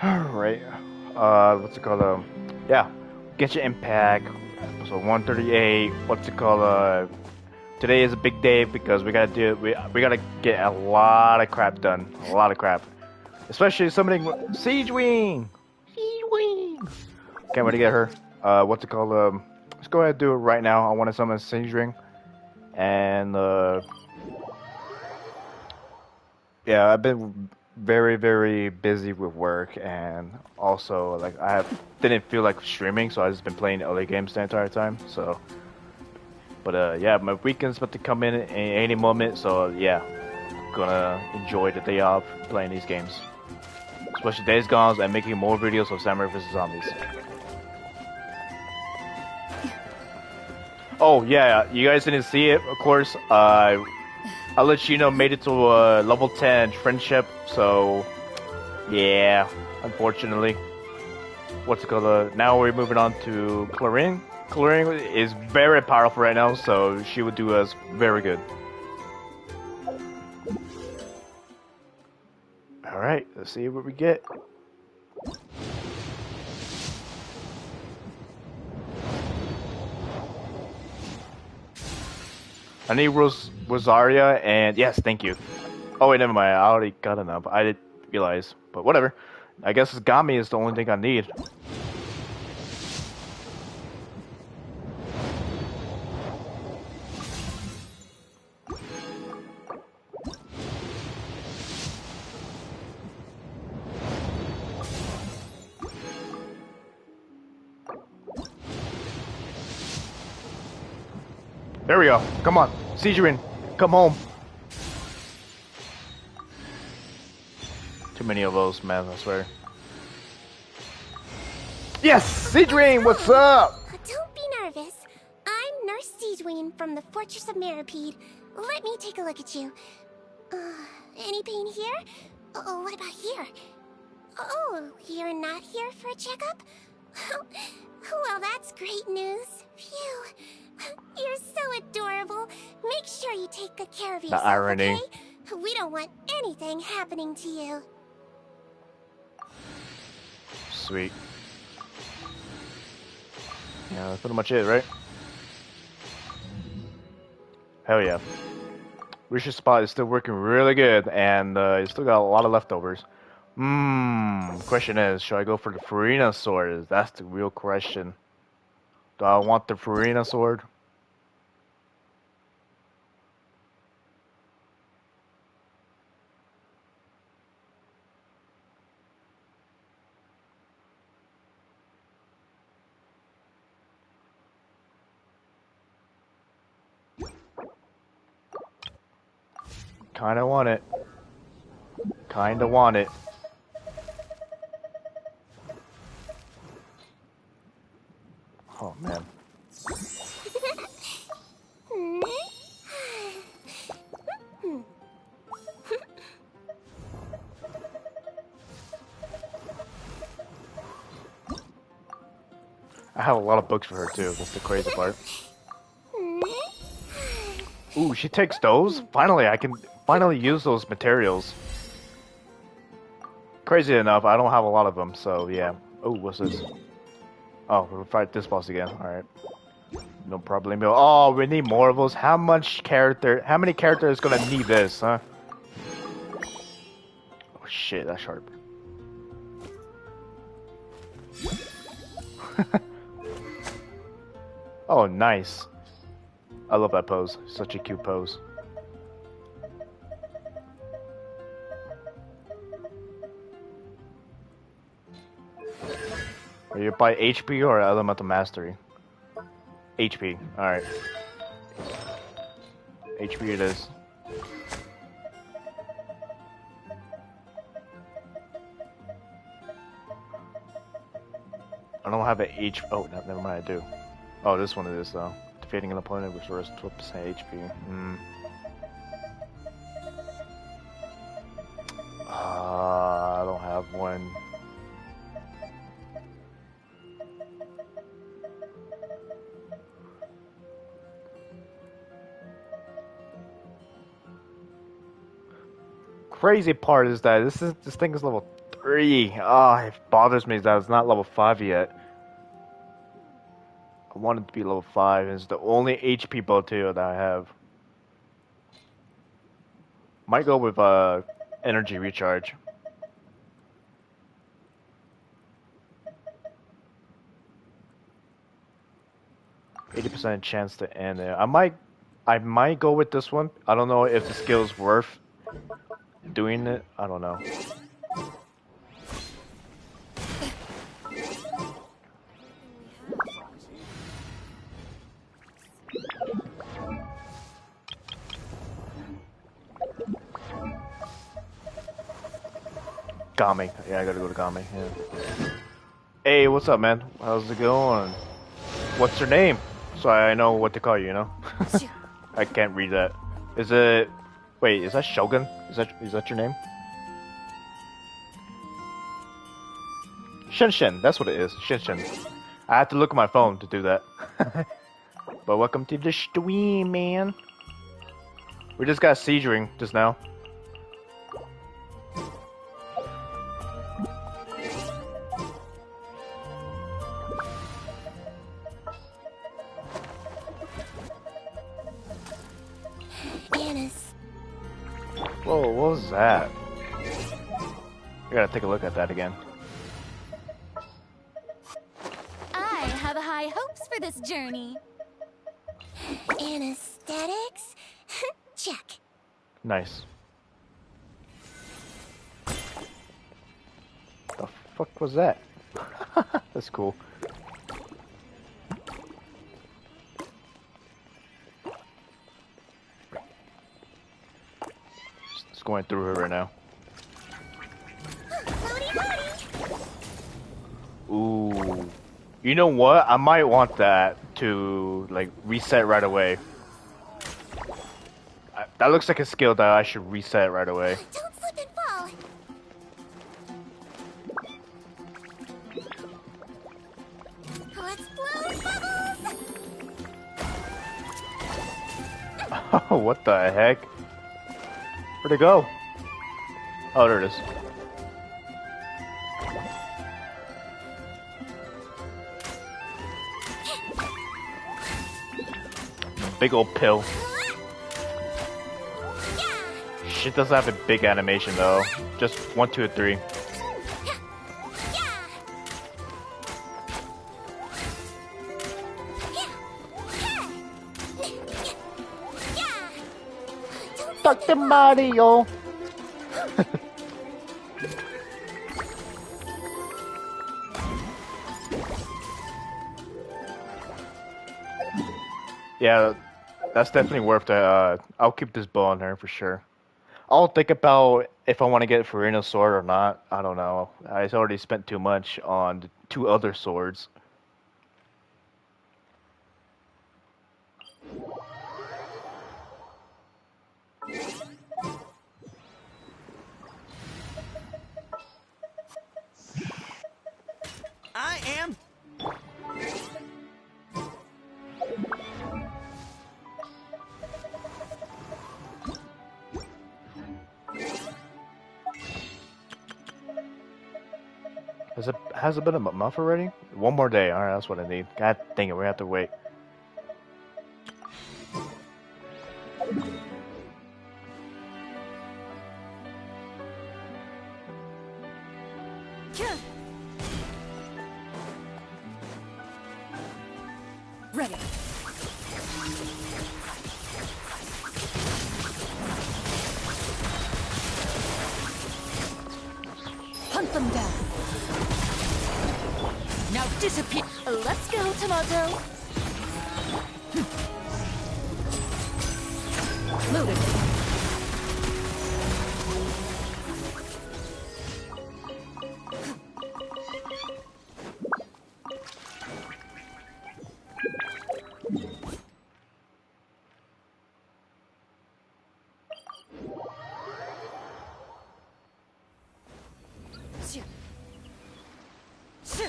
Right. What's it called? Yeah, Genshin Impact. So 138. What's it called? Today is a big day because we gotta get a lot of crap done. A lot of crap, especially summoning Sigewinne. Sigewinne. Can't wait to get her. What's it called? Let's go ahead and do it right now. I want to summon Sigewinne, and yeah, I've been very busy with work, and also like didn't feel like streaming, so I just been playing other games the entire time. So, but yeah, my weekend's about to come in at any moment, so yeah, gonna enjoy the day off playing these games, especially Days Gone and making more videos of Samurai vs Zombies. Oh yeah, you guys didn't see it, of course. I'll let you know made it to level 10 friendship, so yeah, unfortunately. What's it called? Now we're moving on to Clarine. Clarine is very powerful right now, so she would do us very good. Alright, let's see what we get. I need Rosaria, and yes, thank you. Oh wait, never mind, I already got enough. I didn't realize, but whatever. I guess Gami is the only thing I need. There we go. Come on, Sigewinne, come home. Too many of those, man, I swear. Yes! Sigewinne, what's up? Don't be nervous. I'm Nurse Sigewinne from the Fortress of Meripede. Let me take a look at you. Any pain here? Oh, what about here? Oh, you're not here for a checkup? Well, that's great news. Phew. You're so adorable. Make sure you take good care of yourself, irony. okay? We don't want anything happening to you. Sweet. Yeah, that's pretty much it, right? Hell yeah. Research spot is still working really good, and it's still got a lot of leftovers. Question is, should I go for the Farina sword? That's the real question. Do I want the Farina sword? Kinda want it. Kinda want it. Oh man. I have a lot of books for her too, that's the crazy part. Ooh, she takes those? Finally, I can finally use those materials. Crazy enough, I don't have a lot of them, so yeah. Oh, what's this? Oh, we'll fight this boss again. Alright. No problem. Oh, we need more of those. How many characters gonna need this, huh? Oh shit, that's sharp. Oh, nice. I love that pose. Such a cute pose. Are you by HP or Elemental Mastery? HP. Alright. HP it is. I don't have an H. Oh, no, never mind, I do. Oh, this one it is, though. Defeating an opponent restores 12% HP. I don't have one. Crazy part is that this thing is level 3. Ah, it bothers me that it's not level 5 yet. I want it to be level 5. It's the only HP bow too that I have. Might go with energy recharge. %80 chance to end it. I might go with this one. I don't know if the skill is worth doing it. I don't know. Gami. Yeah, I gotta go to Gami. Yeah. Hey, what's up, man? How's it going? What's your name? So I know what to call you, you know? I can't read that. Is it... Wait, is that Shogun? Is that your name? Shinshin, that's what it is. Shinshin. I have to look at my phone to do that. But welcome to the stream, man. We just got sieging just now. Whoa, what was that? I gotta take a look at that again. I have high hopes for this journey. Anesthetics? Check. Nice. The fuck was that? That's cool. Just going through her right now. Ooh. You know what? I might want that to, like, reset right away. That looks like a skill that I should reset right away. Don't slip and fall. Let's blow bubbles. Oh, what the heck? Where'd it go? Oh, there it is. Big old pill. Shit doesn't have a big animation though. Just 1, 2, 3. Dr. Mario! Yeah, that's definitely worth it. I'll keep this bow on her for sure. I'll think about if I want to get Farina's sword or not. I don't know. I already spent too much on the 2 other swords. I am. Has it been a month already? One more day. Alright, that's what I need. God dang it, we have to wait. Ready. Hunt them down. Now disappear. Let's go, Tomato. Loaded.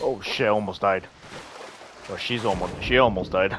Oh shit, I almost died. Or she almost died.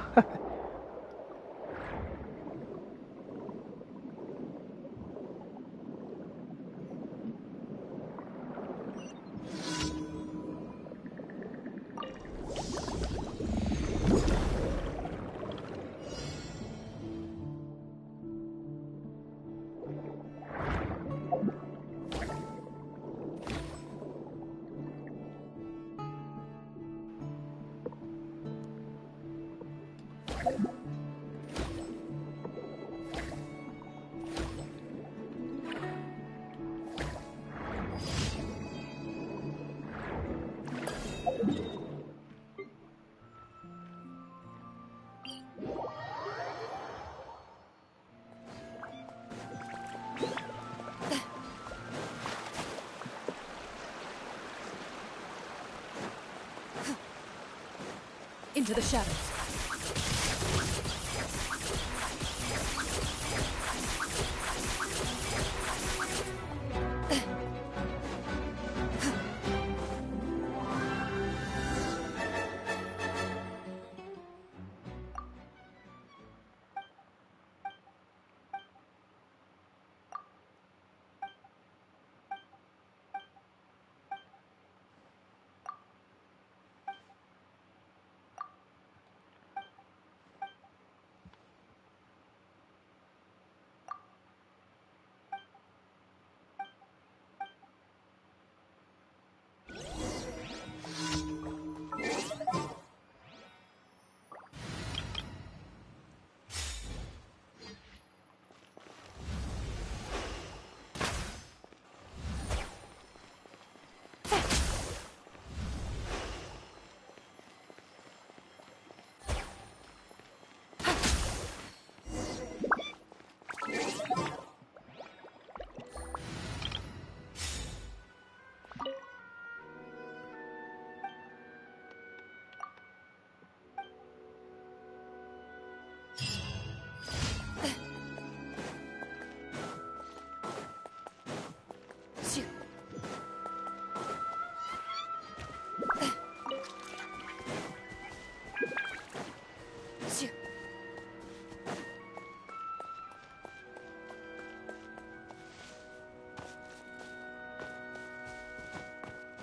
Into the shadows.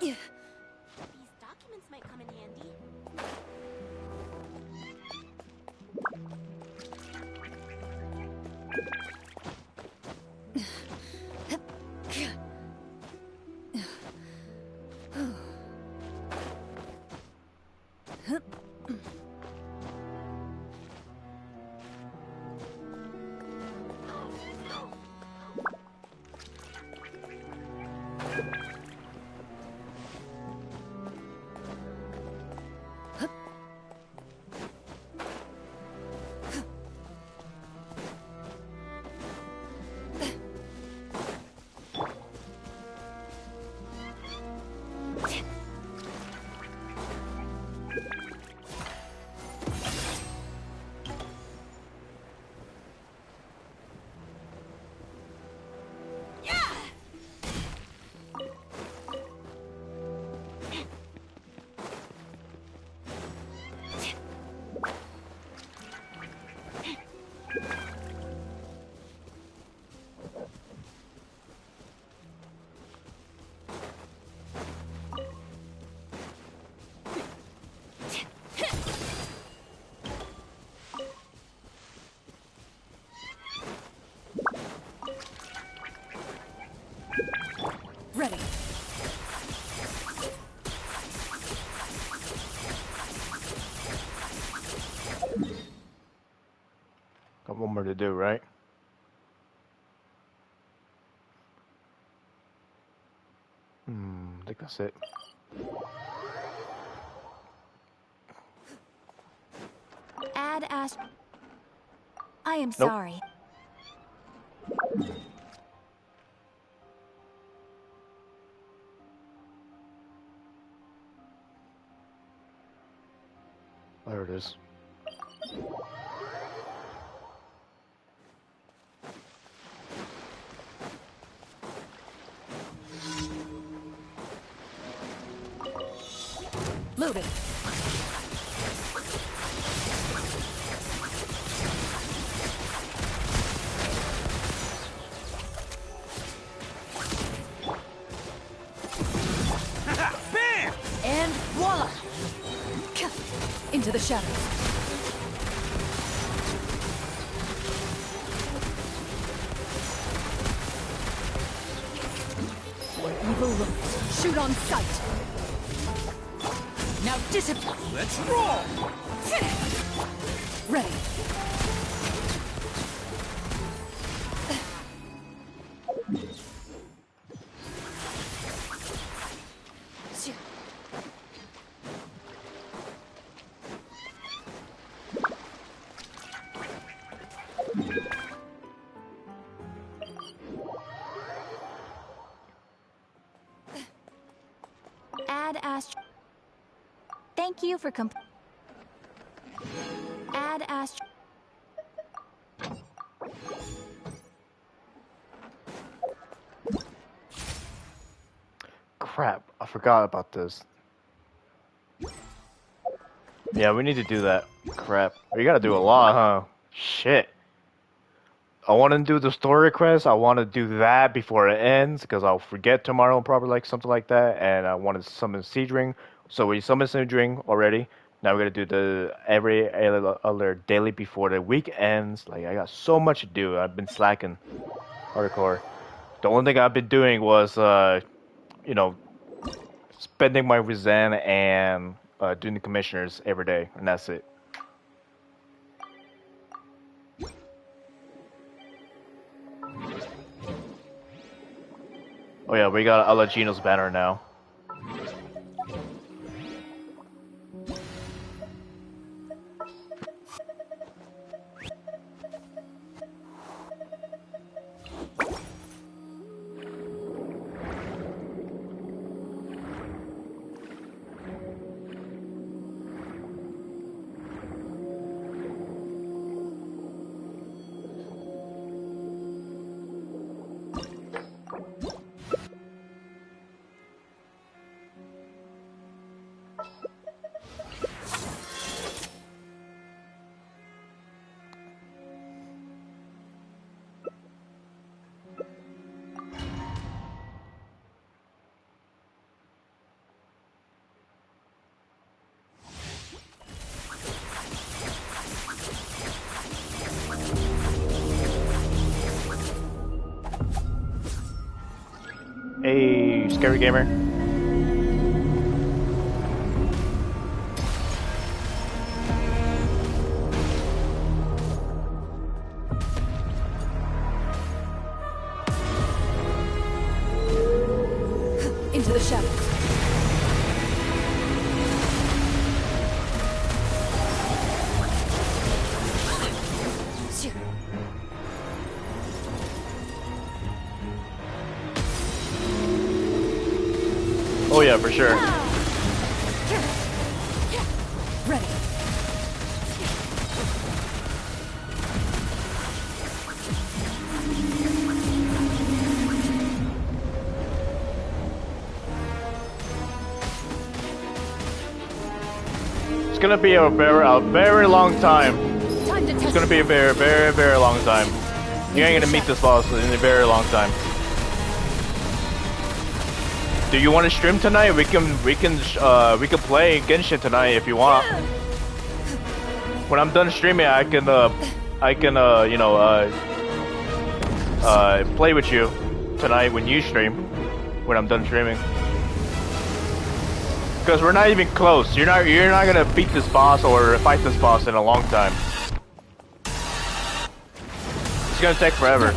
These documents might come in handy. Ready. Got one more to do, right? I think that's it. Add Ash. I am Nope. sorry. There it is. Loaded. Bam! And voila! Into the shadows. Where evil lurks, shoot on sight. Now disappear. Let's roll! Ready. Add Astro. Thank you for Add Astro. Crap, I forgot about this. Yeah, we need to do that. Crap. We gotta do a lot, huh? Shit. I want to do the story quest. I want to do that before it ends, because I'll forget tomorrow, probably like something like that. And I want to summon Sigewinne. So we summoned Sigewinne already. Now we're gonna do the every other daily before the week ends. Like, I got so much to do. I've been slacking hardcore. The only thing I've been doing was, you know, spending my resin and doing the commissioners every day, and that's it. Oh yeah, we got Alagino's banner now. Hey, scary gamer. Into the shadows. Oh yeah, for sure. Ready. It's gonna be a very long time. Time to It's test. gonna be a very long time. You ain't gonna meet this boss in a very long time. Do you want to stream tonight? We can play Genshin tonight if you want. When I'm done streaming, I can you know, play with you tonight when you stream. When I'm done streaming. Because we're not even close. You're not gonna beat this boss or fight this boss in a long time. It's gonna take forever.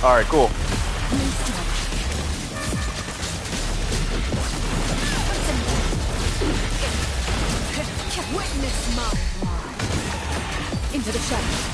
Alright, cool. Witness my ride. Into the shadows.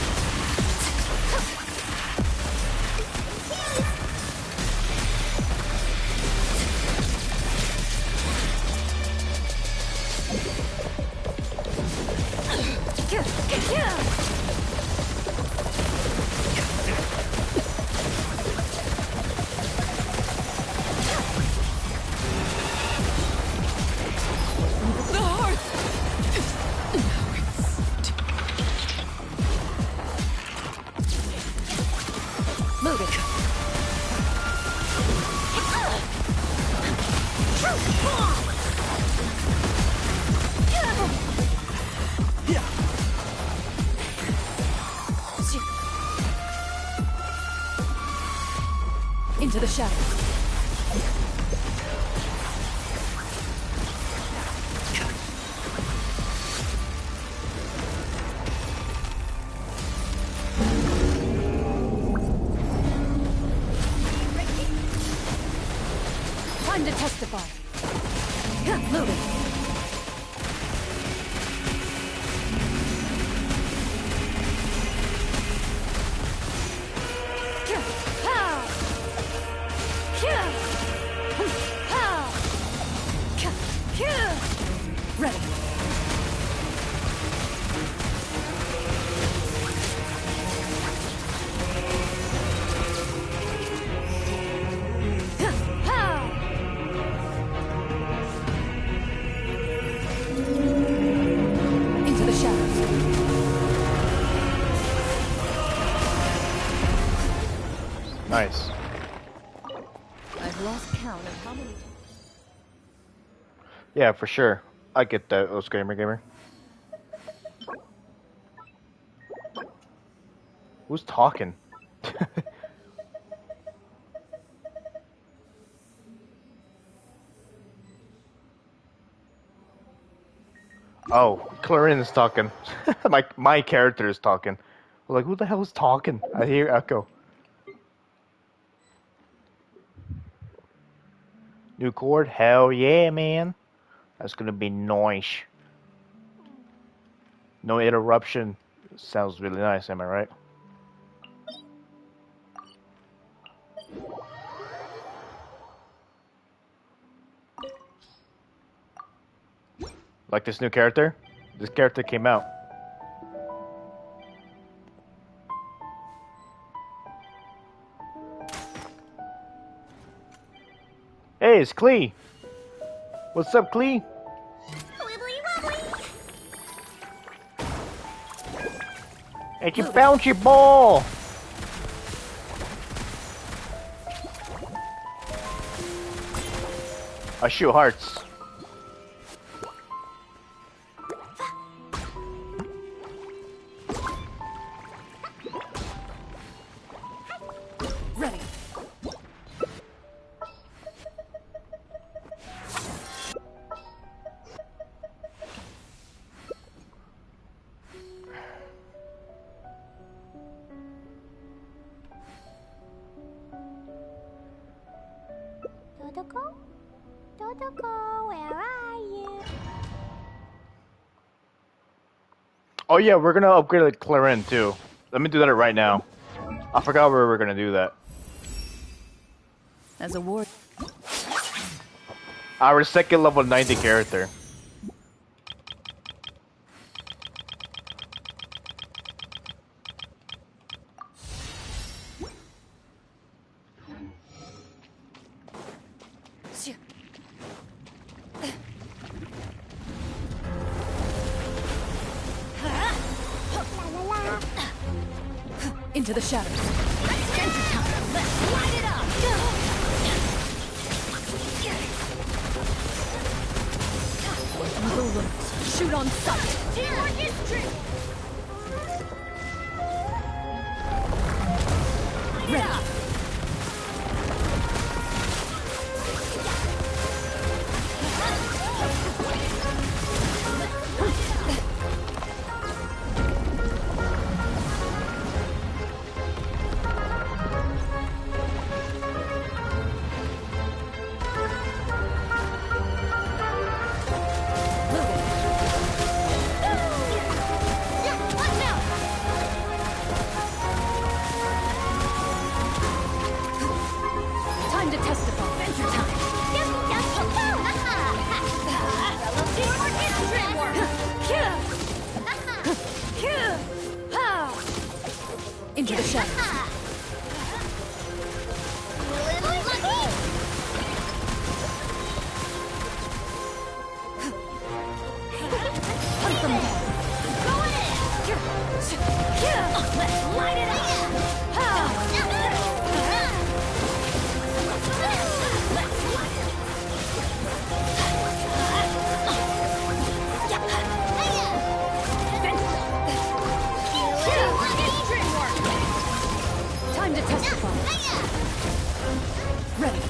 Into the shadows. Time to testify. Moving. Ready. Into the shadows. Nice. I've lost count of how many. Yeah, for sure. I get that, gamer. Who's talking? Oh, Clarin is talking. my character is talking. I'm like, who the hell is talking? I hear echo. New chord? Hell yeah, man. That's gonna be nice. No interruption. Sounds really nice, am I right? Like this new character? This character came out. Hey, it's Klee. What's up, Klee? Wibbly wobbly. Hey, you found your ball! I shoot hearts. Ready. Dodoko? Dodoko, where are you? Oh yeah, we're gonna upgrade like Clarin too. Let me do that right now. I forgot where we're gonna do that. As a war. Our second level 90 character. Into the shadows. Genshin time. Let's light it up. Evil looks. Shoot on sight. Teamwork is true. Ready. Into the shadows. Hunt them down. Go in! Let's light it up! Time to testify. Ready.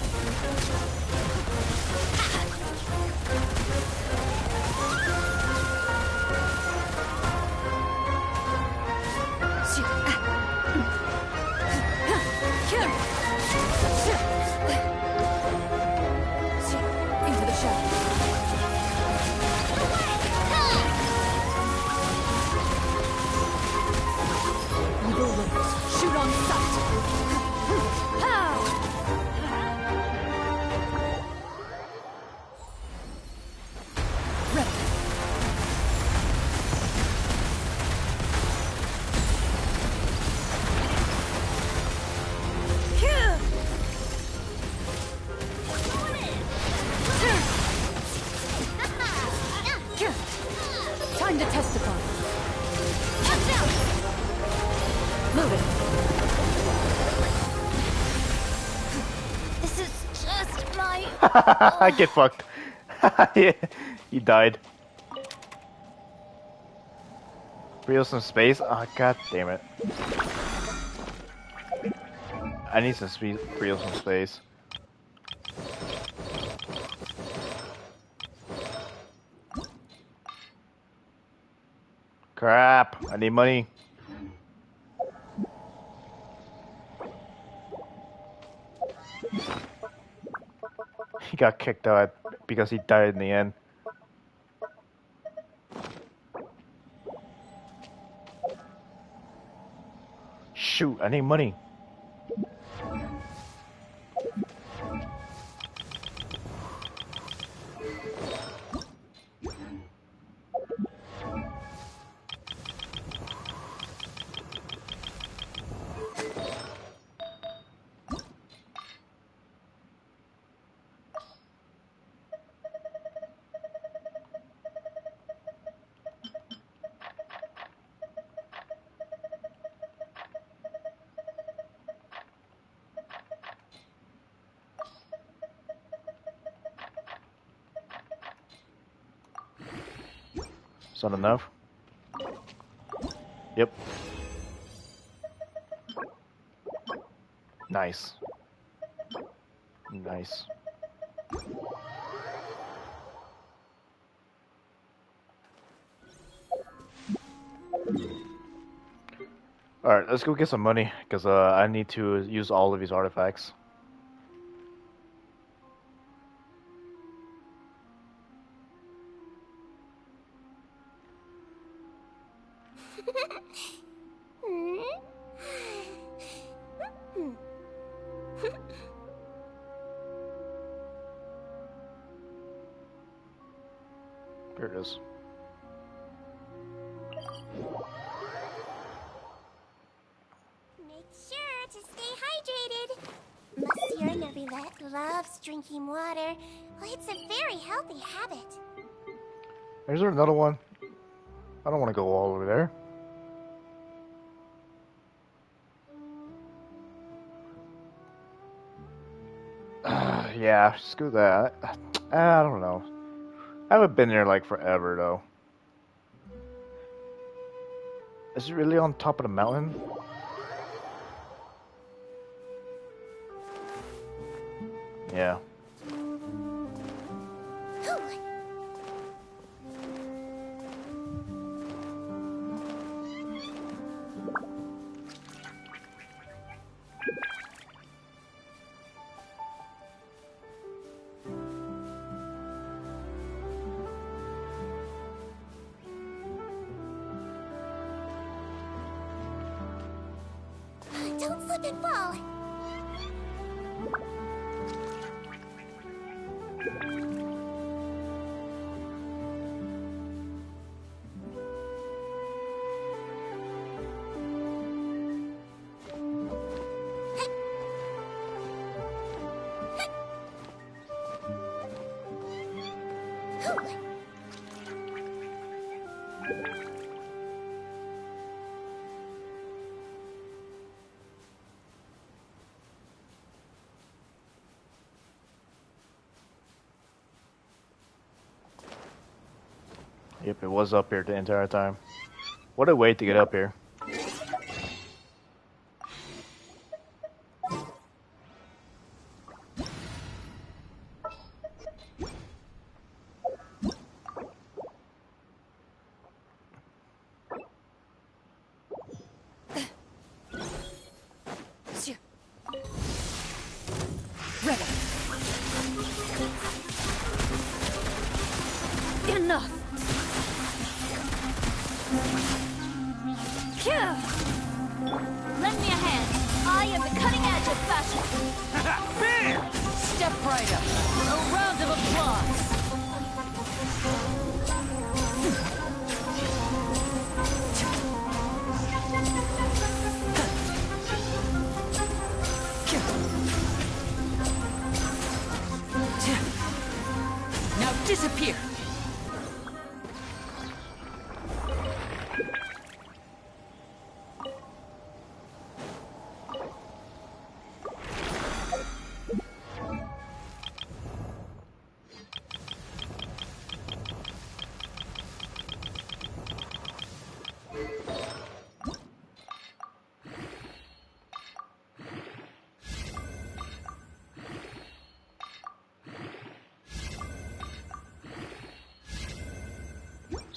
I get fucked. Yeah, he died. Free us some space? Oh, god damn it. I need some free us some space. Crap, I need money. He got kicked out because he died in the end. Shoot, I need money. Is that enough? Yep. Nice. Nice. Alright, let's go get some money, because I need to use all of these artifacts. Here it is. Make sure to stay hydrated. Monsieur Neuvillette loves drinking water. It's a very healthy habit. Is there another one? I don't want to go all over there. Yeah, screw that. I don't know. I haven't been there like forever though. Is it really on top of the mountain? Yeah. Don't slip and fall. Yep, it was up here the entire time. What a way to get up here. Ready. Enough. Lend me a hand. I am the cutting edge of fashion. Bam! Step right up. A round of applause. Now disappear.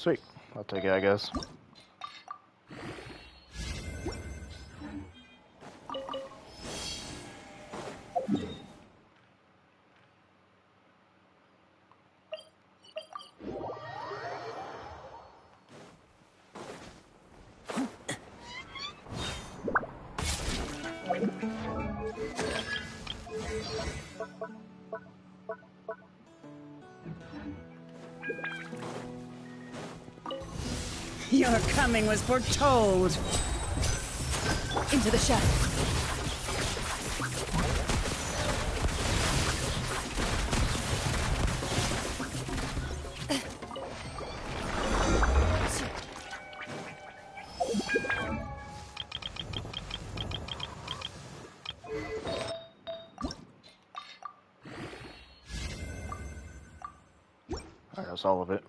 Sweet. I'll take it, I guess. Your coming was foretold. Into the shadows. Alright, that's all of it.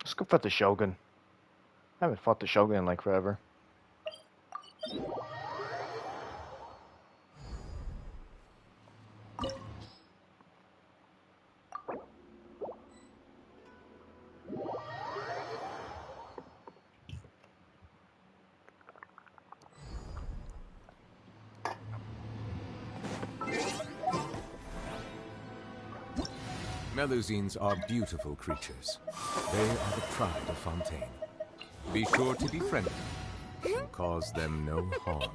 Let's go fight the Shogun. I haven't fought the Shogun in like forever. Melusines are beautiful creatures. They are the pride of Fontaine. Be sure to befriend them and cause them no harm.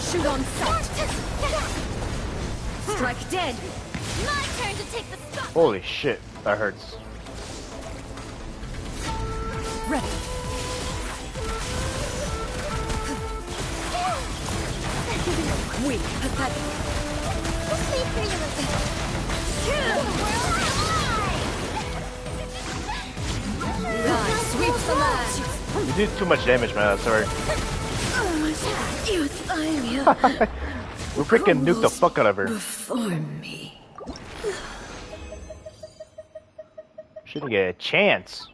Shoot on sight. Strike dead. My turn to take the spot. Holy shit, that hurts. Ready. Weak, pathetic. Sleep for you. Lie sweeps the land. You did too much damage, man. Sorry. We freaking nuked the fuck out of her. Before me. She didn't get a chance.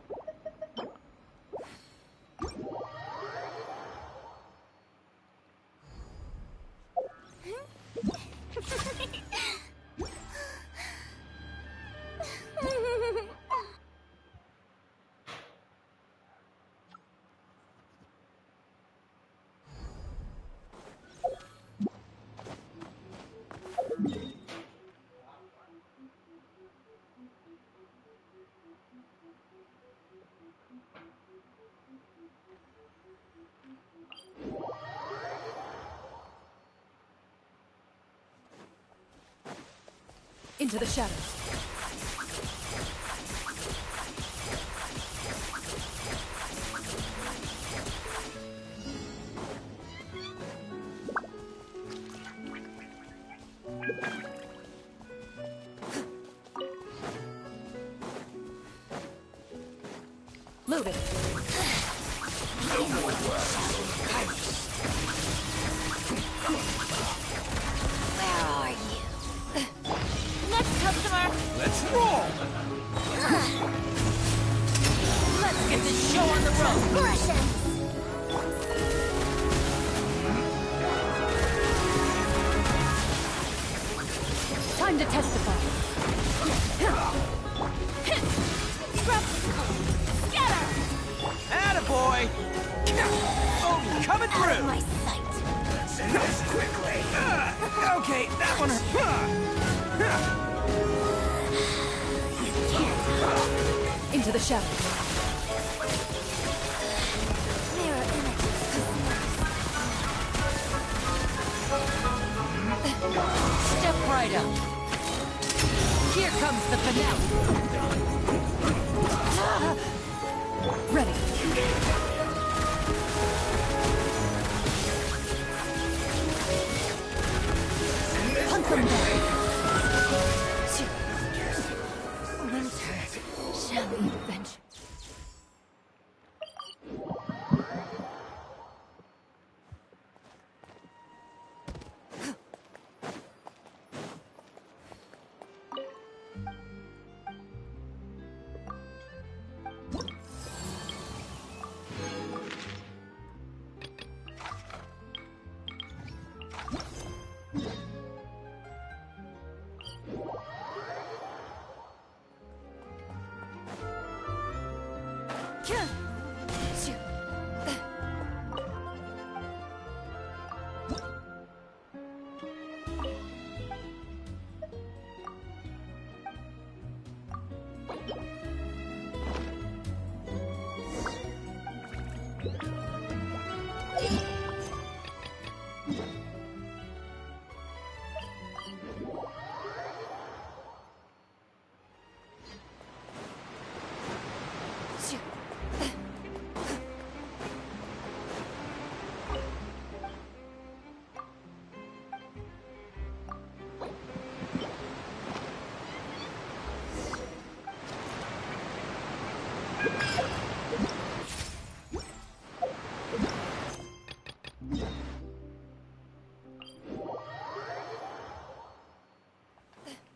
Into the shadows. Move it. Where are you? Next customer. Let's roll! Let's get this show on the road. Aggression. Time to testify. Attaboy! Oh, coming Out of through! my sight. Let's end this quickly. Okay, that one. Into the shadows. Mirror image. Step right up. Here comes the finale. Ready. Hunt them down. Winter, shall we venture?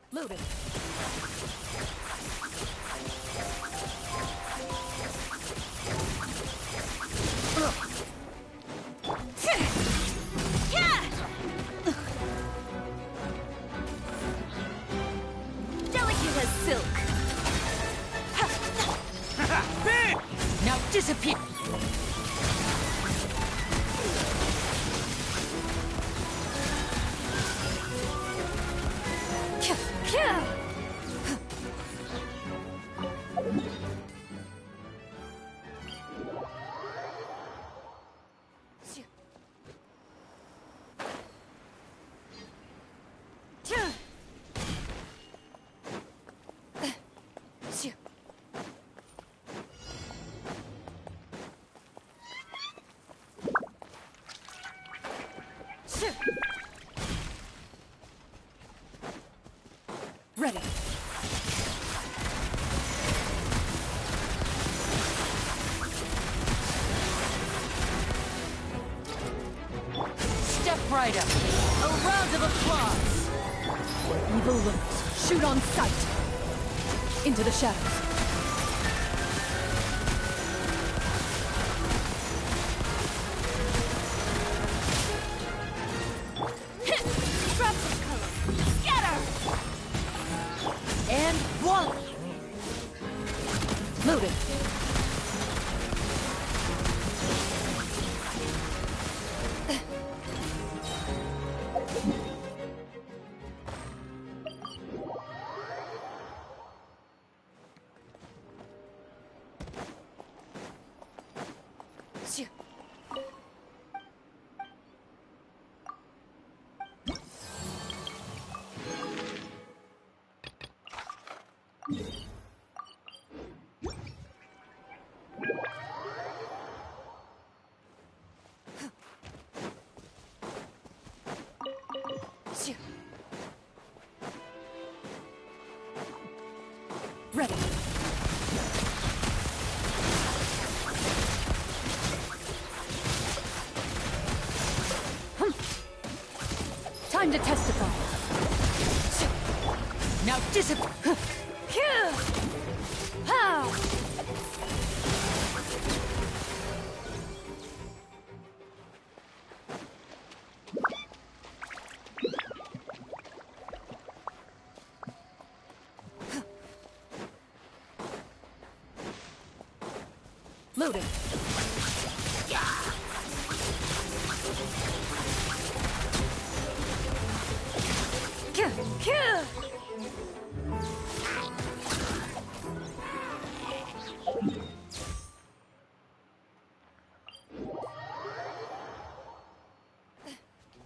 Loaded. Delicate as silk. Now disappear. Ready. Step right up. A round of applause. Where evil lurks, shoot on sight. Into the shadows. Drop some color. Scatter. And voila. Loaded. Ready. Time to testify. Now disappear. Loaded.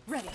Ready.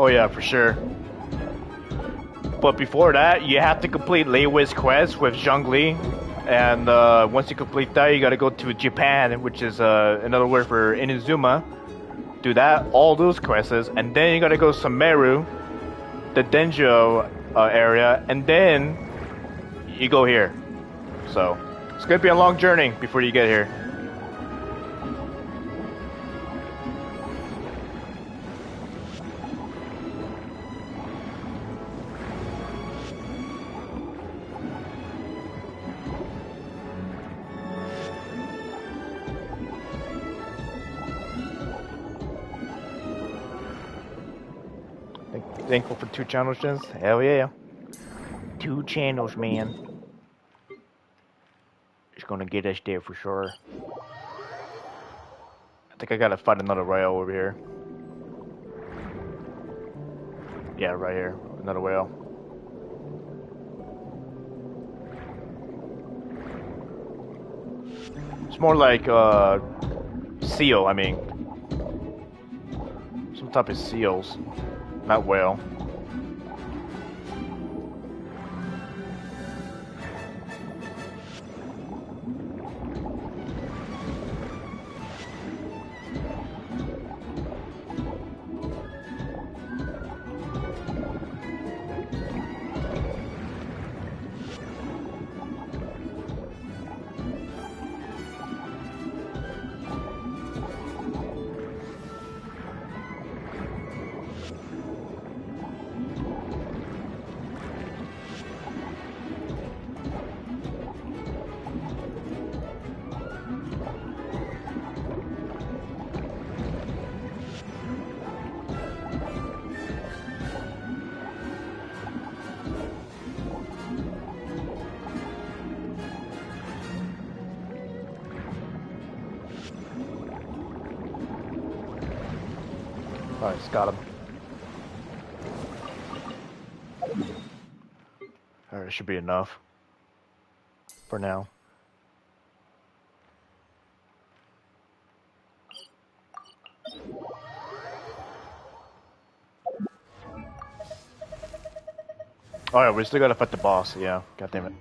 Oh yeah, for sure. But before that, you have to complete Lei Wei's quest with Zhongli, and once you complete that, you gotta go to Japan, which is another word for Inazuma. Do that, all those quests, and then you gotta go to Sumeru, the Denjo area, and then you go here. So it's gonna be a long journey before you get here. Thankful for 2 channels, Jens? Hell yeah. 2 channels, man. It's gonna get us there for sure. I think I gotta find another whale over here. Yeah, right here. Another whale. It's more like seal, I mean. Some type of seals. Not whale. Alright, got him. Alright, should be enough. For now. Oh yeah, we still gotta fight the boss, yeah. God damn it.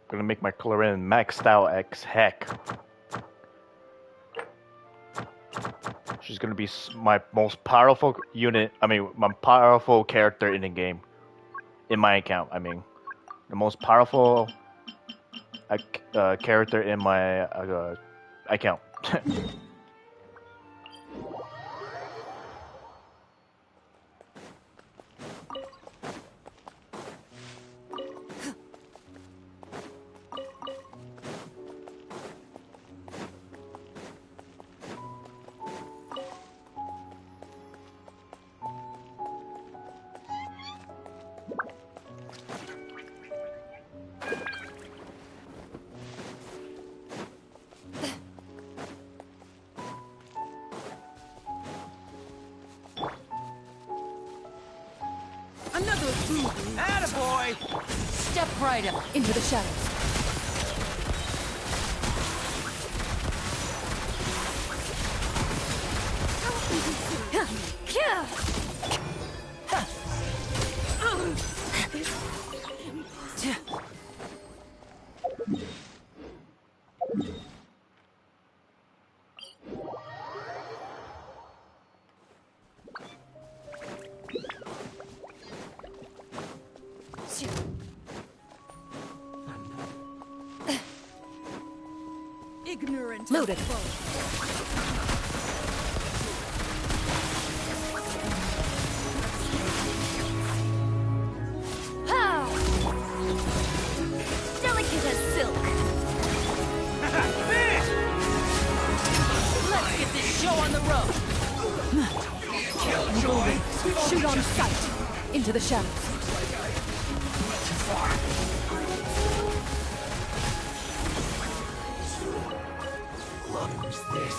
Gonna make my Clarin maxed out X heck. She's gonna be my most powerful unit. I mean, my powerful character in the game. In my account, I mean, the most powerful character in my account. Attaboy! Step right up into the shadows. Ignorant. Loaded. Delicate as silk. Let's get this show on the road. Shoot on sight. Into the shadows. Look who's there.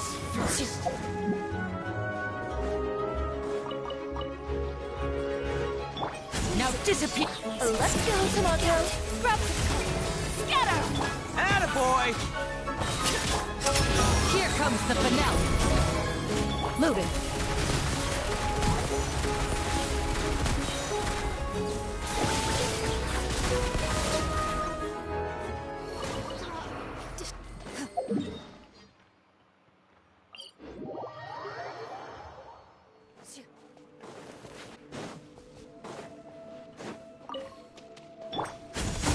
disappear. Let's go, Tomato. Grab the scatter. Attaboy! Here comes the finale. Loaded.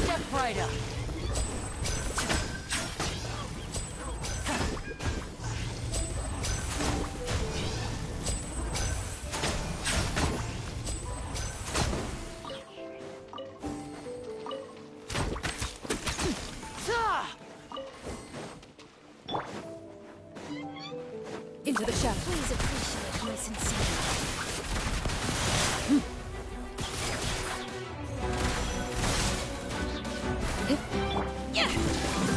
Step right up. Into the shadow. Please appreciate my sincerity.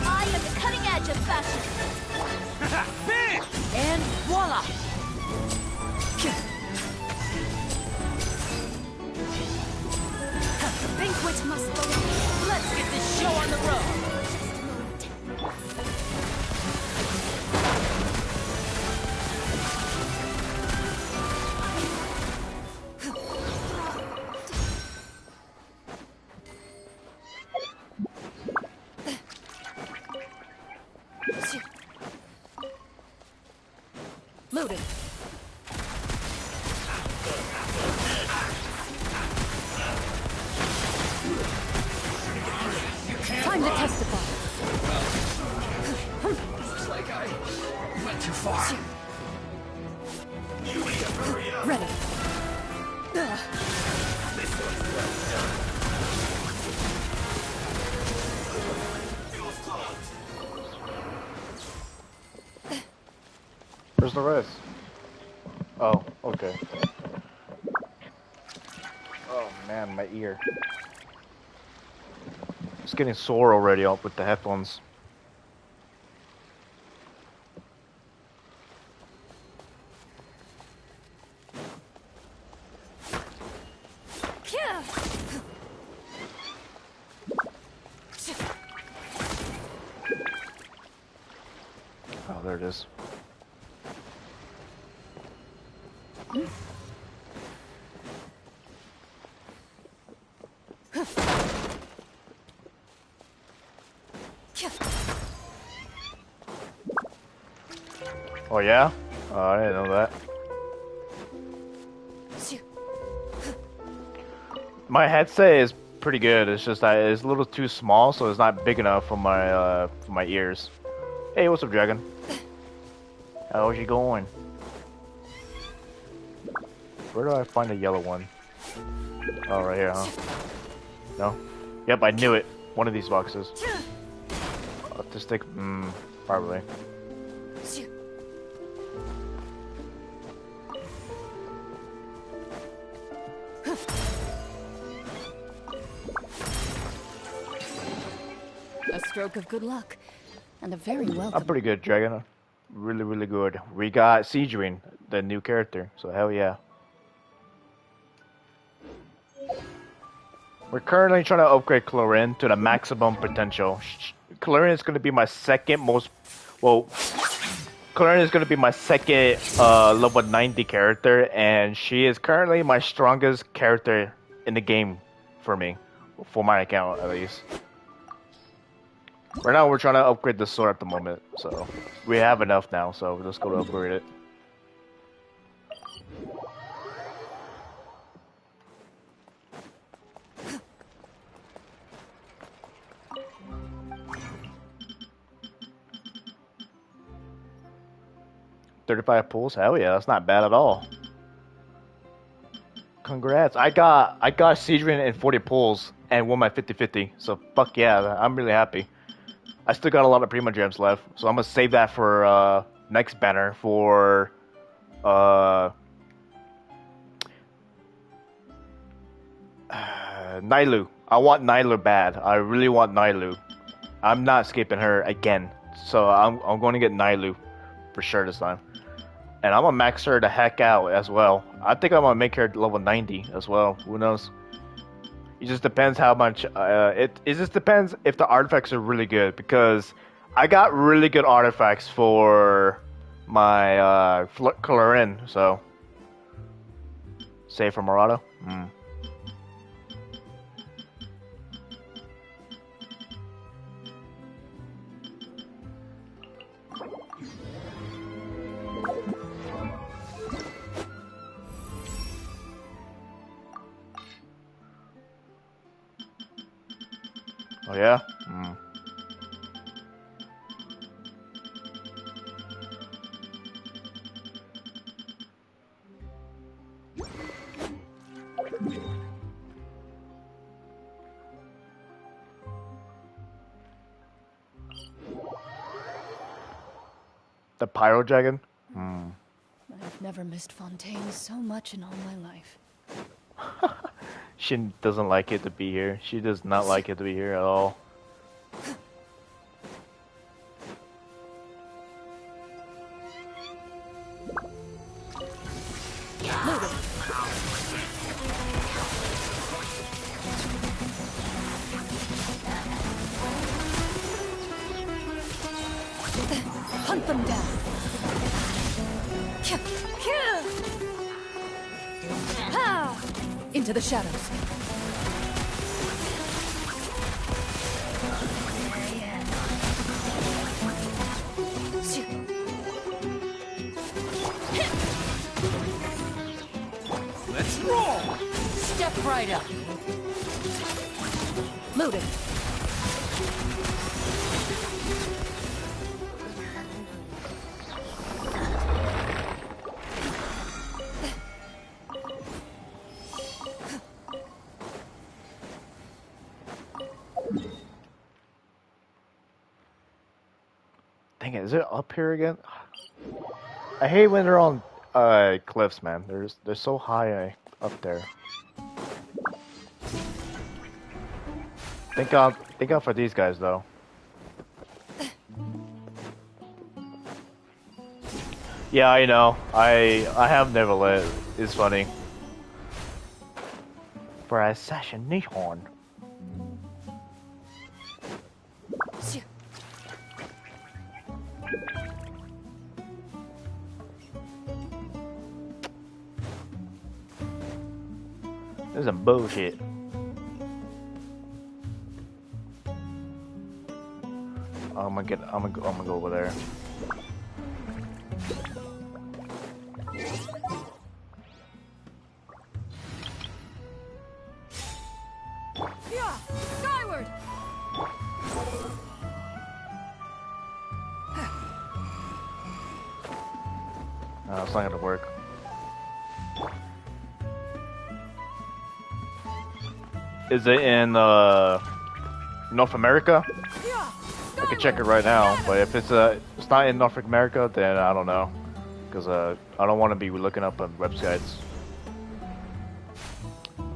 I am the cutting edge of fashion. And voila! The banquet must go on. Let's get this show on the road. Just a moment. Loaded. Time to testify. Looks like I went too far. Ready. Where's the rest? Oh, okay. Oh man, my ear. It's getting sore already up with the headphones. Oh, there it is. Oh yeah? Oh, I didn't know that. My headset is pretty good. It's just that it's a little too small, so it's not big enough for my ears. Hey, what's up, Dragon? How's you going? Where do I find the yellow one? Oh, right here, huh? No? Yep, I knew it. One of these boxes. Autistic? Probably. A stroke of good luck. And a very welcome. I'm pretty good, Dragon. Really, really good. We got Sigewinne, the new character, so hell yeah. We're currently trying to upgrade Chlorine to the maximum potential. Chlorine is going to be my second most... Well, Chlorine is going to be my second level 90 character, and she is currently my strongest character in the game for me. For my account, at least. Right now, we're trying to upgrade the sword at the moment, so we have enough now, so let's go to upgrade it. $35 pulls? Hell yeah, that's not bad at all. Congrats. I got Sigewinne in 40 pulls and won my 50-50, so fuck yeah, I'm really happy. I still got a lot of Prima Gems left, so I'm gonna save that for next banner for Nailu. I want Nailu bad. I really want Nailu. I'm not skipping her again, so I'm going to get Nailu for sure this time, and I'm gonna max her the heck out as well. I think I'm gonna make her level 90 as well. Who knows? It just depends how much. It just depends if the artifacts are really good, because I got really good artifacts for my Clarin, so save for Murata. Oh yeah. The Pyro Dragon? I've never missed Fontaine so much in all my life. She doesn't like it to be here. She does not like it to be here at all. Hunt them down. Into the shadows. Let's roll! Step right up. Loaded. Dang it, is it up here again? I hate when they're on cliffs, man. They're so high up there. Thank God for these guys though. Yeah, I know. I have never lit. It's funny. For assassination. This is some bullshit. I'm gonna go over there. Yeah, skyward. No, it's not gonna work. Is it in North America? I can check it right now, but if it's not in North America, then I don't know, because I don't want to be looking up on websites.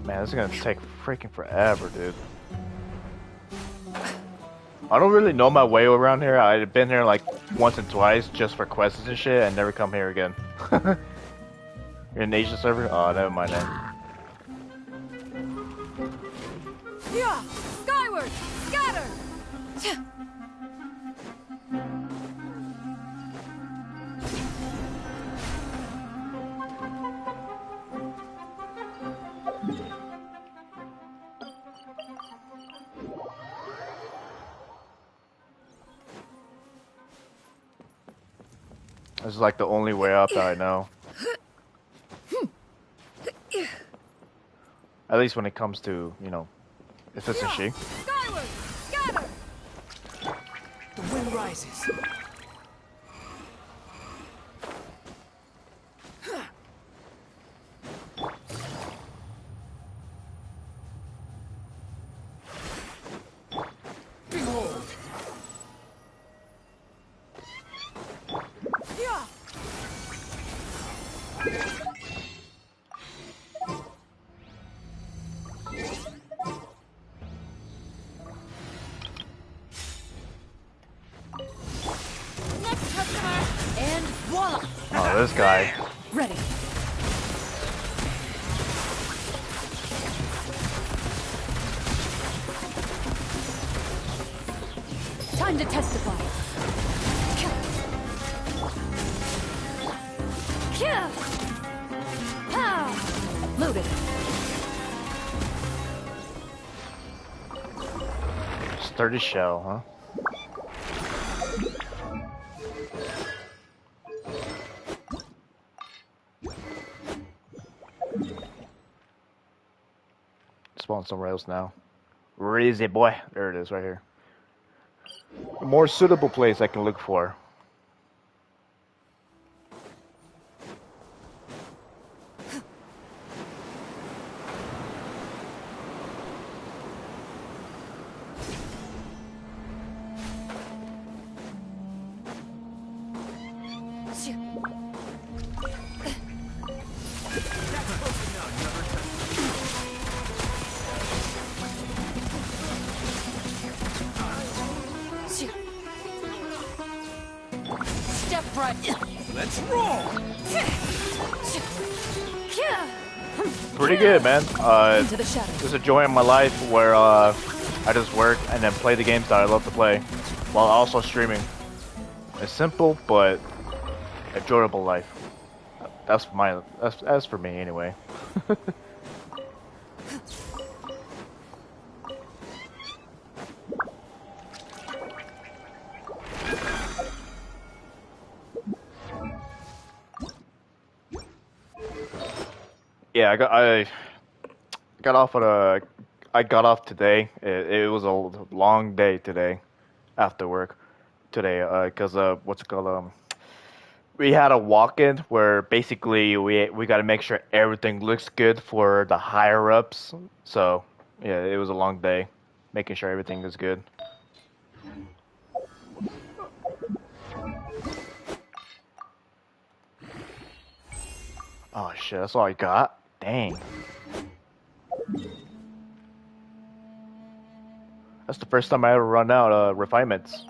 Man, this is gonna take freaking forever, dude. I don't really know my way around here. I've been here like once and twice just for quests and shit, and never come here again. You're in Asia server? Oh, never mind that. Yeah, skyward, scatter. This is like the only way up that I know. At least when it comes to, you know, efficiency. Skyward, scatter. The wind rises. Behold. Yeah. Next customer. And voila. Oh, this guy. Ready. Time to testify. Loaded. Sturdy shell, huh? Spawn somewhere else now. Where is it, boy? There it is, right here. A more suitable place I can look for. Step right. Let's roll! Pretty good, man. Into the shadows. Just enjoying my life where I just work and then play the games that I love to play while also streaming. A simple but enjoyable life. That's for me anyway. Yeah, I got off I got off today. It was a long day today after work today because what's it called we had a walk-in where basically we got to make sure everything looks good for the higher ups. So yeah, it was a long day making sure everything is good. Oh shit, that's all I got? Dang. That's the first time I ever run out of refinements.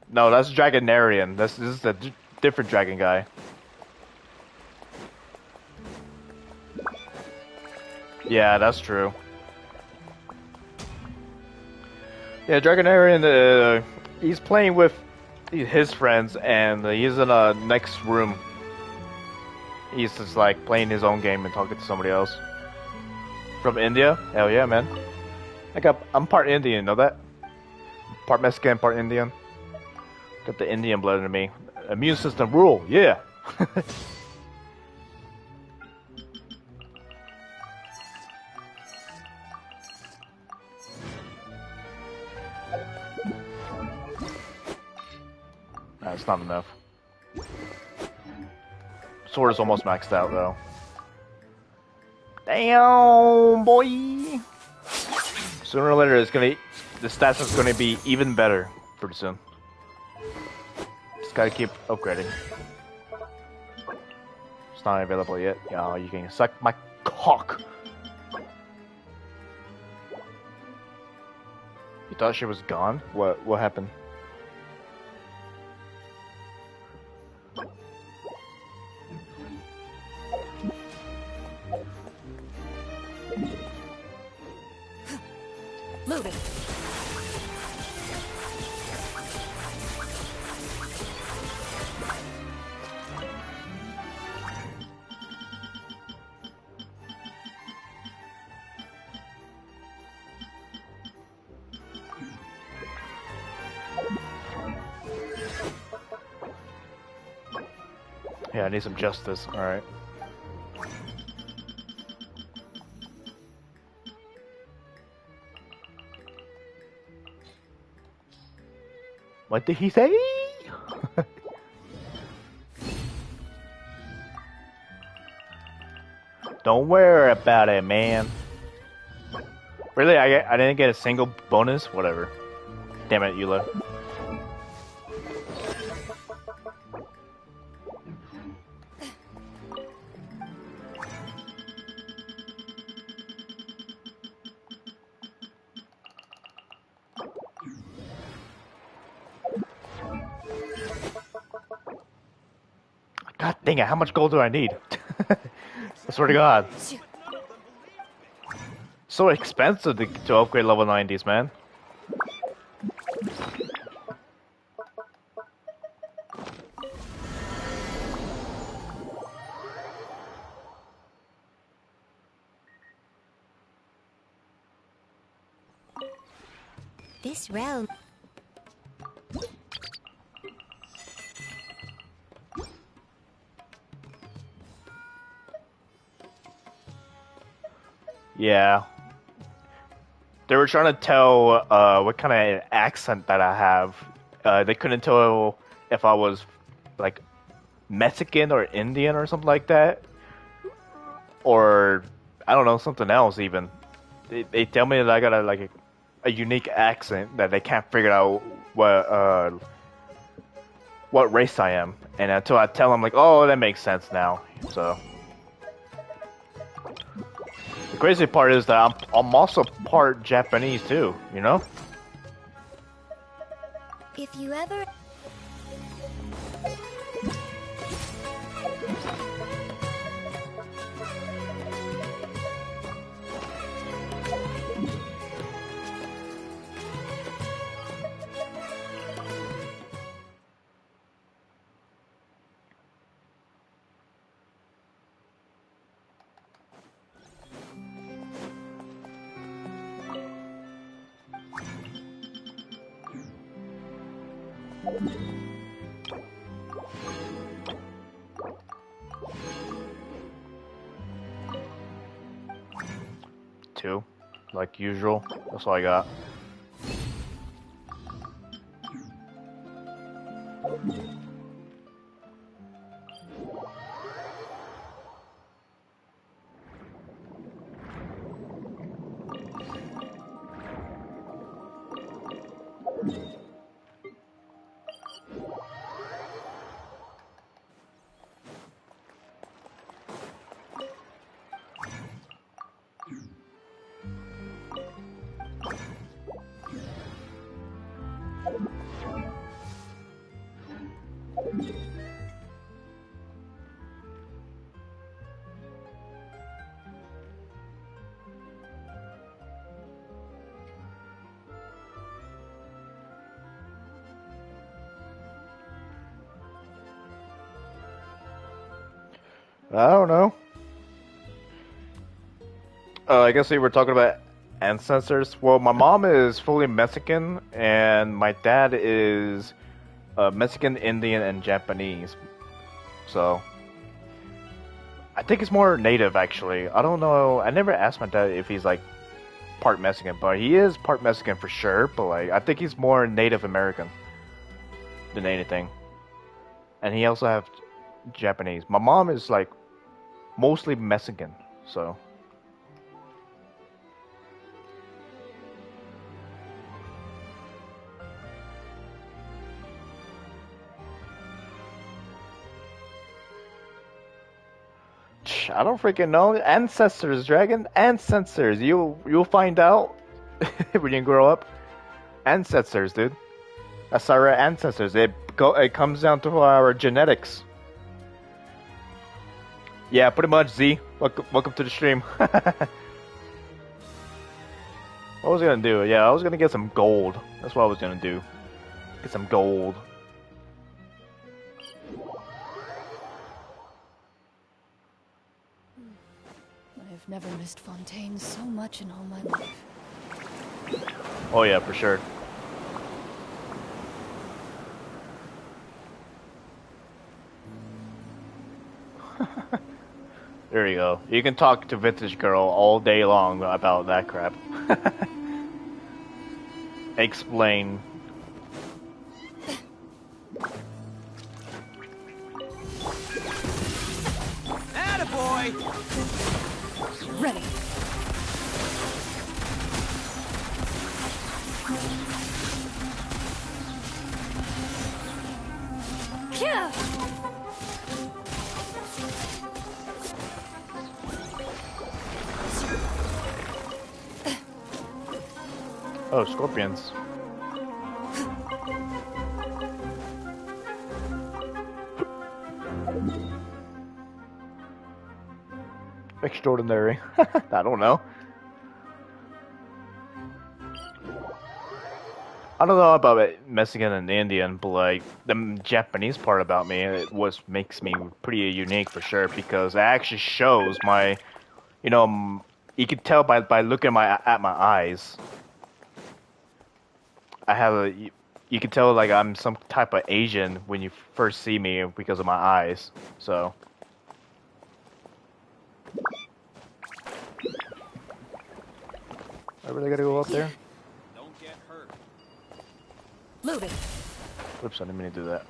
No, that's Dragonarian. This is a different dragon guy. Yeah, that's true. Yeah, Dragonarian, he's playing with his friends, and he's in a next room. He's just like playing his own game and talking to somebody else. From India? Hell yeah, man. I'm part Indian, know that? Part Mexican, part Indian. Got the Indian blood in me. Immune system rule, yeah. That's not enough. Sword is almost maxed out though. Damn, boy. Sooner or later, the stats is gonna be even better pretty soon. Just gotta keep upgrading. It's not available yet. Yeah, you can suck my cock. You thought she was gone? What happened? Loaded. Yeah, I need some justice. Alright. What did he say? Don't worry about it, man. Really? I didn't get a single bonus? Whatever. Damn it, Eula. God dang it, how much gold do I need? I swear to God. So expensive to upgrade level 90s, man. This realm. Yeah. They were trying to tell what kind of accent that I have. They couldn't tell if I was like Mexican or Indian or something like that, or I don't know, something else even. They tell me that I got a unique accent that they can't figure out what race I am, and until I tell them like, oh, that makes sense now. So the crazy part is that I'm also part Japanese too, you know? If you ever... Two, like usual. That's all I got. I don't know. I guess we were talking about ancestors. Well, my mom is fully Mexican, and my dad is Mexican, Indian, and Japanese. So I think it's more native, actually. I don't know. I never asked my dad if he's like part Mexican, but he is part Mexican for sure. But like, I think he's more Native American than anything. And he also have Japanese. My mom is like mostly Mexican, so. I don't freaking know. Ancestors, dragon. Ancestors. You'll find out when you grow up. Ancestors, dude. That's our ancestors. It comes down to our genetics. Yeah, pretty much. Z. Welcome to the stream. What was I gonna do? Yeah, I was gonna get some gold. That's what I was gonna do. Get some gold. I've never missed Fontaine so much in all my life. Oh yeah, for sure. There you go. You can talk to Vintage Girl all day long about that crap. Explain. Attaboy! Ready. Yeah. Oh, scorpions. Extraordinary. I don't know. I don't know about it, Mexican and Indian, but like the Japanese part about me, it was makes me pretty unique for sure because it actually shows my, you know, you can tell by looking at my eyes. I have a, you can tell like I'm some type of Asian when you first see me because of my eyes. So. I really gotta go up there? Don't get hurt. Loaded. Oops, I didn't mean to do that.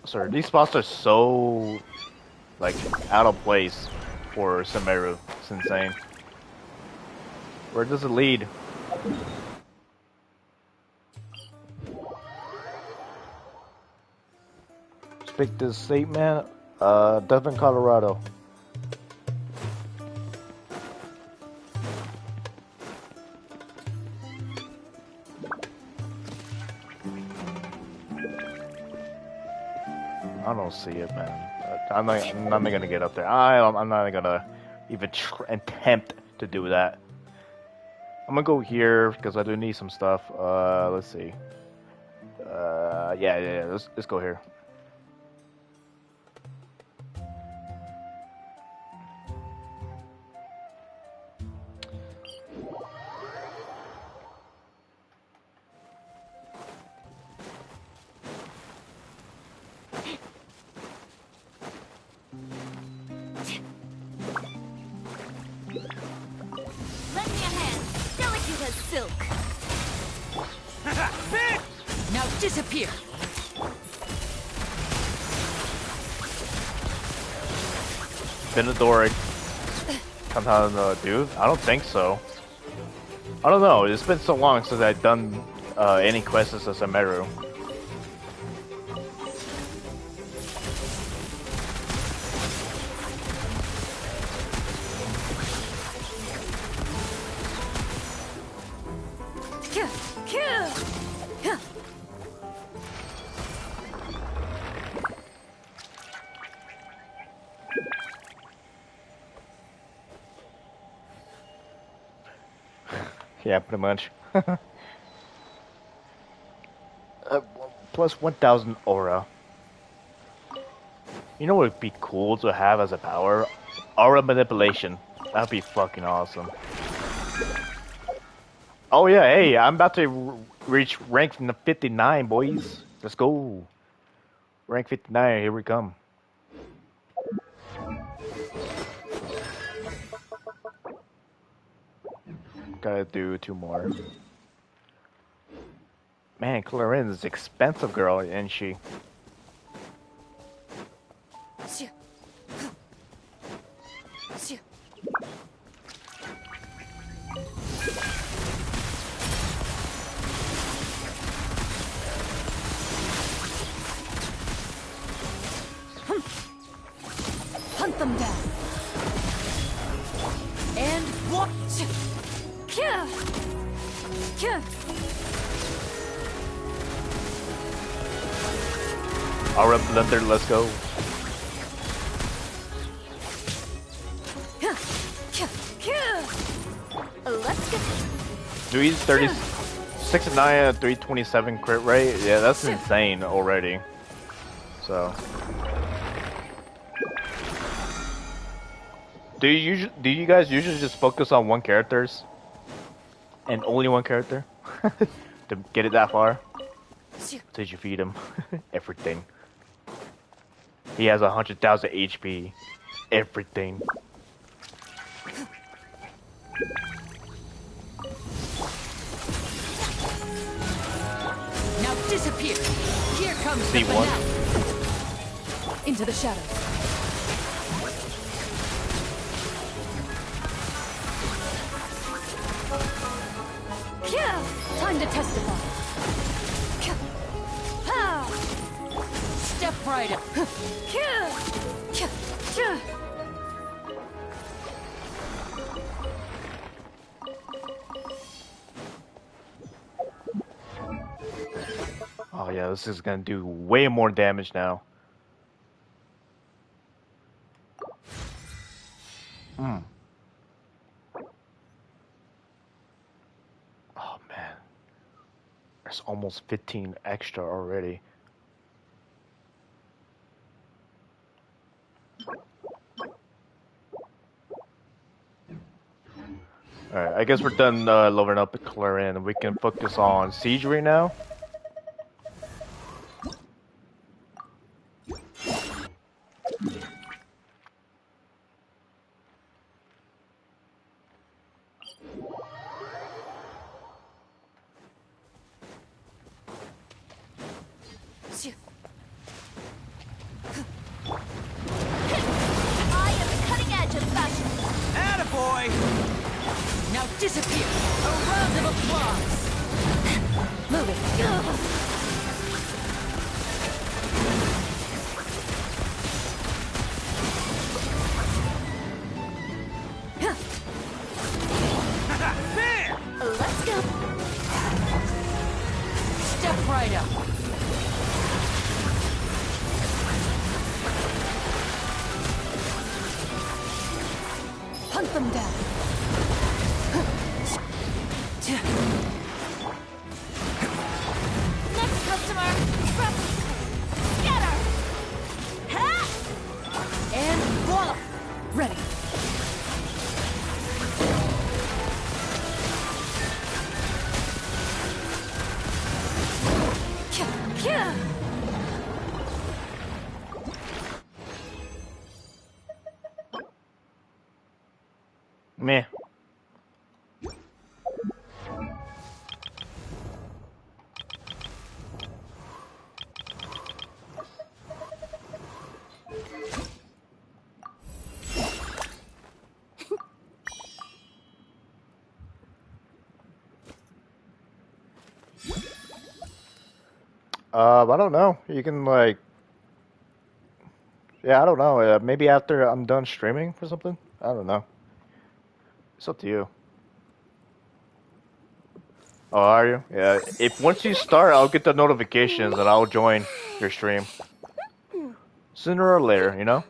Sorry, these spots are so, like, out of place for Sumeru. It's insane. Where does it lead? Speak to the statement, Dublin, Colorado. I don't see it, man. I'm not gonna get up there. I'm not gonna even attempt to do that. I'm gonna go here because I do need some stuff. Let's see. Yeah. Let's go here. Lend me a hand. Delicate as silk. Now disappear. Benadoric comes out of the dude? I don't think so. I don't know. It's been so long since I've done any quests as Sumeru. Yeah, pretty much. Plus 1,000 aura. You know what would be cool to have as a power? Aura manipulation. That'd be fucking awesome. Oh yeah, hey, I'm about to reach rank 59, boys. Let's go. Rank 59, here we come. Gotta do 2 more. Man, Clarin is expensive girl, isn't she? Hunt them down. And what? Aura Blender, let's go. Let's get 339, 327 crit rate. Yeah, that's insane already. So, do you guys usually just focus on one characters and only one character to get it that far? Did you feed him everything? He has 100,000 HP. Everything. now disappear. Here comes See the one? finale. Into the shadows. Time to testify. Step right up. Oh yeah, this is gonna do way more damage now. That's almost 15 extra already. Alright, I guess we're done leveling up the Clarin. We can focus on Siege right now. I am the cutting edge of fashion. Attaboy! Now disappear. A round of applause. Move it. There! Let's go. Step right up. Hunt them down. Next customer. Get her. Ha! And voila. Ready. Meh. I don't know. You can like, yeah, I don't know. Maybe after I'm done streaming or something. I don't know. It's up to you. Oh, are you? Yeah. If once you start, I'll get the notifications and I'll join your stream. Sooner or later, you know?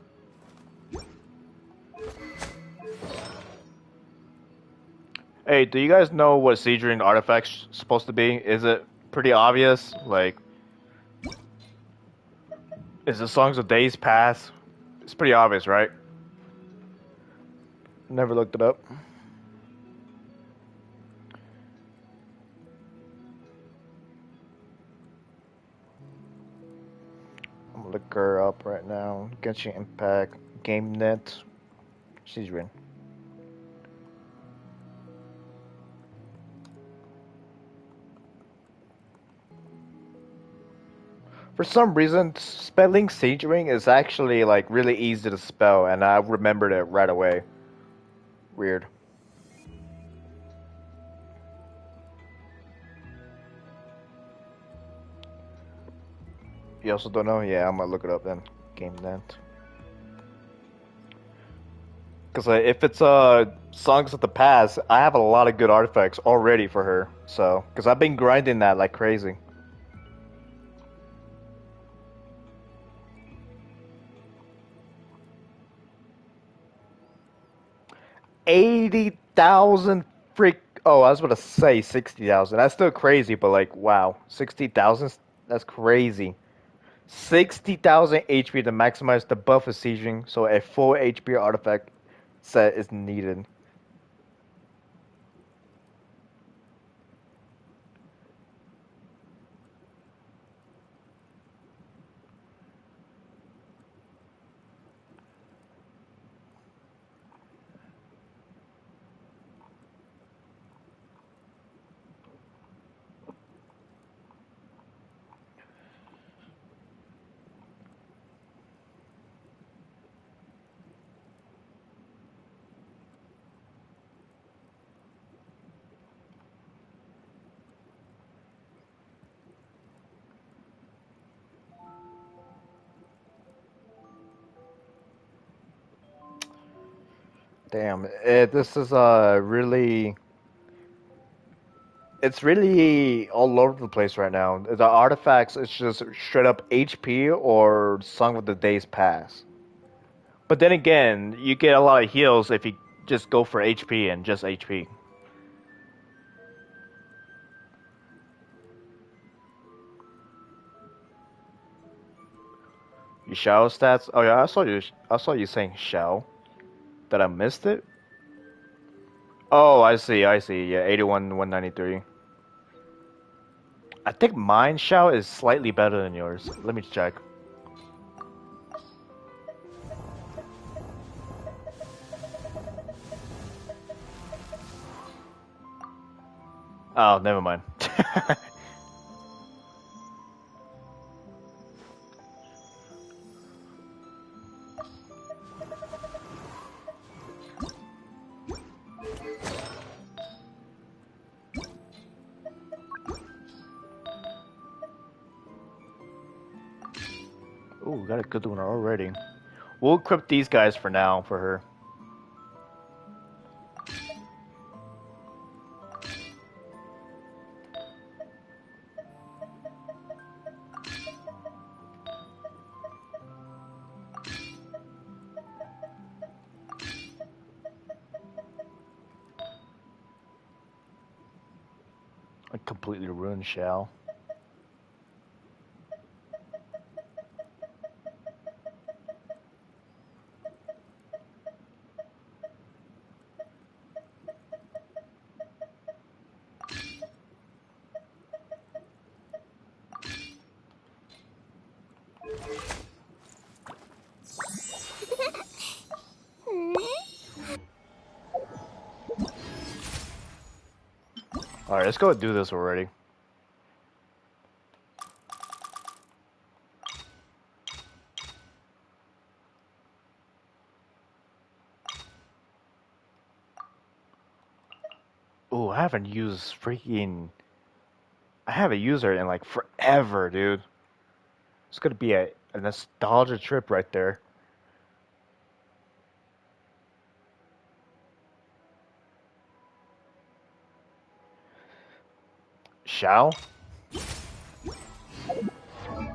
Hey, do you guys know what Siege Ring artifact's supposed to be? Is it pretty obvious? Like, is it Songs of Days Past? It's pretty obvious, right? Never looked it up. I'm gonna look her up right now. Genshin Impact, GameNet, Siege Ring. For some reason, spelling Siege Ring is actually like really easy to spell, and I remembered it right away. Weird. You also don't know? Yeah, I'm gonna look it up then. GameNet. Because if it's Songs of the Past, I have a lot of good artifacts already for her. So, because I've been grinding that like crazy. $80,000 freak. Oh, I was about to say 60,000. That's still crazy, but like, wow, 60,000. That's crazy. 60,000 HP to maximize the buff of sieging, so a full HP artifact set is needed. Damn, this is really. It's really all over the place right now. The artifacts, it's just straight up HP or Song of the Days Pass. But then again, you get a lot of heals if you just go for HP and just HP. Your Shao stats? Oh yeah, I saw you saying Shao. Did I missed it? Oh, I see. Yeah, 81, 193. I think mine Shao is slightly better than yours. Let me check. Oh, never mind. Ooh, we got a good one already. We'll equip these guys for now for her. I completely ruined Shao. Alright, let's go and do this already. Ooh, I haven't used freaking... I haven't used her in like forever, dude. It's gonna be a nostalgia trip right there. Shao?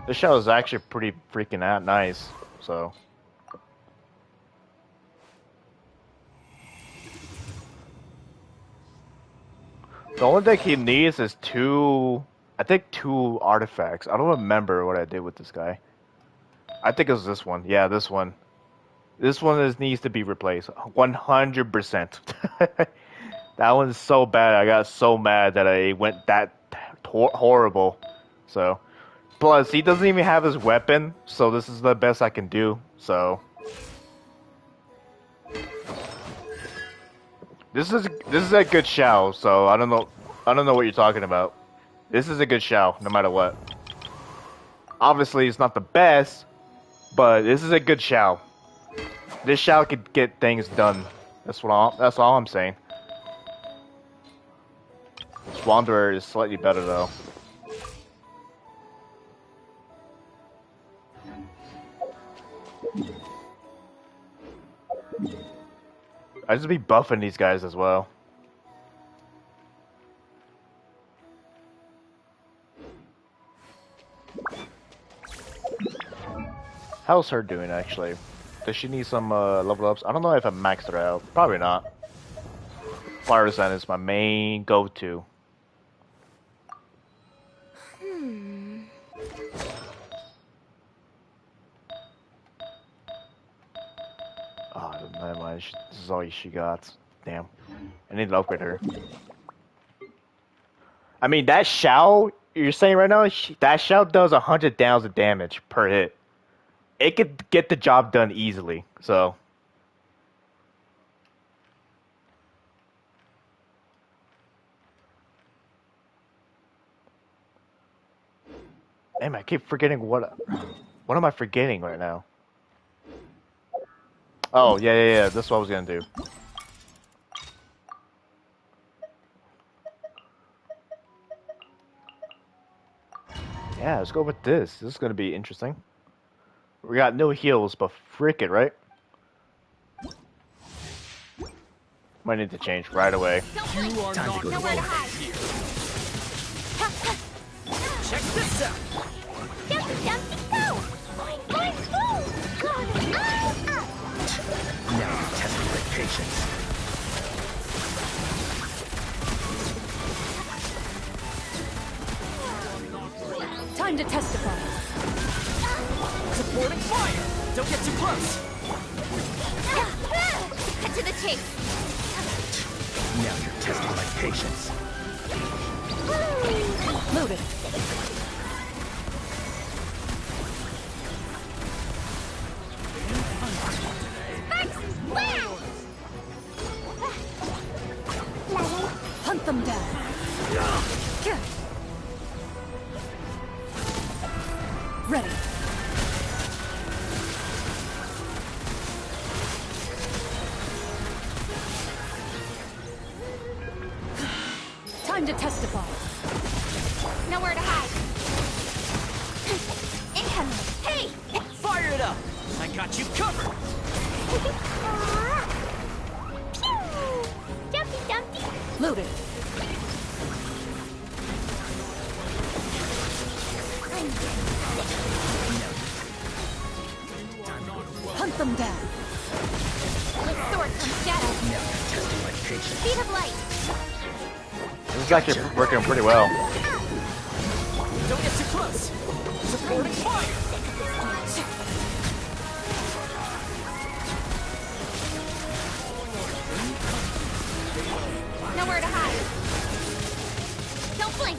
This Shao is actually pretty freaking nice, so... The only thing he needs is I think two artifacts. I don't remember what I did with this guy. I think it was this one. Yeah, this one. This one needs to be replaced. 100%. That one's so bad. I got so mad that I went that horrible. So, plus he doesn't even have his weapon, so this is the best I can do. So, this is a good Shao. So I don't know what you're talking about. This is a good Shao, no matter what. Obviously, it's not the best, but this is a good Shao. This Shao could get things done. That's all I'm saying. This Wanderer is slightly better though. I just be buffing these guys as well. How's her doing actually? Does she need some level ups? I don't know if I maxed her out. Probably not. Fire Zen is my main go-to. Oh, never mind. This is all she got. Damn. I need to upgrade her. I mean, that Shao you're saying right now, that Shao does 100,000 damage per hit. It could get the job done easily, so... Damn, I keep forgetting what am I forgetting right now? Oh, yeah, that's what I was gonna do. Yeah, let's go with this. This is gonna be interesting. We got no heals, but frick it, right? Might need to change right away. You are not going to hide here. Check this out. Now test my patience. Time to testify. Supporting fire! Don't get too close! Cut to the chase. Now you're testing my patience. Loaded. Hunt them down. Ready. Time to testify. Nowhere to hide. Incoming. Hey! Fire it up! I got you covered! Pew! Dumpty dumpty. Loaded. Hunt them down. With sword from shadow. Now you're testing my patience. Speed of light. This is actually working pretty well. Don't get too close! Supporting fire! Nowhere to hide. Don't blink.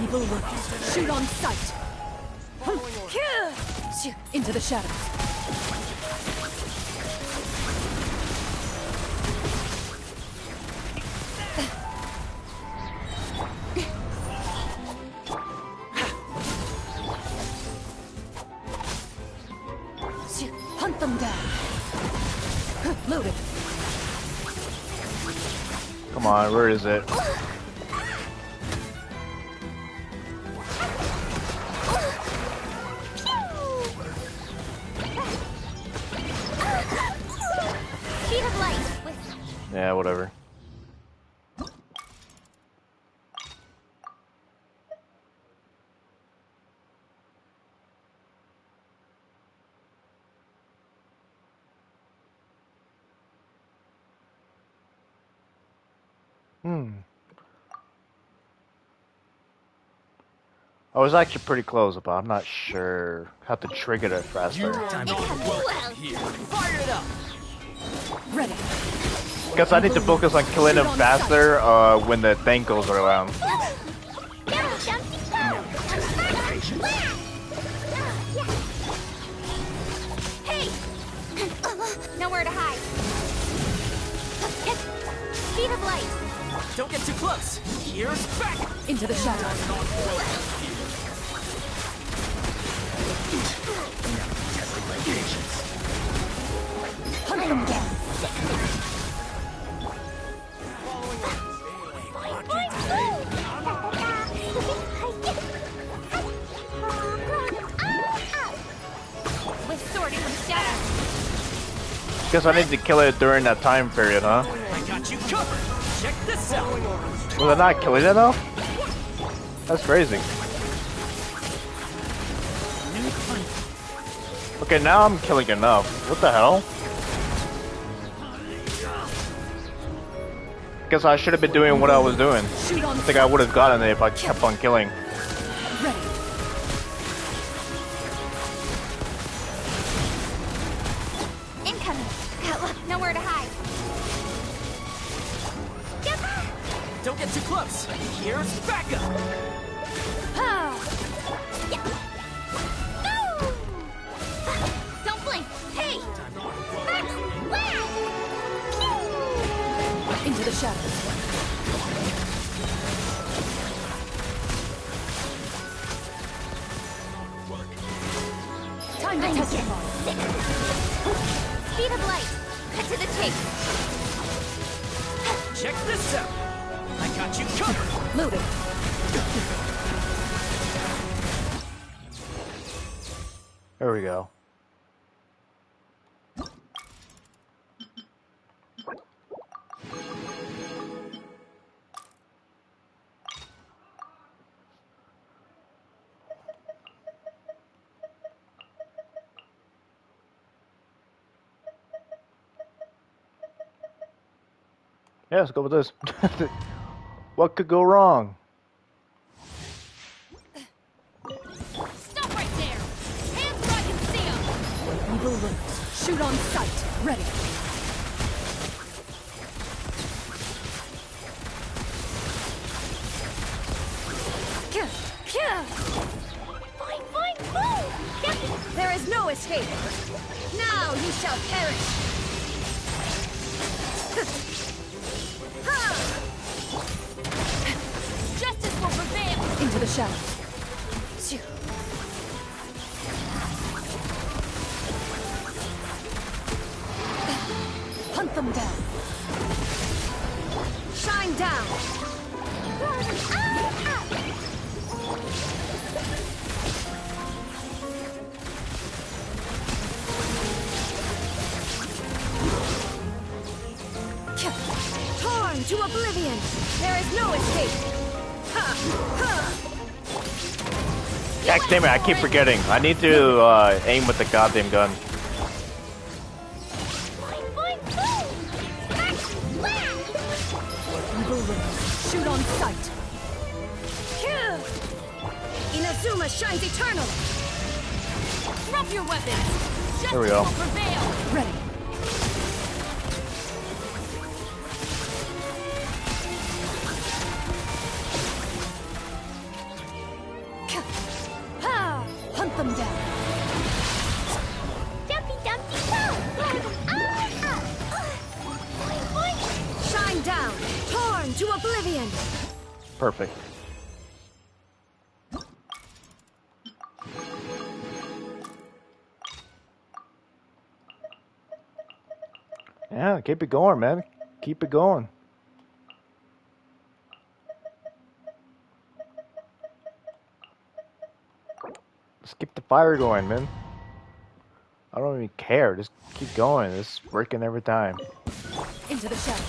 Evil workers. Shoot on sight. Into the shadows. Hunt them down. Loaded. Come on, where is it? Speed of light. Yeah, whatever. I was actually pretty close, but I'm not sure how to trigger it faster. Time to work here. Fire it up! Ready. Because I need to focus on killing them faster when the thing goes around. Hey! Nowhere to hide. Speed of light. Don't get too close! Here's back! Into the shadows. Testing my patience. Hunt them down. With sword from shadow. Guess I need to kill it during that time period, huh? I got you covered! Check this out! Was I not killing it though? That's crazy. Okay, now I'm killing enough. What the hell? Guess I should have been doing what I was doing. I think I would have gotten it if I kept on killing. Ready. Incoming. Nowhere to hide. Don't get too close! Here's backup! Don't blink. Hey! Into the shadows. Time to testify. Speed of light. Cut to the chase. Check this out! I got you covered! Loaded. There we go. Yeah, let's go with this. What could go wrong? Stop! Evil lurks. Shoot on sight. Ready. Fine, fine, move! There is no escape. Now you shall perish. Justice will prevail! Into the shadows. Hunt them down. Shine down. Torn to oblivion. There is no escape. God damn it, I keep forgetting. I need to aim with the goddamn gun. Evil lurks. Shoot on sight. Inazuma shines eternal. Drop your weapons! There we Justice go. will prevail! Ready. Hunt them down. Dumpy, dumpy, Shine down. Torn to oblivion. Perfect. Yeah, keep it going, man. Keep it going. Let's keep the fire going, man. I don't even care. Just keep going. It's working every time. Into the shadows.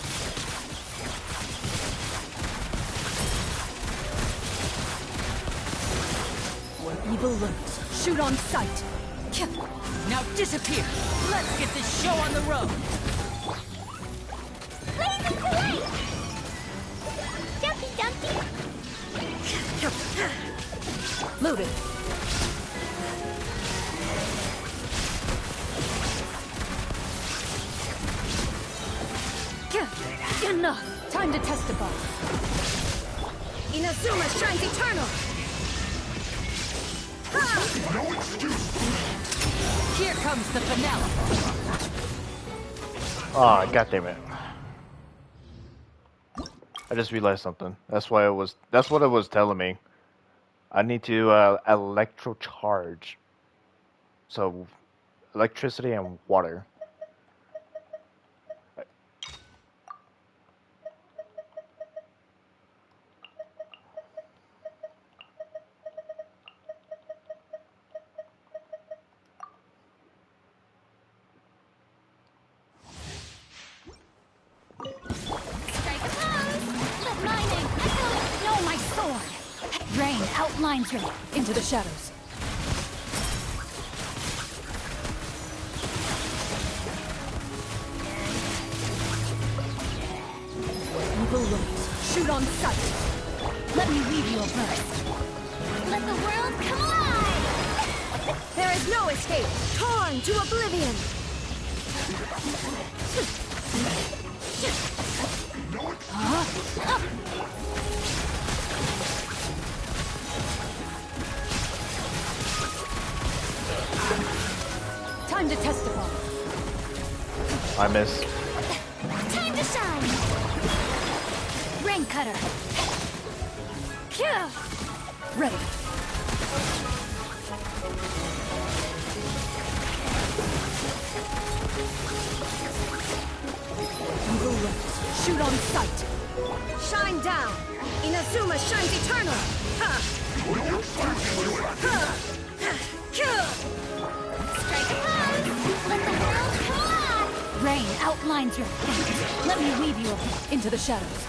Where evil lurks. Shoot on sight. Now disappear! Let's get this show on the road! Dumpy, dumpy. Loaded. Enough. Time to testify. Inazuma shines eternal. Here comes the finale! Oh, god damn it. I just realized something. That's what it was telling me. I need to electrocharge. So electricity and water. No, my sword! Rain outlines her. Into the shadows. Where evil lurks. Shoot on sight. Let me weave you a verse. Let the world come alive! There is no escape. Torn to oblivion. Time to testify. I miss. Time to shine! Rain cutter! Ready. Evil lurks. Shoot on sight. Shine down. Inazuma shines eternal. Strike a pose! Let the world come alive! Rain outlines her. Let me weave you a verse. Into the shadows.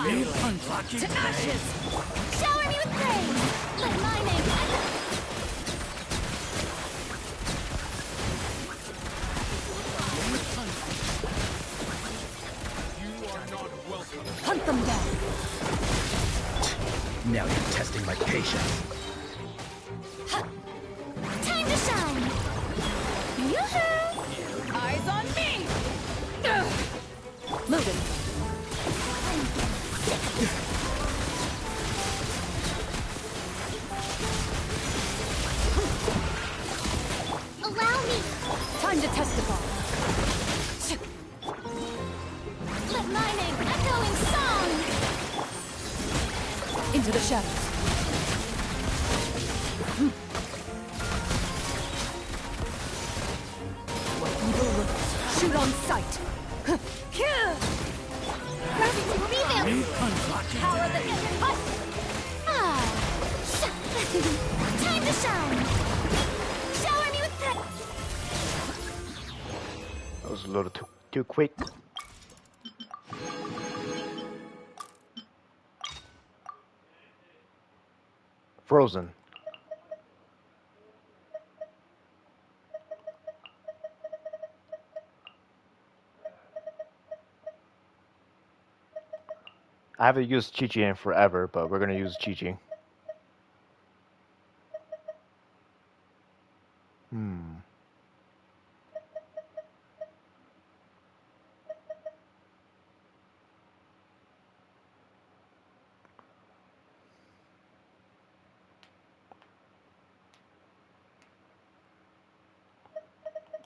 die! To ashes! Shower me with praise! Let my name echo. Hunt them down! Now you're testing my patience. Time to shine! Yoo-hoo! Eyes on me! Loaded. Allow me! Time to testify. Let my name echo in song! Into the shadows. What evil looks, shoot on sight. Gravity reveal! Power the Ah! Time to shine! Shower me with praise! That was a little too quick. Frozen. I haven't used Chi-Chi in forever, but we're gonna use Chi-Chi.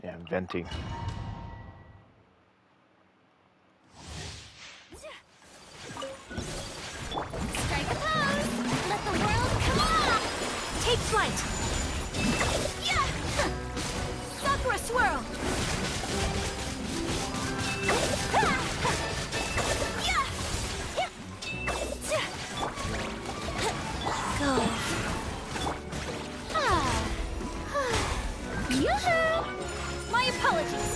Yeah, inventing. Strike a pose! Let the world come on! Take flight! Yeah! Sakura swirl! Go. Yoo-hoo! My apologies!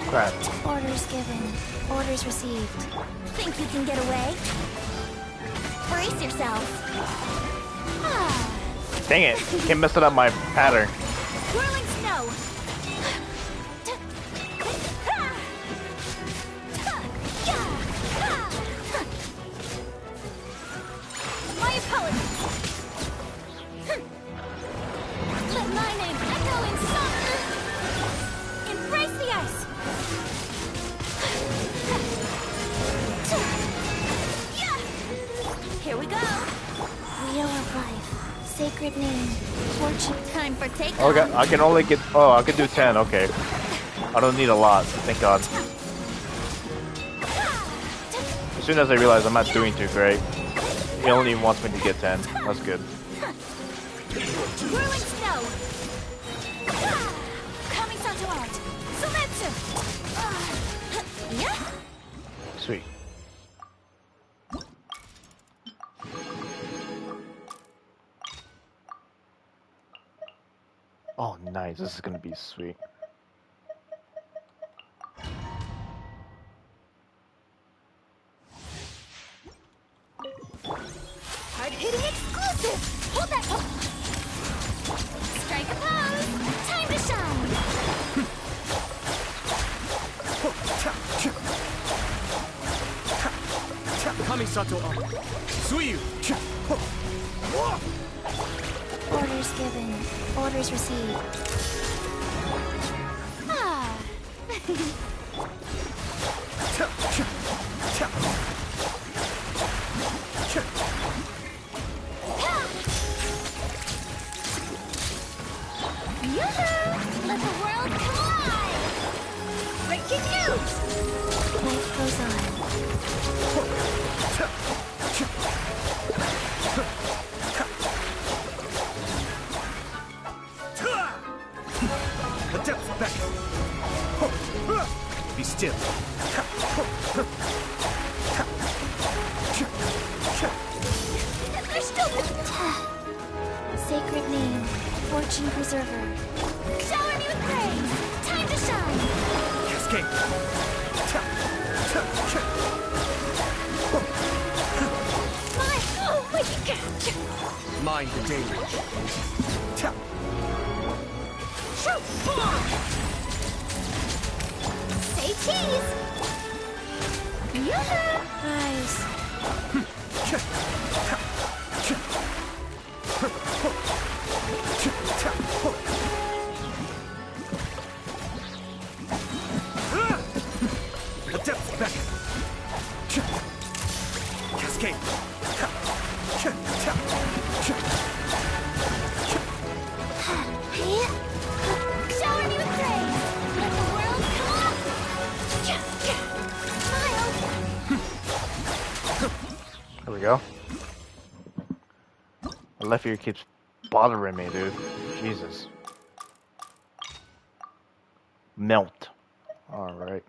Crap. Orders given. Orders received. Think you can get away? Brace yourselves. Dang it! Can't mess it up my pattern. Whirling snow! My apologies! Let my name echo in song. Embrace the ice! Here we go. Wheel of life. Sacred name. Fortune. Time for takeoff. Okay, I can only get. Oh, I can do 10. Okay. I don't need a lot. Thank God. As soon as I realize I'm not doing too great, he only wants me to get 10. That's good. Whirling snow! Kamisato art! Sumetsu! Yeah. Sweet. Oh, nice. This is gonna be sweet. Hard-hitting exclusive! Hold that! Strike a pose. Time to shine. Kamisato Suiyu! Orders given. Orders received. Ah. Yoo-hoo! Let the world come alive! Breaking news! Life goes on. The depths back! Be still! They're still... Sacred name. Fortune preserver. Shower me with praise! Time to shine! Cascade! find the deluge. Say cheese! Nice. The depths beckon. Cascade. Shower me with praise! Let the world come up! Smile! There we go. My left ear keeps bothering me, dude. Jesus. Melt. Alright.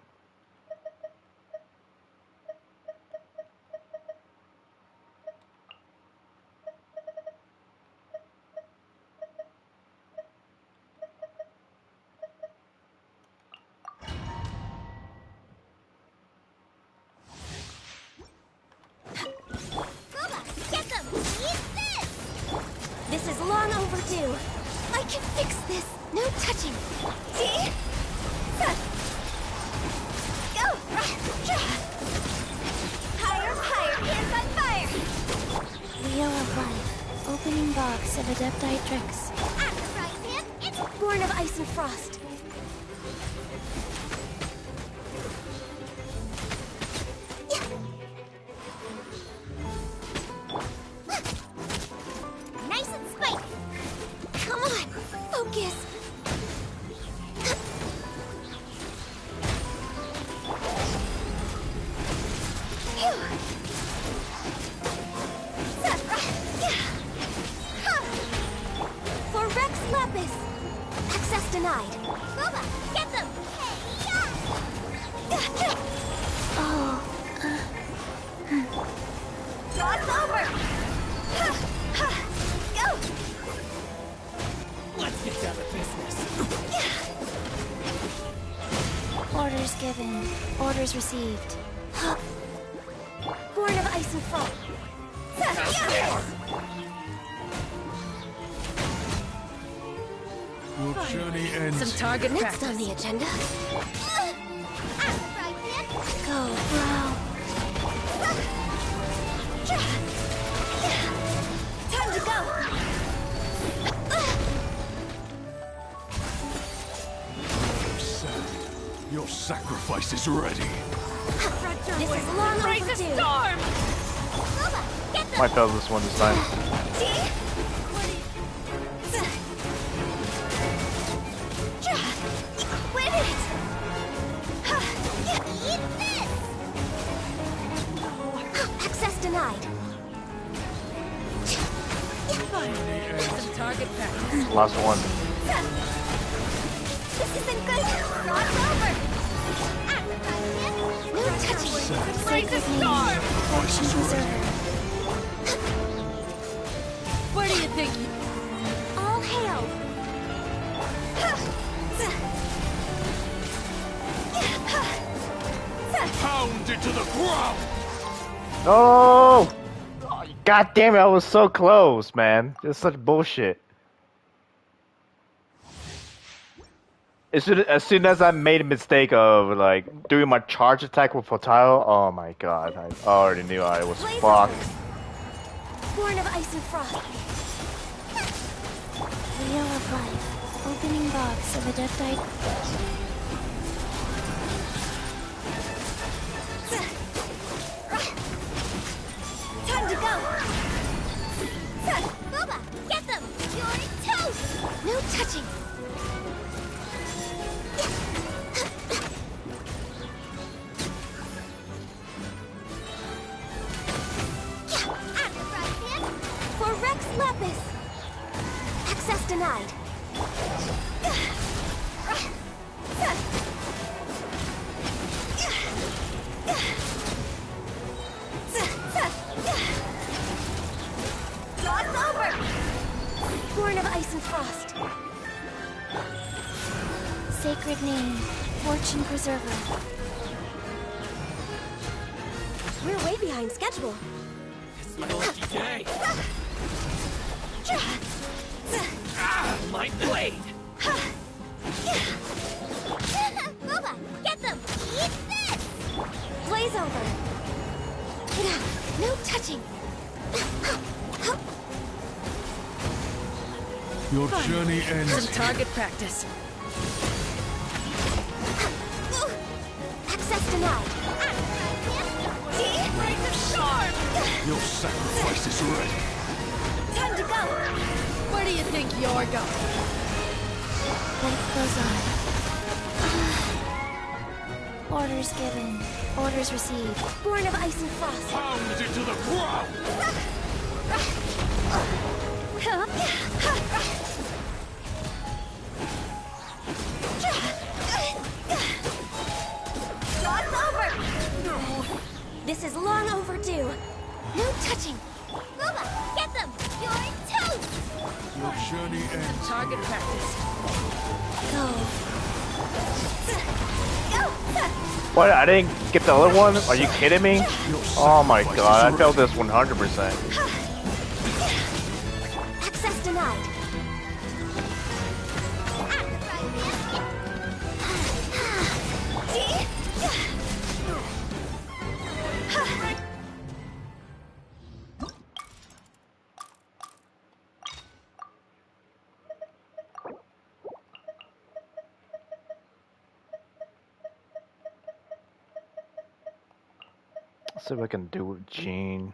Get them! Eat this! This is long overdue. I can fix this. No touching. See? Go! Higher, higher, hands on fire! Wheel of Life. Opening box of Adeptite tricks. At the right hand, it's born of ice and frost. Nice and spiky. Come on, focus. For Rex Lapis. Access denied. Boba, get them. Oh. Jaw's over. Go. Let's get down to business. Orders given. Orders received. Born of ice and frost. Your journey ends. Some target Next practice. on the agenda. Go, bro. Time to go. Your sacrifice is ready. This is long overdue. Get them. Might fail this one this time. See? Quit it! Eat this! Access denied. Some target practice. Last one. This isn't good. Rod's over. No touching. Sacred name. Fortune preserver. Where do you think All hail. Pound it to the ground! No! God damn it, I was so close, man. It's such bullshit. As soon as I made a mistake of like doing my charge attack with Fortile, oh my god, I already knew I was Blaze fucked. Born of ice and frost. Wheel of Life. Opening box of Adeptite. Time to go. Boba, get them. You're toast. No touching. For Rex Lapis. Access denied. Jaw's over. Born of ice and frost. Sacred name. Fortune preserver. We're way behind schedule. It's my lucky day. My blade! Boba, get them! Eat this! Blaze over! No touching! Your journey ends. Some target practice. Access denied! Break the storm! Your sacrifice is ready. Time to go! Where do you think you're going? Life goes on. Orders given. Orders received. Born of ice and frost. Pound it to the ground. Job's over! This is long overdue. No touching. Boba, get them! You're toast! Your journey ends. Target practice. Go. What? I didn't get the other one? Are you kidding me? Oh my god, I failed this 100%. Access denied. Let's see if I can do with Jean.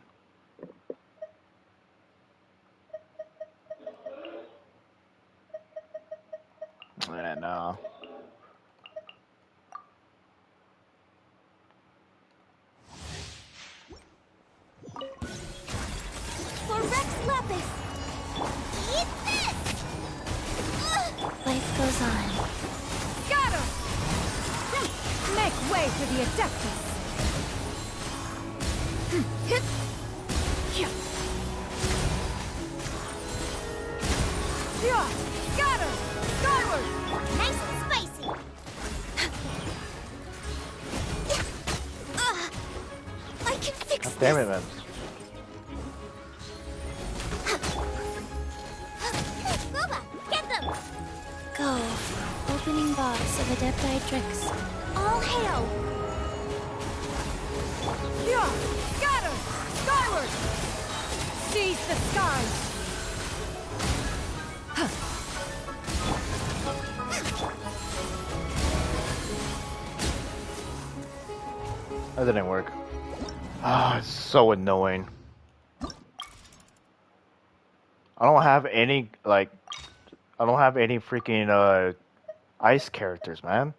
No. For Rex Lapis! Eat this! Life goes on. Got him! Make way for the Adeptus. Yeah, got him! Skyward! Nice and spicy! I can fix God this! damn it, man. Boba, get them! Go. Opening box of Adepti tricks. All hail! Yeah, got him! Skyward! Seize the skies! That didn't work. Ah, it's so annoying. I don't have any, like, I don't have any freaking, ice characters, man.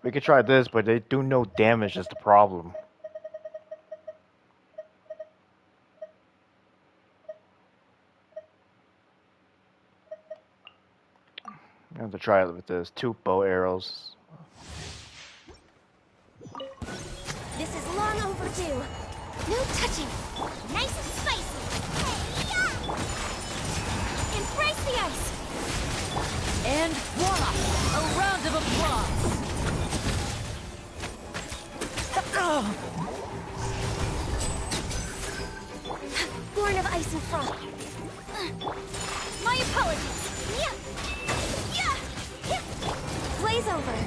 We could try this, but they do no damage, is the problem. I have to try it with this. 2 bow arrows. This is long overdue. No touching. Nice and spicy. Embrace the ice. And voila! A round of applause! Born of ice and frost. My apologies. Blaze over.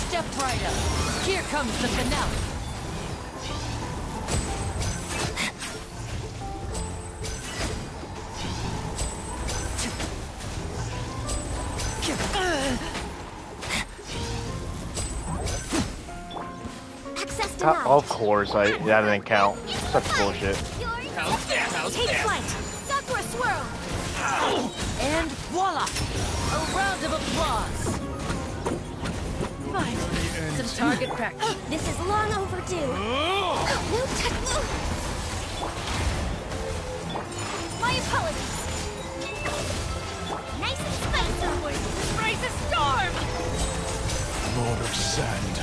Step right up. Here comes the finale. Access denied. Of course, that didn't count. Such bullshit. Take flight. Sakura swirl. And voila! A round of applause! Finally, some target practice. This is long overdue. No touch. My apologies. Nice and spicy. Raise a storm! Lord of Sand,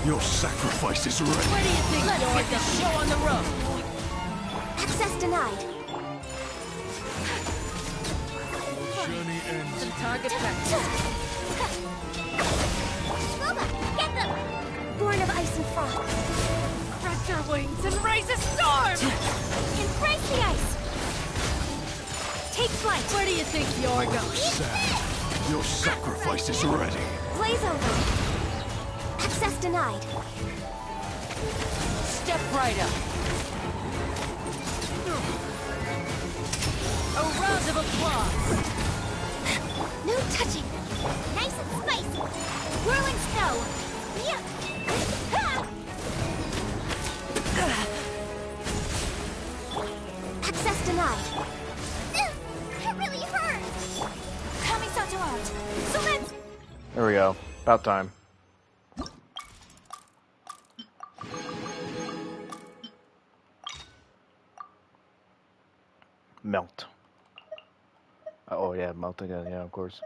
your sacrifice is ready. Where do you think let's get the show on the road? Access denied. Journey ends. Some target practice. Boba, get them! Born of ice and frost. your wings and raise a storm! Embrace the ice! Take flight! Where do you think you're going? Sad. Your sacrifice is ready. Blaze over! Access denied. Step right up. A round of applause. No touching! Nice and spicy! Whirling snow! Yeah. Ha! Access denied. It really hurts! Kamisato out! So let's... There we go. About time. Melt. Oh yeah, melt again. Yeah, of course.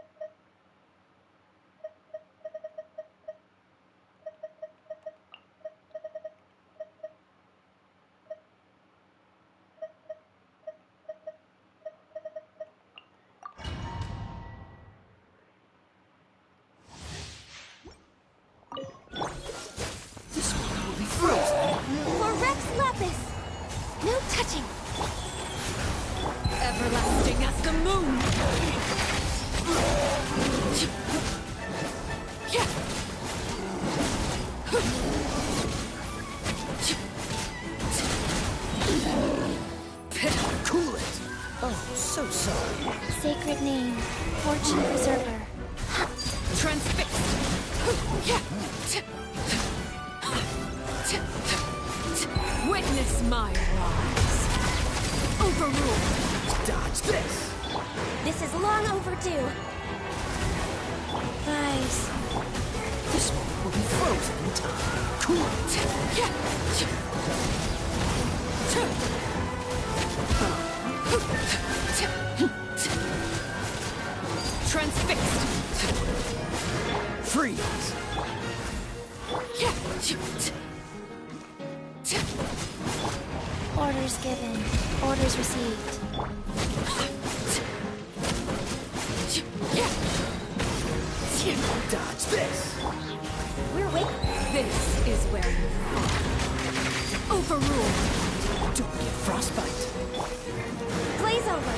This one will be frozen. For Rex Lapis! No touching! Everlasting as the moon. Cool it. Oh, so sorry. Sacred name, Fortune Preserver. Transfixed. Witness my rise. Overruled. Dodge this. This is long overdue. Guys, This one will be frozen in time. Cool it. Transfixed. Freeze. orders given, orders received. Dodge this. We're waiting. This is where you fall. Overruled. Don't get frostbite. Blaze over.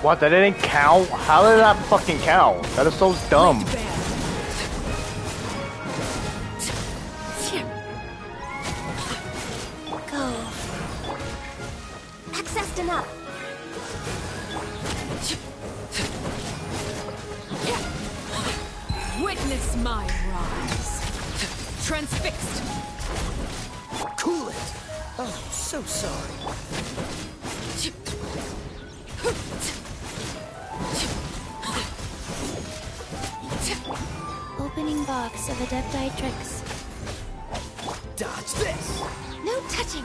What? That didn't count? How did that fucking count? That is so dumb. Go. Access denied. Witness my rise. Transfixed. Cool it. Oh, so sorry. Opening box of Adepti tricks. Dodge this. No touching.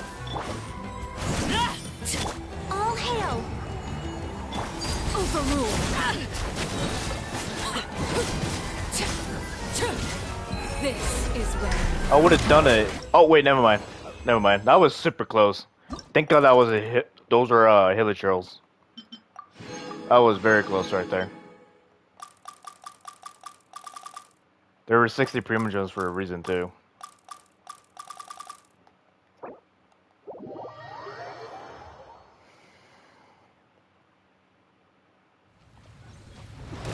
All hail. Overruled. This is where I would have done it. Oh wait, never mind. Never mind. That was super close. Thank God that was a hit. Those were hilichurls. That was very close right there. There were 60 primogens for a reason too.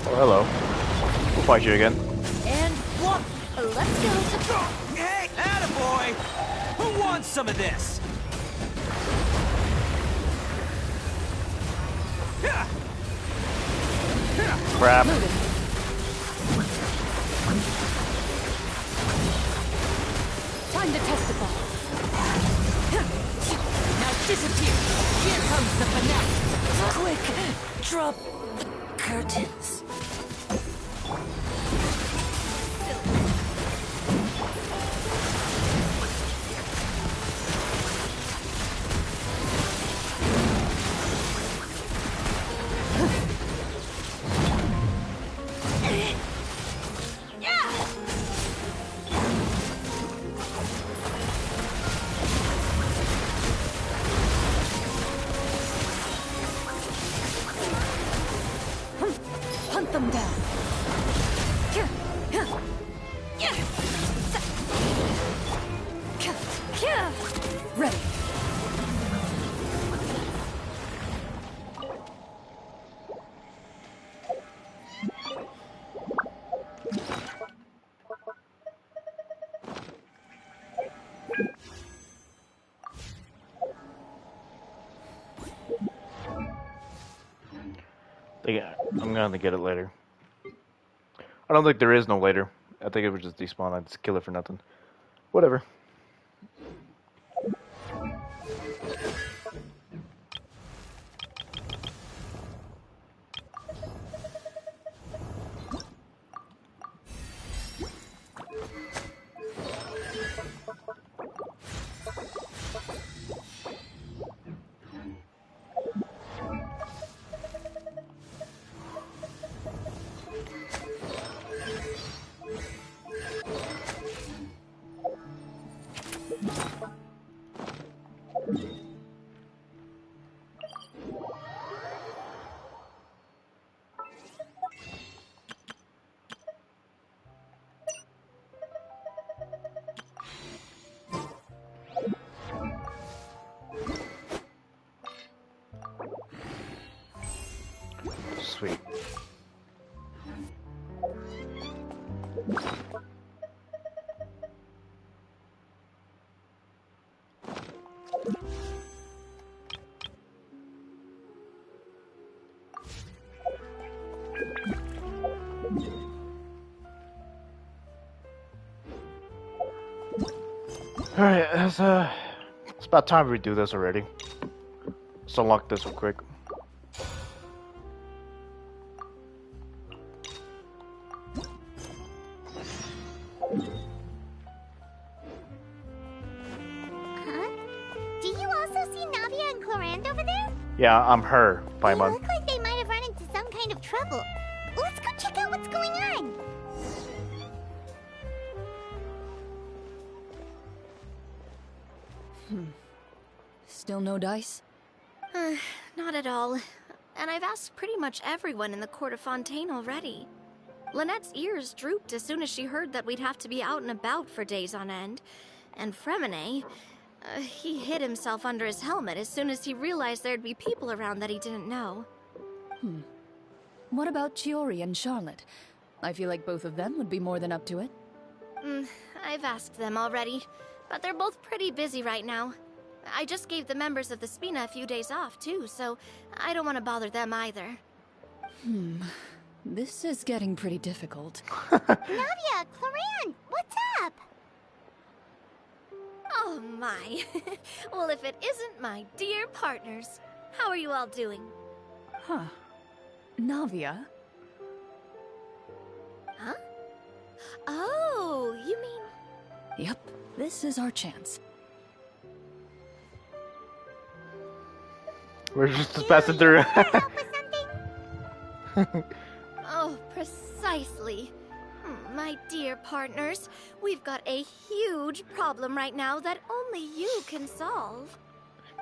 Oh, hello. We'll fight you again. and what? Let's go. Hey, attaboy! Who wants some of this? Crap. Time to test the ball. Now disappear. Here comes the finale. Quick, drop the curtains. gonna get it later. I don't think there is no later. I think it was just despawn. I just kill it for nothing. Whatever. Sweet. Alright, it's about time we do this already. Let's unlock this real quick. Yeah, I'm her, Paimon. They look like they might have run into some kind of trouble. Let's go check out what's going on. Still no dice? Not at all. And I've asked pretty much everyone in the court of Fontaine already. Lynette's ears drooped as soon as she heard that we'd have to be out and about for days on end. And Fremine, he hid himself under his helmet as soon as he realized there'd be people around that he didn't know. What about Chiori and Charlotte? I feel like both of them would be more than up to it. I've asked them already, but they're both pretty busy right now. I just gave the members of the Spina a few days off, too, so I don't want to bother them either. This is getting pretty difficult. Navia, Cloran, what's up? Oh my. Well, if it isn't my dear partners, how are you all doing? Huh. Navia? Huh? Oh, you mean... Yep, this is our chance. We're just passing through. Help with something? Oh, precisely. My dear partners, we've got a huge problem right now that only you can solve.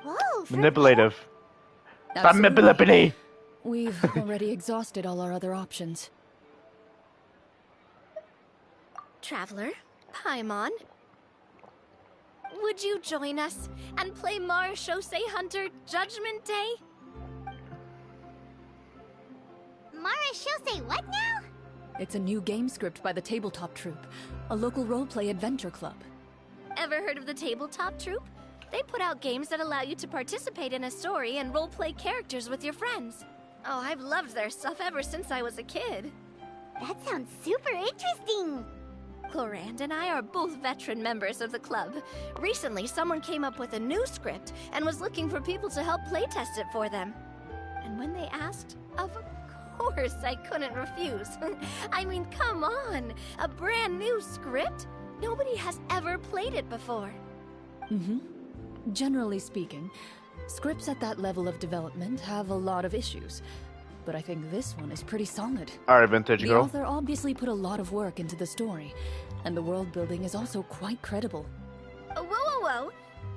Whoa, for Manipulative. Absolutely. Manipulative. We've already exhausted all our other options. Traveler, Paimon, would you join us and play Marechaussee Hunter Judgment Day? Marechaussee what now? It's a new game script by the Tabletop Troupe, a local roleplay adventure club. Ever heard of the Tabletop Troupe? They put out games that allow you to participate in a story and roleplay characters with your friends. Oh, I've loved their stuff ever since I was a kid. That sounds super interesting. Clorand and I are both veteran members of the club. Recently, someone came up with a new script and was looking for people to help playtest it for them. And when they asked, of course I couldn't refuse. I mean, come on! A brand new script? Nobody has ever played it before. Generally speaking, scripts at that level of development have a lot of issues. But I think this one is pretty solid. Alright, Vintage The Girl. author obviously put a lot of work into the story, and the world building is also quite credible. Whoa, whoa, whoa!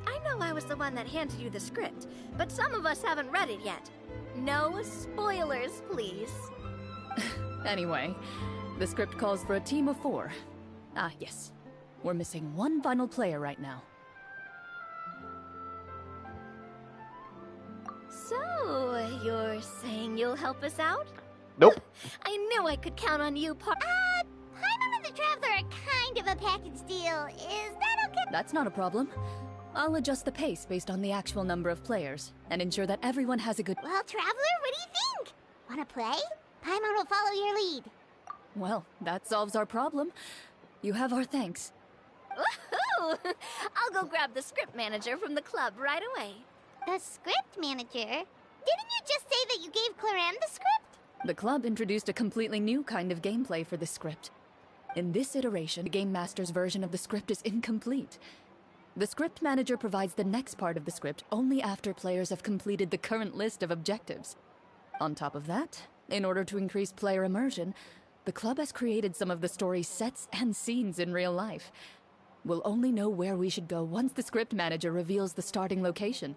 I know I was the one that handed you the script, but some of us haven't read it yet. No spoilers, please. Anyway, the script calls for a team of 4. Ah, yes. We're missing one final player right now. So, you're saying you'll help us out? Nope. I knew I could count on you, Paimon and the Traveler are kind of a package deal. Is that okay? That's not a problem. I'll adjust the pace based on the actual number of players, and ensure that everyone has a good... Well, Traveler, what do you think? Wanna play? Paimon will follow your lead. Well, that solves our problem. You have our thanks. Woohoo! I'll go grab the script manager from the club right away. The script manager? Didn't you just say that you gave Claran the script? The club introduced a completely new kind of gameplay for the script. In this iteration, the Game Master's version of the script is incomplete. The script manager provides the next part of the script only after players have completed the current list of objectives. On top of that, in order to increase player immersion, the club has created some of the story's sets and scenes in real life. We'll only know where we should go once the script manager reveals the starting location.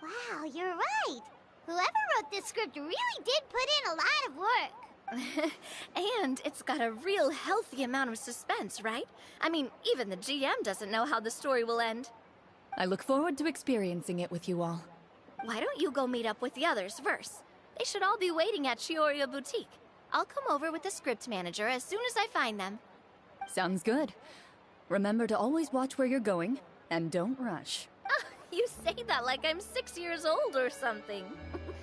Wow, you're right. Whoever wrote this script really did put in a lot of work. And it's got a real healthy amount of suspense, right? I mean, even the GM doesn't know how the story will end. I look forward to experiencing it with you all. Why don't you go meet up with the others first? They should all be waiting at Chioriya Boutique. I'll come over with the script manager as soon as I find them. Sounds good. Remember to always watch where you're going, and don't rush. You say that like I'm 6 years old or something.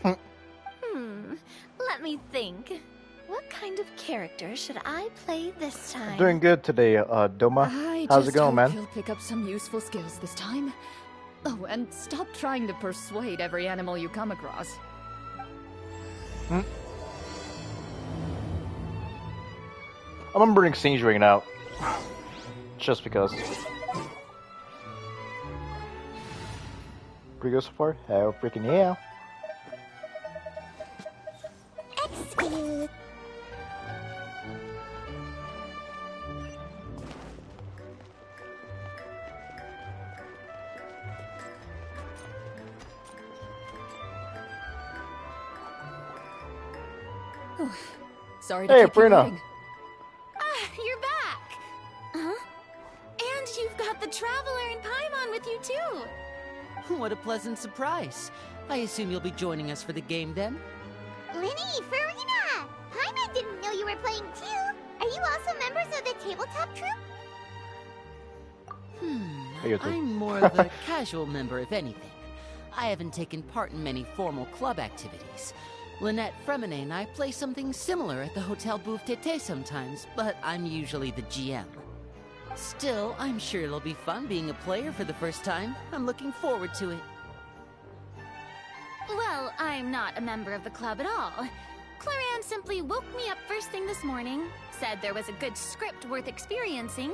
Let me think. What kind of character should I play this time? Doing good today, Doma. How's it going, man? He'll pick up some useful skills this time. Oh, and stop trying to persuade every animal you come across. I'm gonna bring Sigewinne out. Just because. Pretty good so far? Hell freaking yeah. Excuse. Sorry to Hey, keep you Brina. waiting. You're back! Huh? And you've got the Traveler and Paimon with you, too! What a pleasant surprise. I assume you'll be joining us for the game then? Linny, Farina! Paimon didn't know you were playing too. Are you also members of the tabletop troupe? Hey, you two. I'm more of a casual member, if anything. I haven't taken part in many formal club activities. Lynette, Fremine, and I play something similar at the Hotel Bouffe Tété sometimes, but I'm usually the GM. Still, I'm sure it'll be fun being a player for the first time. I'm looking forward to it. Well, I'm not a member of the club at all. Claran simply woke me up first thing this morning, said there was a good script worth experiencing,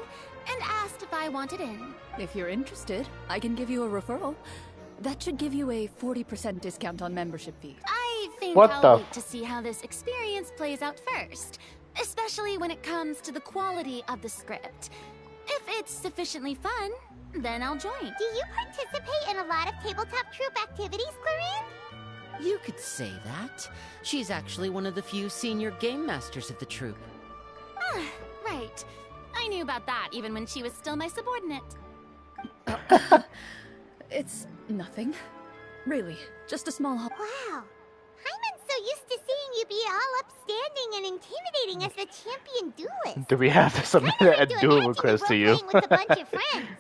and asked if I wanted in. If you're interested, I can give you a referral. That should give you a 40% discount on membership fee. I think What I'll the- wait to see how this experience plays out first, especially when it comes to the quality of the script. If it's sufficiently fun, then I'll join. Do you participate in a lot of tabletop troupe activities, Claran? You could say that. She's actually one of the few senior game masters of the troupe. Ah, right. I knew about that even when she was still my subordinate. It's nothing. Really, just a small hop. Wow. Paimon's so used to seeing you be all upstanding and intimidating as the champion duelist. Do we have to submit a duel request to you? With a bunch of friends.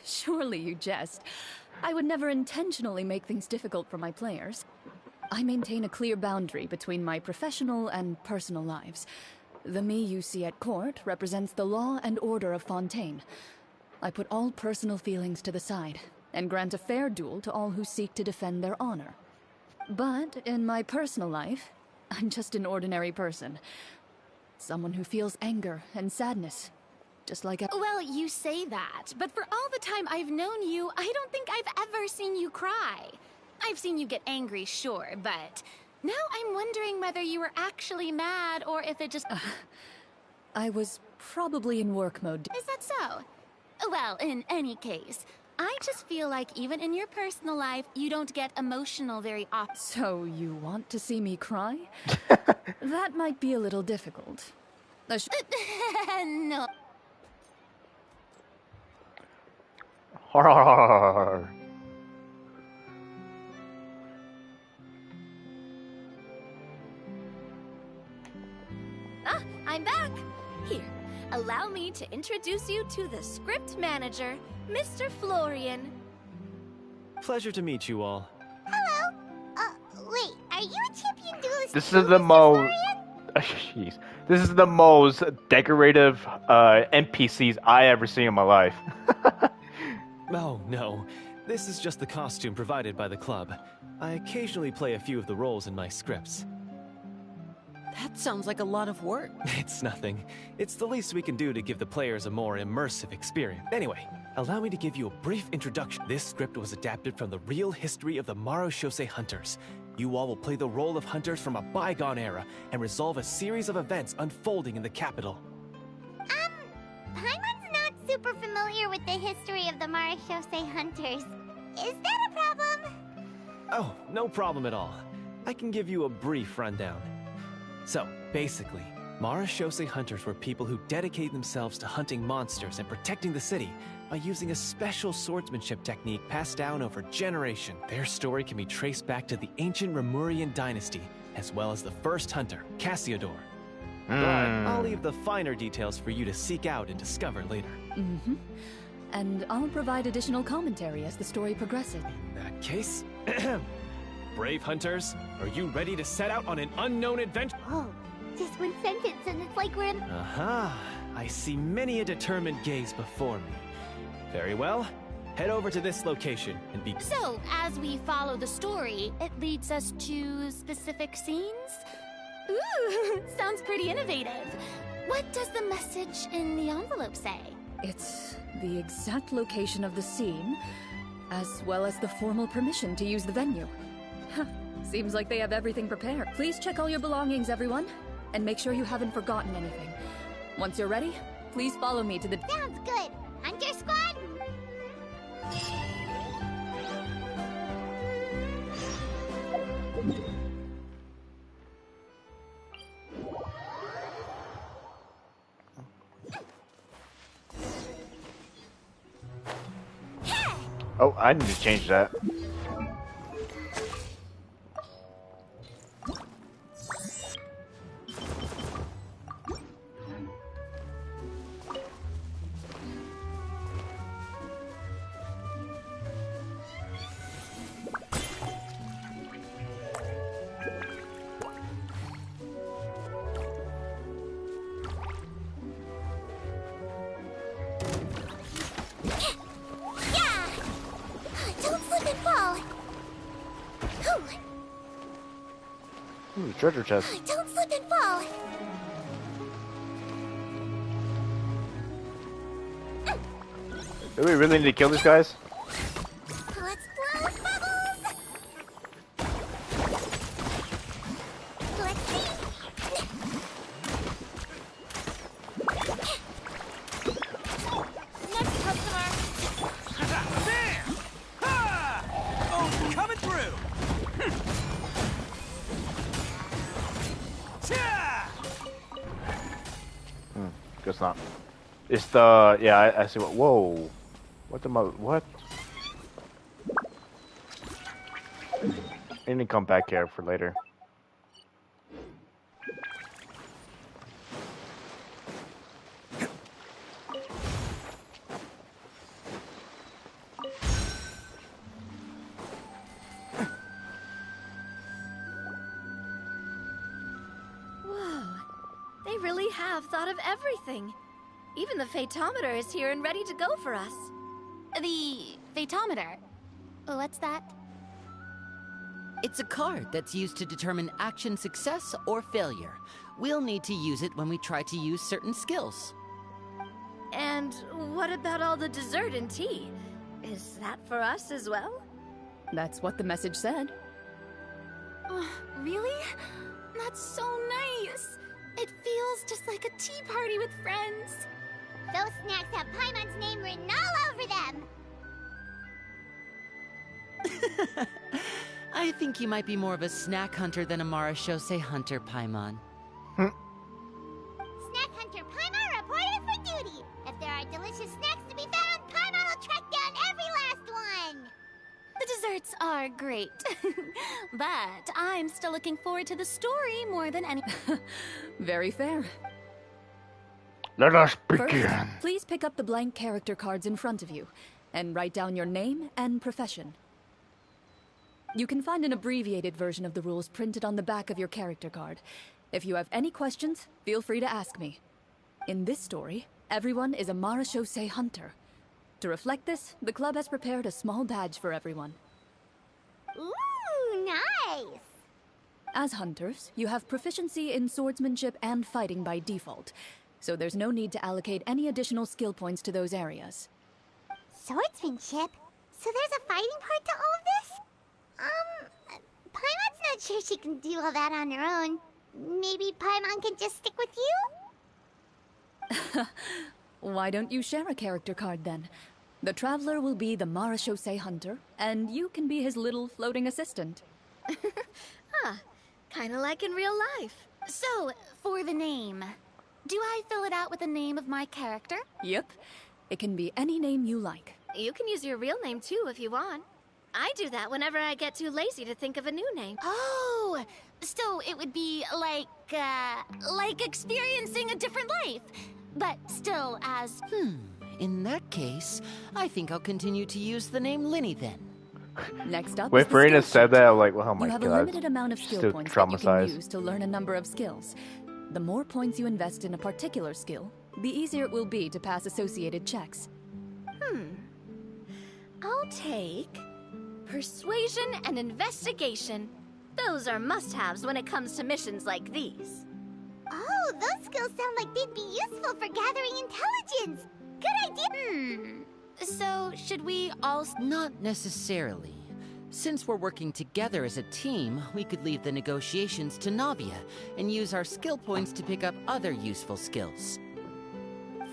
Surely you jest. I would never intentionally make things difficult for my players. I maintain a clear boundary between my professional and personal lives. The me you see at court represents the law and order of Fontaine. I put all personal feelings to the side and grant a fair duel to all who seek to defend their honor. But in my personal life, I'm just an ordinary person. Someone who feels anger and sadness, just like Well, you say that, but for all the time I've known you, I don't think I've ever seen you cry. I've seen you get angry, sure, but now I'm wondering whether you were actually mad or if it just... I was probably in work mode. Is that so? Well, in any case, I just feel like even in your personal life, you don't get emotional very often. So you want to see me cry? That might be a little difficult. No. Horror. Ah, I'm back! Here, allow me to introduce you to the script manager, Mr. Florian. Pleasure to meet you all. Hello. Wait, are you a champion duelist This is the most. Jeez. This is the most decorative NPCs I ever seen in my life. Oh, no. This is just the costume provided by the club. I occasionally play a few of the roles in my scripts. That sounds like a lot of work. It's nothing. It's the least we can do to give the players a more immersive experience. Anyway, allow me to give you a brief introduction. This script was adapted from the real history of the Marashose Hunters. You all will play the role of hunters from a bygone era and resolve a series of events unfolding in the capital. Paimon's not super familiar with the history of the Marashose Hunters. Is that a problem? Oh, no problem at all. I can give you a brief rundown. So, basically, Marashose Hunters were people who dedicated themselves to hunting monsters and protecting the city by using a special swordsmanship technique passed down over generations. Their story can be traced back to the ancient Remurian dynasty, as well as the first hunter, Cassiodor. But I'll leave the finer details for you to seek out and discover later. Mm-hmm. And I'll provide additional commentary as the story progresses. In that case, brave hunters, are you ready to set out on an unknown adventure? Oh, just one sentence and it's like we're in... Aha! I see many a determined gaze before me. Very well. Head over to this location and be... So, as we follow the story, it leads us to specific scenes? Ooh, sounds pretty innovative. What does the message in the envelope say? It's the exact location of the scene, as well as the formal permission to use the venue. Seems like they have everything prepared. Please check all your belongings, everyone, and make sure you haven't forgotten anything. Once you're ready, please follow me to the... Sounds good. Hunter Squad? Oh, I need to change that. Ooh, treasure chest. Don't slip and fall. Do we really need to kill these guys? Let's blow bubbles. Let's see. Next customer. Bam! Ha! Oh, coming through! Guess not. It's the... yeah, I see what... whoa. What the mother... what? I need to come back here for later. They really have thought of everything. Even the Fatometer is here and ready to go for us. The Fatometer. What's that? It's a card that's used to determine action success or failure. We'll need to use it when we try to use certain skills. And what about all the dessert and tea? Is that for us as well? That's what the message said. Really? That's so nice. It feels just like a tea party with friends. Those snacks have Paimon's name written all over them. I think you might be more of a snack hunter than a Marashose hunter, Paimon. Snack Hunter Paimon reported for duty. If there are delicious snacks to be found, Paimon will track down every last one. The desserts are great. But I'm still looking forward to the story more than any... Very fair. Let us First, begin. please pick up the blank character cards in front of you, and write down your name and profession. You can find an abbreviated version of the rules printed on the back of your character card. If you have any questions, feel free to ask me. In this story, everyone is a Marechaussee hunter. To reflect this, the club has prepared a small badge for everyone. Ooh, nice! As hunters, you have proficiency in swordsmanship and fighting by default, so there's no need to allocate any additional skill points to those areas. Swordsmanship? So there's a fighting part to all of this? Paimon's not sure she can do all that on her own. Maybe Paimon can just stick with you? Why don't you share a character card then? The Traveler will be the Marechaussee hunter, and you can be his little floating assistant. Kinda like in real life. So, for the name, do I fill it out with the name of my character? Yep. It can be any name you like. You can use your real name too if you want. I do that whenever I get too lazy to think of a new name. Oh, so it would be like experiencing a different life, but still as... In that case, I think I'll continue to use the name Linny then. Next up, When is the Farina skill said sheet. that, I'm like, well, oh my You have a god. limited amount of skill Still points that you can traumatized. use to learn a number of skills. The more points you invest in a particular skill, the easier it will be to pass associated checks. I'll take persuasion and investigation. Those are must-haves when it comes to missions like these. Oh, those skills sound like they'd be useful for gathering intelligence. Good idea. So, should we all... Not necessarily. Since we're working together as a team, we could leave the negotiations to Navia and use our skill points to pick up other useful skills.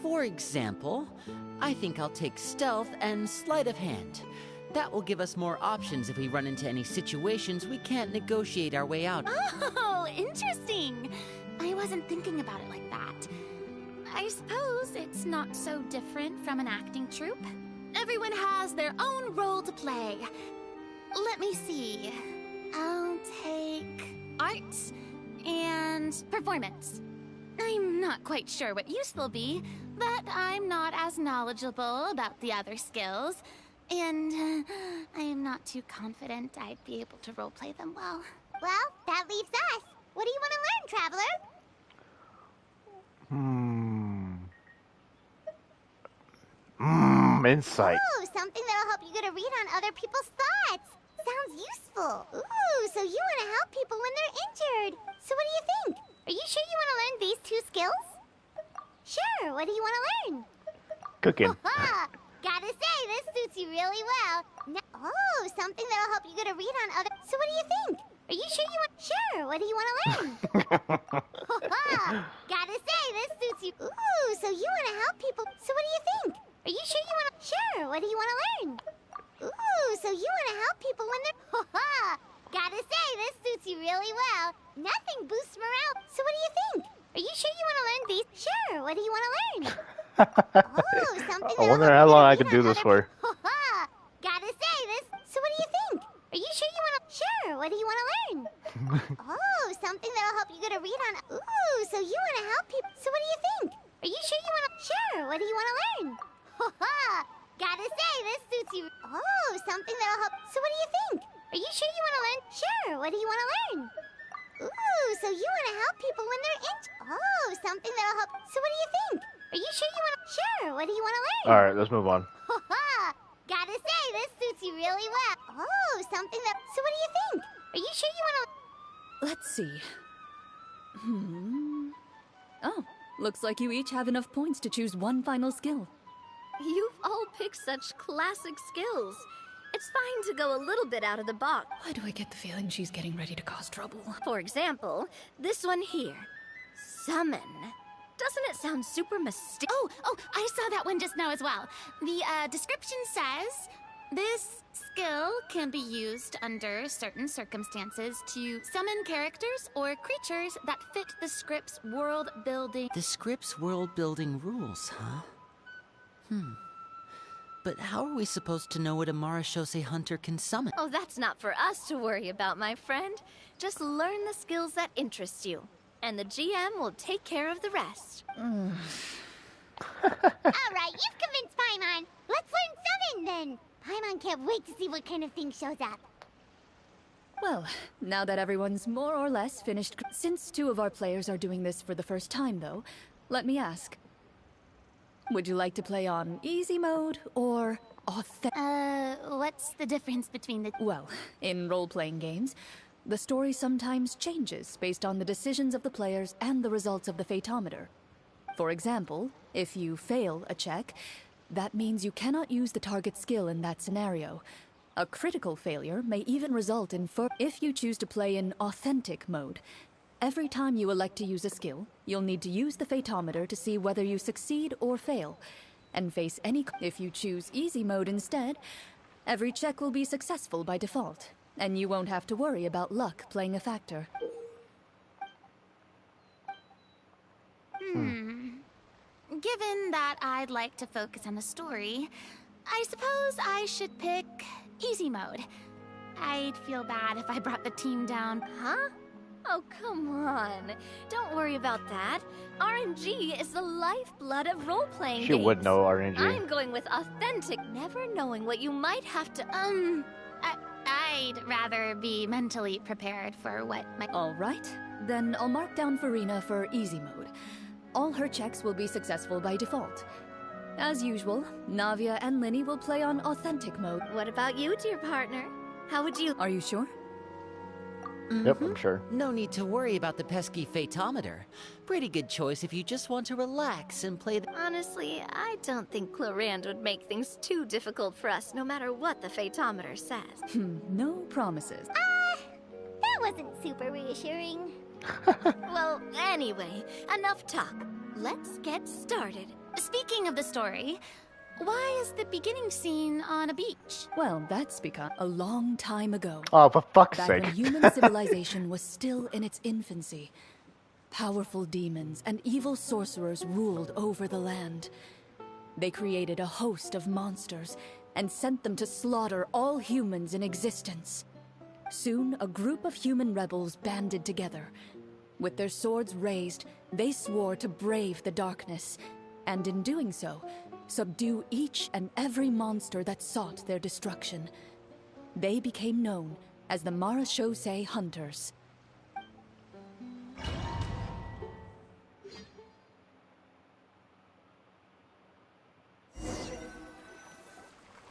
For example, I think I'll take stealth and sleight of hand. That will give us more options if we run into any situations we can't negotiate our way out. Oh, interesting. I wasn't thinking about it like that. I suppose it's not so different from an acting troupe. Everyone has their own role to play. Let me see. I'll take arts and performance. I'm not quite sure what use they'll be, but I'm not as knowledgeable about the other skills, and I am not too confident I'd be able to roleplay them well. Well, that leaves us. What do you want to learn, Traveler? Insight. Ooh, something that'll help you get a read on other people's thoughts. Sounds useful. Ooh, so you want to help people when they're injured. So what do you think? Are you sure you want to learn these two skills? Sure, what do you want to learn? Cooking. Gotta say, this suits you really well. Oh, something that'll help you get a read on other... So what do you think? Are you sure you want... Sure, what do you want to learn? Gotta say, this suits you... Ooh, so you want to help people... So what do you think? Are you sure you want to... Sure, what do you want to learn? Ooh, so you want to help people when they're... Gotta say, this suits you really well. Nothing boosts morale. So what do you think? Are you sure you want to learn these? Sure, what do you want to learn? Oh, something I wonder how long I could do this for. Gotta say this. So what do you think? Are you sure you want to... Sure, what do you want to learn? Oh, something that'll help you get a read on... Ooh, so you want to help people... So what do you think? Are you sure you want to... Sure, what do you want to learn? Gotta say, this suits you... Oh, something that'll help... So what do you think? Are you sure you want to learn? Sure, what do you want to learn? Ooh, so you want to help people when they're Oh, something that'll help... So what do you think? Are you sure you want to... Sure, what do you want to learn? Alright, let's move on. Gotta say, this suits you really well. Oh, something that... So what do you think? Are you sure you want to... Let's see. Oh, looks like you each have enough points to choose one final skill. You've all picked such classic skills. It's fine to go a little bit out of the box. Why do I get the feeling she's getting ready to cause trouble? For example, this one here. Summon. Doesn't it sound super mysterious? Oh, I saw that one just now as well. The description says, this skill can be used under certain circumstances to summon characters or creatures that fit the script's world building. The script's world-building rules, huh? But how are we supposed to know what a Marechaussee hunter can summon? Oh, that's not for us to worry about, my friend. Just learn the skills that interest you, and the GM will take care of the rest. Alright, you've convinced Paimon. Let's learn summon, then. Paimon can't wait to see what kind of thing shows up. Well, now that everyone's more or less finished... Since 2 of our players are doing this for the first time, though, let me ask. Would you like to play on easy mode or authentic? What's the difference between the... Well, in role-playing games, the story sometimes changes based on the decisions of the players and the results of the Fatometer. For example, if you fail a check, that means you cannot use the target skill in that scenario. A critical failure may even result in if you choose to play in authentic mode. Every time you elect to use a skill, you'll need to use the Fatometer to see whether you succeed or fail, and face any... If you choose easy mode instead, every check will be successful by default, and you won't have to worry about luck playing a factor. Given that I'd like to focus on the story, I suppose I should pick easy mode. I'd feel bad if I brought the team down. Huh? Oh, come on. Don't worry about that. RNG is the lifeblood of role-playing games. She would know RNG. I'm going with authentic, never knowing what you might have to... I'd rather be mentally prepared for what my... Alright, then I'll mark down Farina for easy mode. All her checks will be successful by default. As usual, Navia and Linny will play on authentic mode. What about you, dear partner? How would you... Are you sure? Yep, I'm sure. No need to worry about the pesky Fatometer. Pretty good choice if you just want to relax and play the... Honestly, I don't think Clorand would make things too difficult for us, no matter what the Fatometer says. No promises. That wasn't super reassuring. Well, anyway, enough talk. Let's get started. Speaking of the story, why is the beginning scene on a beach? Well, that's because a long time ago. Oh, for fuck's Back sake. when human civilization was still in its infancy, powerful demons and evil sorcerers ruled over the land. They created a host of monsters and sent them to slaughter all humans in existence. Soon, a group of human rebels banded together. With their swords raised, they swore to brave the darkness, and in doing so, subdue each and every monster that sought their destruction. They became known as the Marachose Hunters.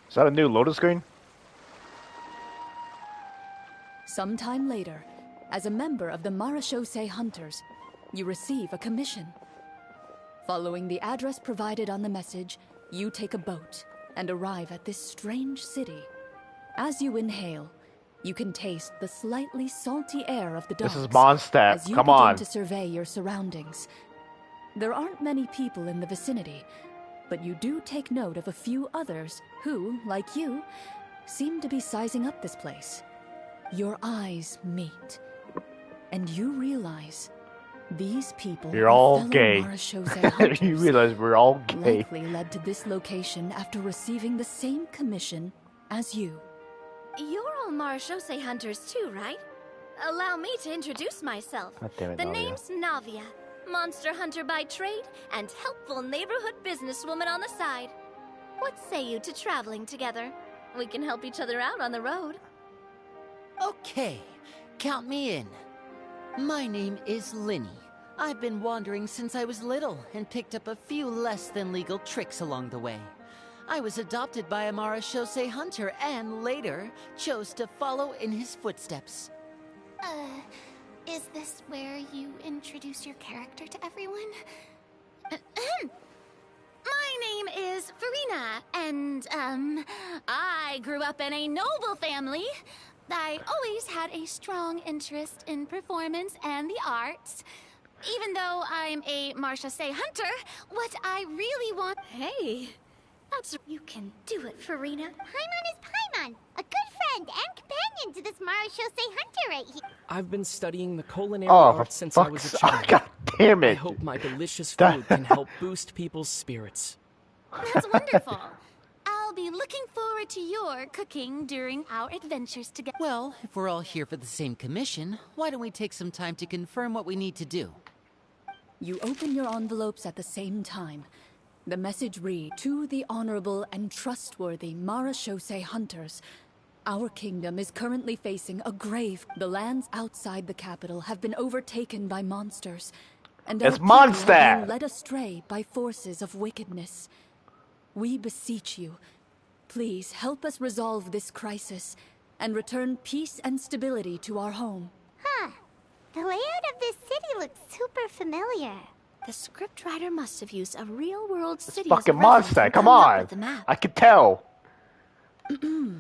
Is that a new loading screen? Sometime later, as a member of the Marachose Hunters, you receive a commission. Following the address provided on the message, you take a boat and arrive at this strange city. As you inhale, you can taste the slightly salty air of the docks. This is Mondstadt. As you Come begin on. to survey your surroundings. There aren't many people in the vicinity, but you do take note of a few others who, like you, seem to be sizing up this place. Your eyes meet, and you realize these people You're are all fellow gay. Marachose hunters, You realize we're all gay. likely led to this location after receiving the same commission as you. You're all Marachose hunters too, right? Allow me to introduce myself. God damn it, The Navia. name's Navia, monster hunter by trade and helpful neighborhood businesswoman on the side. What say you to traveling together? We can help each other out on the road. Okay, count me in. My name is Linny. I've been wandering since I was little and picked up a few less than legal tricks along the way. I was adopted by a Marachose hunter and later chose to follow in his footsteps. Is this where you introduce your character to everyone? My name is Farina, and, I grew up in a noble family. I always had a strong interest in performance and the arts. Even though I'm a Marachose hunter, what I really want... Hey, that's... You can do it, Farina. Paimon is Paimon, a good friend and companion to this Marachose hunter right here. I've been studying the culinary Oh, for arts since I was fuck's a child. God damn I it. hope my delicious That- food can help boost people's spirits. That's wonderful. I'll be looking forward to your cooking during our adventures together. Well, if we're all here for the same commission, why don't we take some time to confirm what we need to do? You open your envelopes at the same time. The message reads, "To the honorable and trustworthy Marachose Hunters, Our kingdom is currently facing a grave. The lands outside the capital have been overtaken by monsters, and our It's people are monster! being led astray by forces of wickedness. We beseech you, please help us resolve this crisis and return peace and stability to our home. Huh. The layout of this city looks super familiar. The scriptwriter must have used a real-world city Fucking as a reference monster, when come coming up on! with the map. I could tell.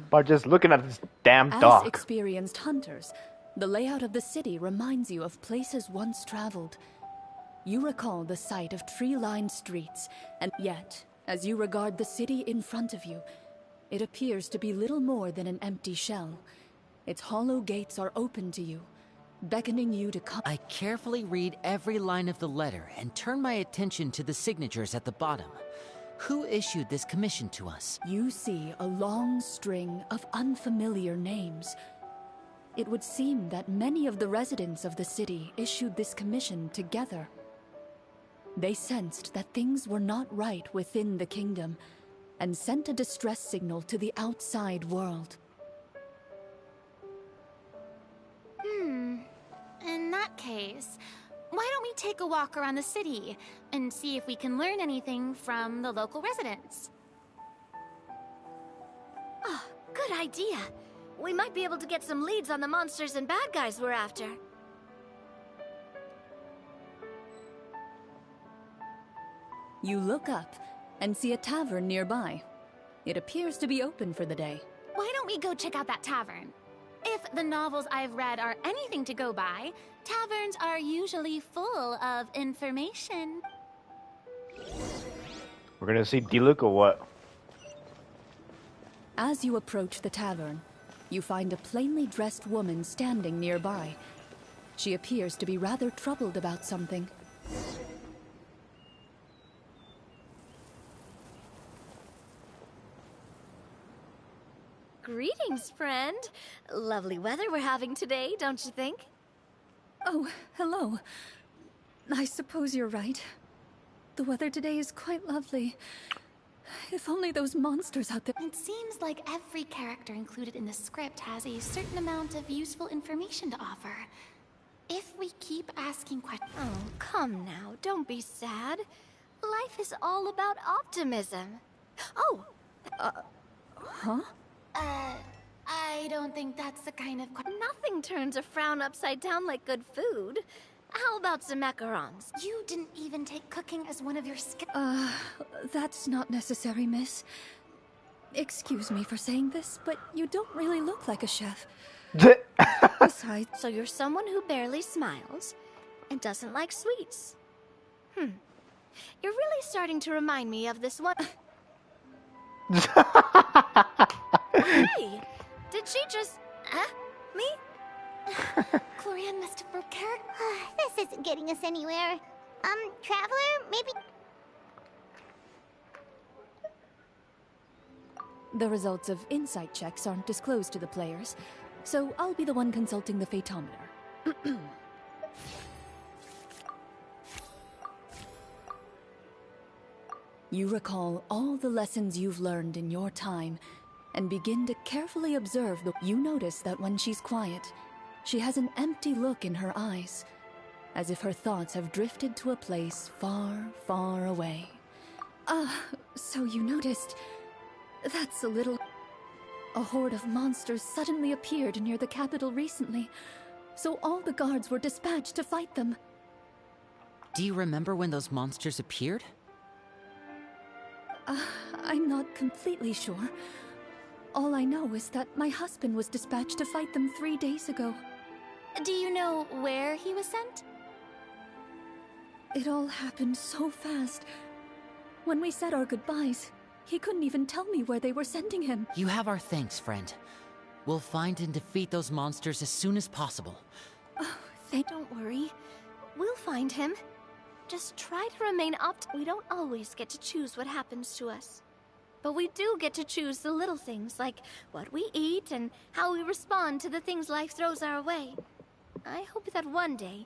By just looking at this damn As dock. experienced hunters, the layout of the city reminds you of places once traveled. You recall the sight of tree-lined streets, and yet, as you regard the city in front of you, it appears to be little more than an empty shell. Its hollow gates are open to you, beckoning you to come. I carefully read every line of the letter and turn my attention to the signatures at the bottom. Who issued this commission to us? You see a long string of unfamiliar names. It would seem that many of the residents of the city issued this commission together. They sensed that things were not right within the kingdom, and sent a distress signal to the outside world. In that case, why don't we take a walk around the city and see if we can learn anything from the local residents? Oh, good idea. We might be able to get some leads on the monsters and bad guys we're after. You look up and see a tavern nearby. It appears to be open for the day. Why don't we go check out that tavern? If the novels I've read are anything to go by, taverns are usually full of information. We're gonna see Diluc or what? As you approach the tavern, you find a plainly dressed woman standing nearby. She appears to be rather troubled about something. Greetings, friend. Lovely weather we're having today, don't you think? Oh, hello. I suppose you're right. The weather today is quite lovely. If only those monsters out there... It seems like every character included in the script has a certain amount of useful information to offer. If we keep asking questions... Oh, come now, don't be sad. Life is all about optimism. Oh! Huh? I don't think that's the kind of... Nothing turns a frown upside down like good food. How about some macarons? You didn't even take cooking as one of your skills. That's not necessary, miss. Excuse me for saying this, but you don't really look like a chef. Besides... So you're someone who barely smiles and doesn't like sweets. You're really starting to remind me of this one... Hey! Did she just... me? Chlorian must have broke character. This isn't getting us anywhere. Traveler, maybe... The results of insight checks aren't disclosed to the players, so I'll be the one consulting the phaetometer. You recall all the lessons you've learned in your time, and begin to carefully observe the... You notice that when she's quiet, she has an empty look in her eyes, as if her thoughts have drifted to a place far, far away. So you noticed... That's a little... A horde of monsters suddenly appeared near the capital recently, so all the guards were dispatched to fight them. Do you remember when those monsters appeared? I'm not completely sure. All I know is that my husband was dispatched to fight them 3 days ago. Do you know where he was sent? It all happened so fast. When we said our goodbyes, he couldn't even tell me where they were sending him. You have our thanks, friend. We'll find and defeat those monsters as soon as possible. Oh, Don't worry. We'll find him. Just try to remain We don't always get to choose what happens to us. But we do get to choose the little things, like what we eat and how we respond to the things life throws our way. I hope that one day...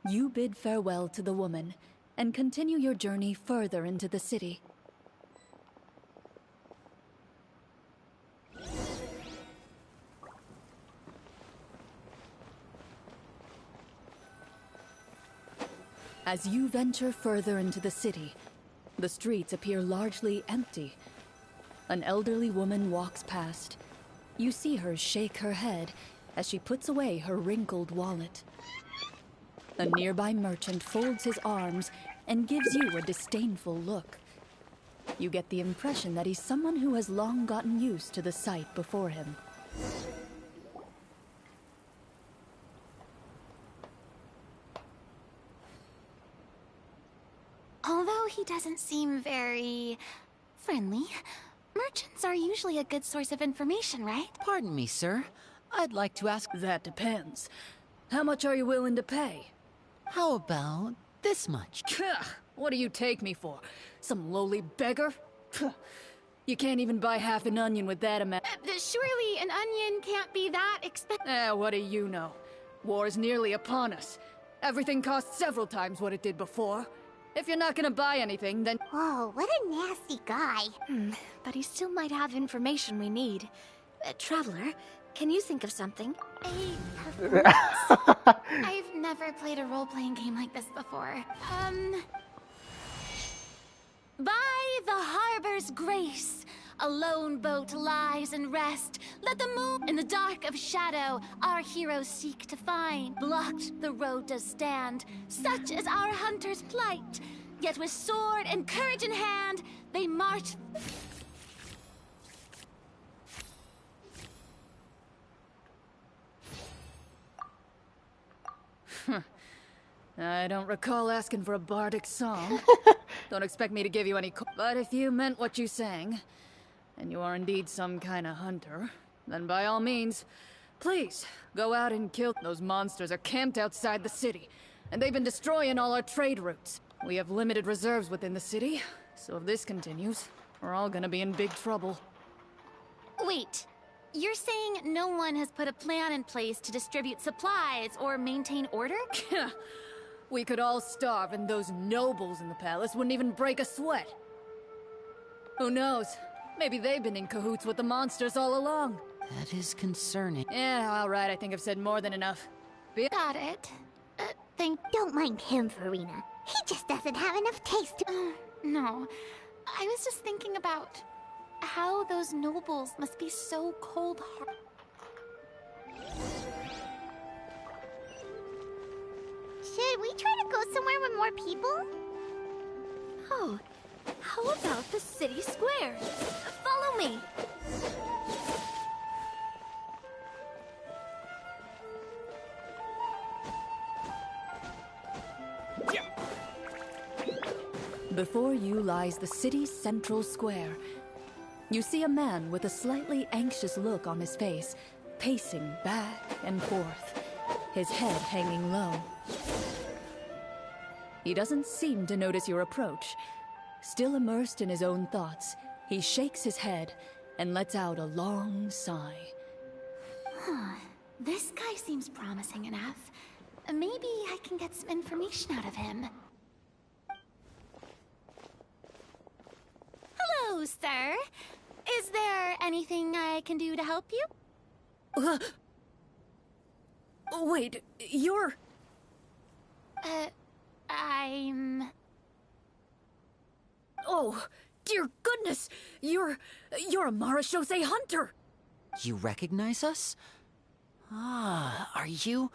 You bid farewell to the woman, and continue your journey further into the city. As you venture further into the city, the streets appear largely empty. An elderly woman walks past. You see her shake her head as she puts away her wrinkled wallet. A nearby merchant folds his arms and gives you a disdainful look. You get the impression that he's someone who has long gotten used to the sight before him. Although he doesn't seem very friendly, merchants are usually a good source of information, right? Pardon me, sir. I'd like to ask... That depends. How much are you willing to pay? How about this much? What do you take me for? Some lowly beggar? You can't even buy half an onion with that amount. Surely an onion can't be that expensive. What do you know? War's nearly upon us. Everything costs several times what it did before. If you're not gonna buy anything, then... Whoa, what a nasty guy. But he still might have information we need. Traveler, can you think of something? A performance? I've never played a role-playing game like this before. By the harbor's grace, a lone boat lies and rest. Let the moon in the dark of shadow our heroes seek to find. Blocked the road does stand, such is our hunter's plight. Yet with sword and courage in hand, they march. I don't recall asking for a bardic song. Don't expect me to give you any but if you meant what you sang, and you are indeed some kind of hunter, then by all means, please, go out and kill. Those monsters are camped outside the city, and they've been destroying all our trade routes. We have limited reserves within the city, so if this continues, we're all gonna be in big trouble. Wait, you're saying no one has put a plan in place to distribute supplies or maintain order? We could all starve, and those nobles in the palace wouldn't even break a sweat. Who knows? Maybe they've been in cahoots with the monsters all along. That is concerning. Yeah, all right, I think I've said more than enough. Got it. Don't mind him, Farina. He just doesn't have enough taste to... No, I was just thinking about how those nobles must be so cold-hearted. Should we try to go somewhere with more people? Oh, how about the city square? Follow me. Before you lies the city's central square. You see a man with a slightly anxious look on his face, pacing back and forth, his head hanging low. He doesn't seem to notice your approach. Still immersed in his own thoughts, he shakes his head and lets out a long sigh. This guy seems promising enough. Maybe I can get some information out of him. Hello, sir. Is there anything I can do to help you? Wait, you're... I'm... Oh, dear goodness! You're a Marechaussee hunter! You recognize us? Ah, are you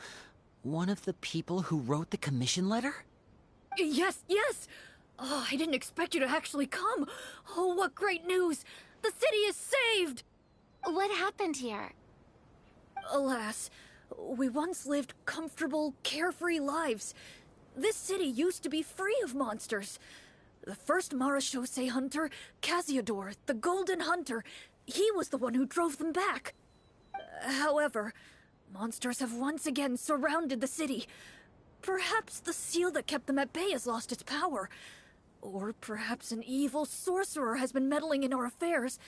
one of the people who wrote the commission letter? Yes, yes! Oh, I didn't expect you to actually come! Oh, what great news! The city is saved! What happened here? Alas, we once lived comfortable, carefree lives. This city used to be free of monsters. The first Marechaussee hunter, Casiodor, the Golden Hunter, he was the one who drove them back. However, monsters have once again surrounded the city. Perhaps the seal that kept them at bay has lost its power. Or perhaps an evil sorcerer has been meddling in our affairs.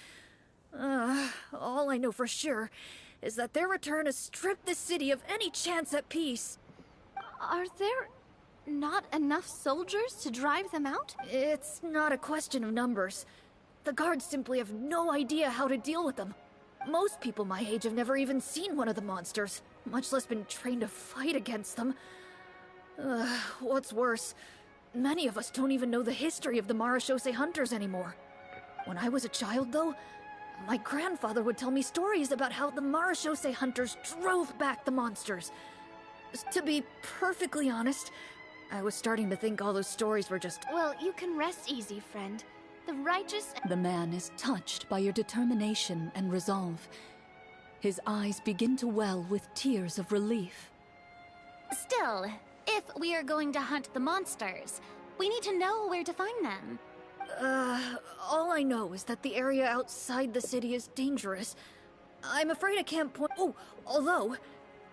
All I know for sure is that their return has stripped the city of any chance at peace. Are there not enough soldiers to drive them out? It's not a question of numbers. The guards simply have no idea how to deal with them. Most people my age have never even seen one of the monsters, much less been trained to fight against them. What's worse, many of us don't even know the history of the Marashose hunters anymore. When I was a child, though, my grandfather would tell me stories about how the Marashose hunters drove back the monsters. To be perfectly honest, I was starting to think all those stories were just... Well, you can rest easy, friend. The righteous... The man is touched by your determination and resolve. His eyes begin to well with tears of relief. Still, if we are going to hunt the monsters, we need to know where to find them. All I know is that the area outside the city is dangerous. I'm afraid I can't point... Oh, although,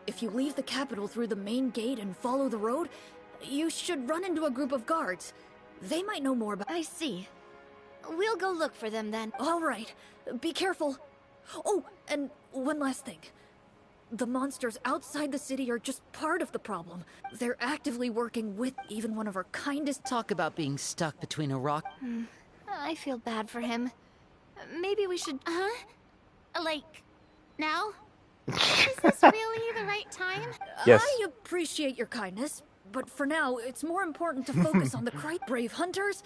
if you leave the capital through the main gate and follow the road, you should run into a group of guards. They might know more about... I see. We'll go look for them then. All right. Be careful. Oh, and one last thing. The monsters outside the city are just part of the problem. They're actively working with even one of our kindest... Talk about being stuck between a rock... I feel bad for him. Maybe we should... Like, now? Is this really the right time? Yes. I appreciate your kindness, but for now, it's more important to focus on the brave hunters.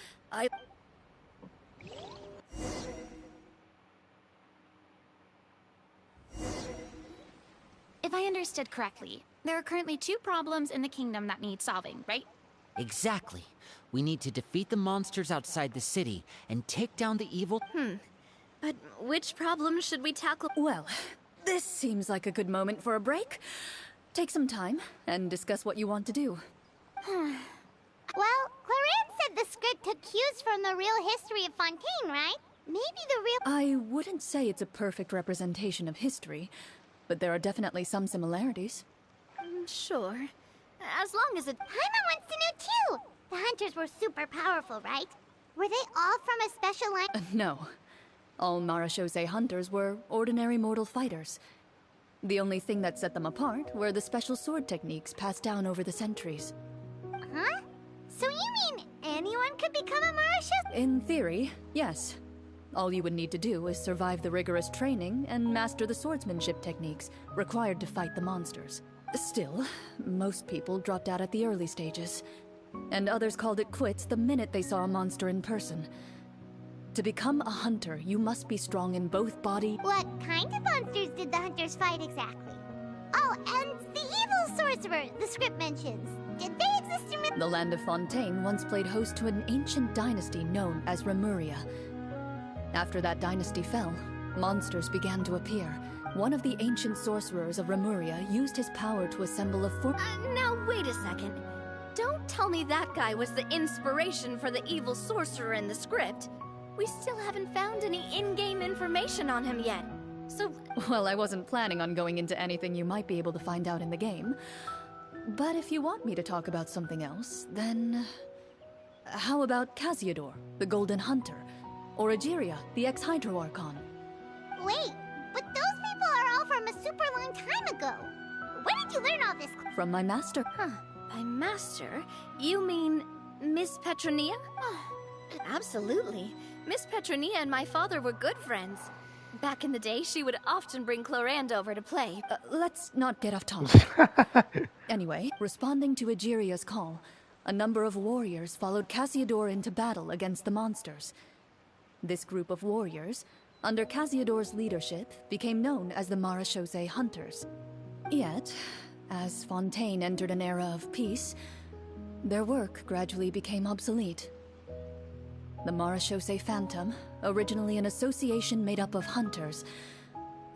If I understood correctly, there are currently 2 problems in the kingdom that need solving, right? Exactly. We need to defeat the monsters outside the city and take down the evil... But which problem should we tackle? Well, this seems like a good moment for a break. Take some time and discuss what you want to do. Well, Clarence said the script took cues from the real history of Fontaine, right? Maybe the real... I wouldn't say it's a perfect representation of history, but there are definitely some similarities. Sure. As long as it... Paimon wants to know too! The hunters were super powerful, right? Were they all from a special line? No. All Marashose hunters were ordinary mortal fighters. The only thing that set them apart were the special sword techniques passed down over the centuries. Huh? So you mean anyone could become a Marashose? In theory, yes. All you would need to do is survive the rigorous training and master the swordsmanship techniques required to fight the monsters. Still, most people dropped out at the early stages, and others called it quits the minute they saw a monster in person. To become a hunter, you must be strong in both body... What kind of monsters did the hunters fight exactly? Oh, and the evil sorcerer the script mentions. Did they exist in... The land of Fontaine once played host to an ancient dynasty known as Remuria. After that dynasty fell, monsters began to appear. One of the ancient sorcerers of Remuria used his power to assemble a now wait a second. Don't tell me that guy was the inspiration for the evil sorcerer in the script. We still haven't found any in-game information on him yet. So... Well, I wasn't planning on going into anything you might be able to find out in the game. But if you want me to talk about something else, then... How about Casiodor, the Golden Hunter? Or Egeria, the ex-Hydro Archon? Wait, but those people are all from a super long time ago. Where did you learn all this? From my master. By master, you mean Miss Petronia? Absolutely. Miss Petronia and my father were good friends. Back in the day, she would often bring Clorand over to play. Let's not get off topic. Anyway, responding to Egeria's call, a number of warriors followed Casiodor into battle against the monsters. This group of warriors, under Casiodor's leadership, became known as the Marashose Hunters. Yet, as Fontaine entered an era of peace, their work gradually became obsolete. The Marashose Phantom, originally an association made up of hunters,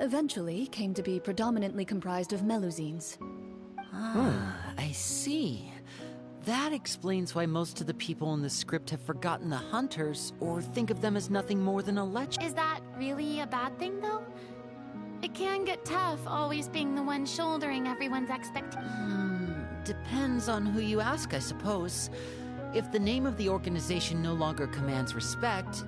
eventually came to be predominantly comprised of Melusines. I see. That explains why most of the people in the script have forgotten the hunters, or think of them as nothing more than a legend. Is that really a bad thing, though? It can get tough always being the one shouldering everyone's expectations. Depends on who you ask, I suppose. If the name of the organization no longer commands respect,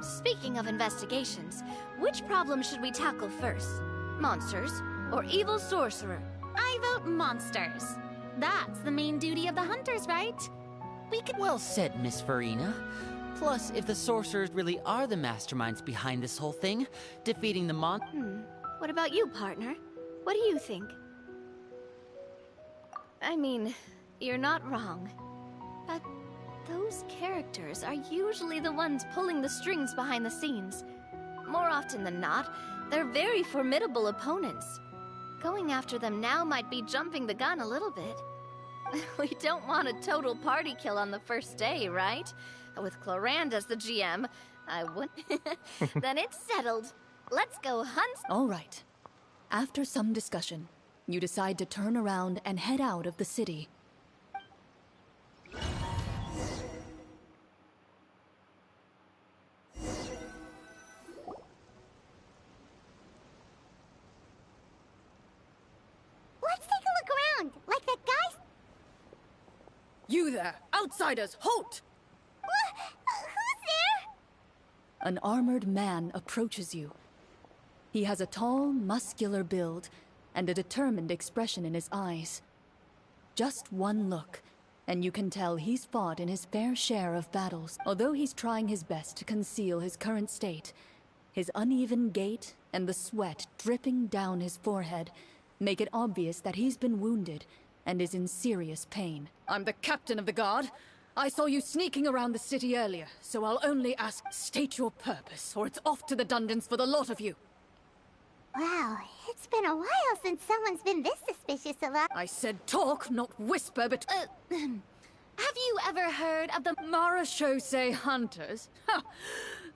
Speaking of investigations, which problem should we tackle first? Monsters or evil sorcerer? I vote monsters. That's the main duty of the hunters, right? We could... Well said, Miss Farina. Plus, if the sorcerers really are the masterminds behind this whole thing, defeating the What about you, partner? What do you think? I mean, You're not wrong. But those characters are usually the ones pulling the strings behind the scenes. More often than not, they're very formidable opponents. Going after them now might be jumping the gun a little bit. We don't want a total party kill on the first day, right? With Clorand as the GM, I wouldn't. Then it's settled. Let's go hunt. All right. After some discussion, you decide to turn around and head out of the city. Let's take a look around, like that guy's... You there! Outsiders, halt! Who's there? An armored man approaches you. He has a tall, muscular build and a determined expression in his eyes. Just one look, and you can tell he's fought in his fair share of battles. Although he's trying his best to conceal his current state, his uneven gait and the sweat dripping down his forehead make it obvious that he's been wounded and is in serious pain. I'm the captain of the guard. I saw you sneaking around the city earlier, so I'll only ask, state your purpose, or it's off to the dungeons for the lot of you. Wow, it's been a while since someone's been this suspicious of us. I said talk, not whisper, but... Have you ever heard of the... Marachose hunters? Ha!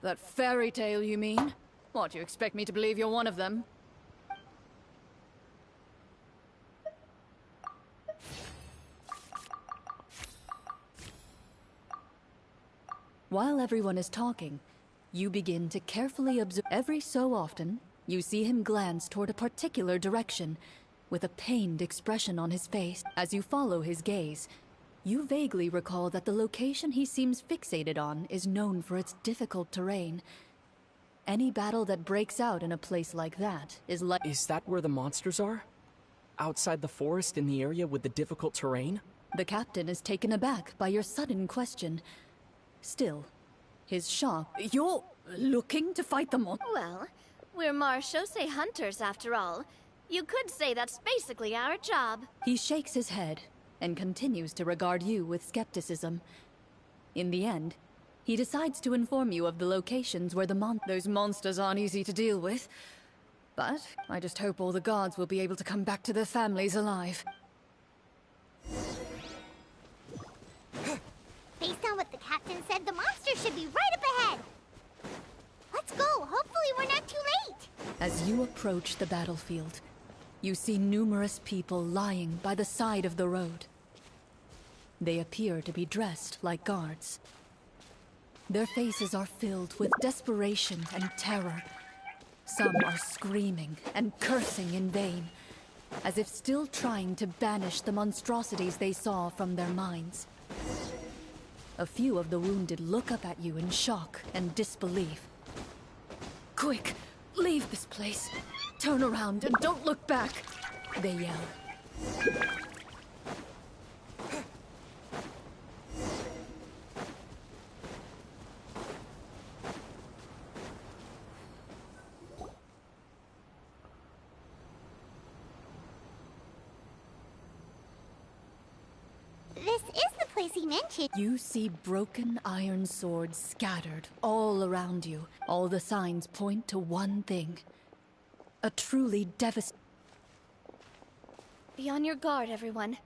That fairy tale, you mean? What, you expect me to believe you're one of them? While everyone is talking, you begin to carefully observe. Every so often, you see him glance toward a particular direction, with a pained expression on his face. As you follow his gaze, you vaguely recall that the location he seems fixated on is known for its difficult terrain. Any battle that breaks out in a place like that is like... Is that where the monsters are? Outside the forest in the area with the difficult terrain? The captain is taken aback by your sudden question. Still, his shock... You're looking to fight the monsters? Well, we're Marachose hunters after all. You could say that's basically our job. He shakes his head and continues to regard you with skepticism. In the end, he decides to inform you of the locations where those monsters aren't easy to deal with. But I just hope all the guards will be able to come back to their families alive. Based on what the captain said, the monster should be right up ahead. Let's go. Hopefully we're not too late. As you approach the battlefield, you see numerous people lying by the side of the road. They appear to be dressed like guards. Their faces are filled with desperation and terror. Some are screaming and cursing in vain, as if still trying to banish the monstrosities they saw from their minds. A few of the wounded look up at you in shock and disbelief. Quick, leave this place. Turn around and don't look back, they yell. This is the place he mentioned. You see broken iron swords scattered all around you. All the signs point to one thing. A truly devastating... Be on your guard, everyone.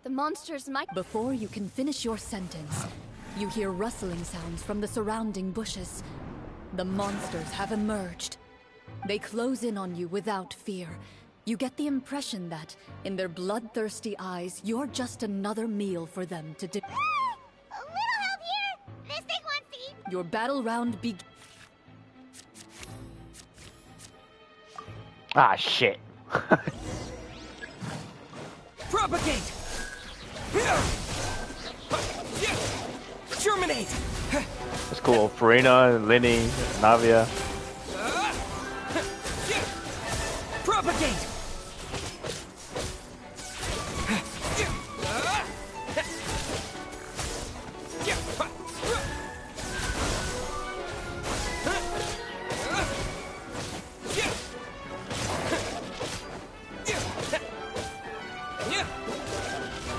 The monsters might... Before you can finish your sentence, you hear rustling sounds from the surrounding bushes. The monsters have emerged. They close in on you without fear. You get the impression that, in their bloodthirsty eyes, you're just another meal for them to do. A little help here. This thing wants to eat. Your battle round begins. Ah, shit. Propagate! Germinate! That's cool. Farina, Linny, Navia. Propagate!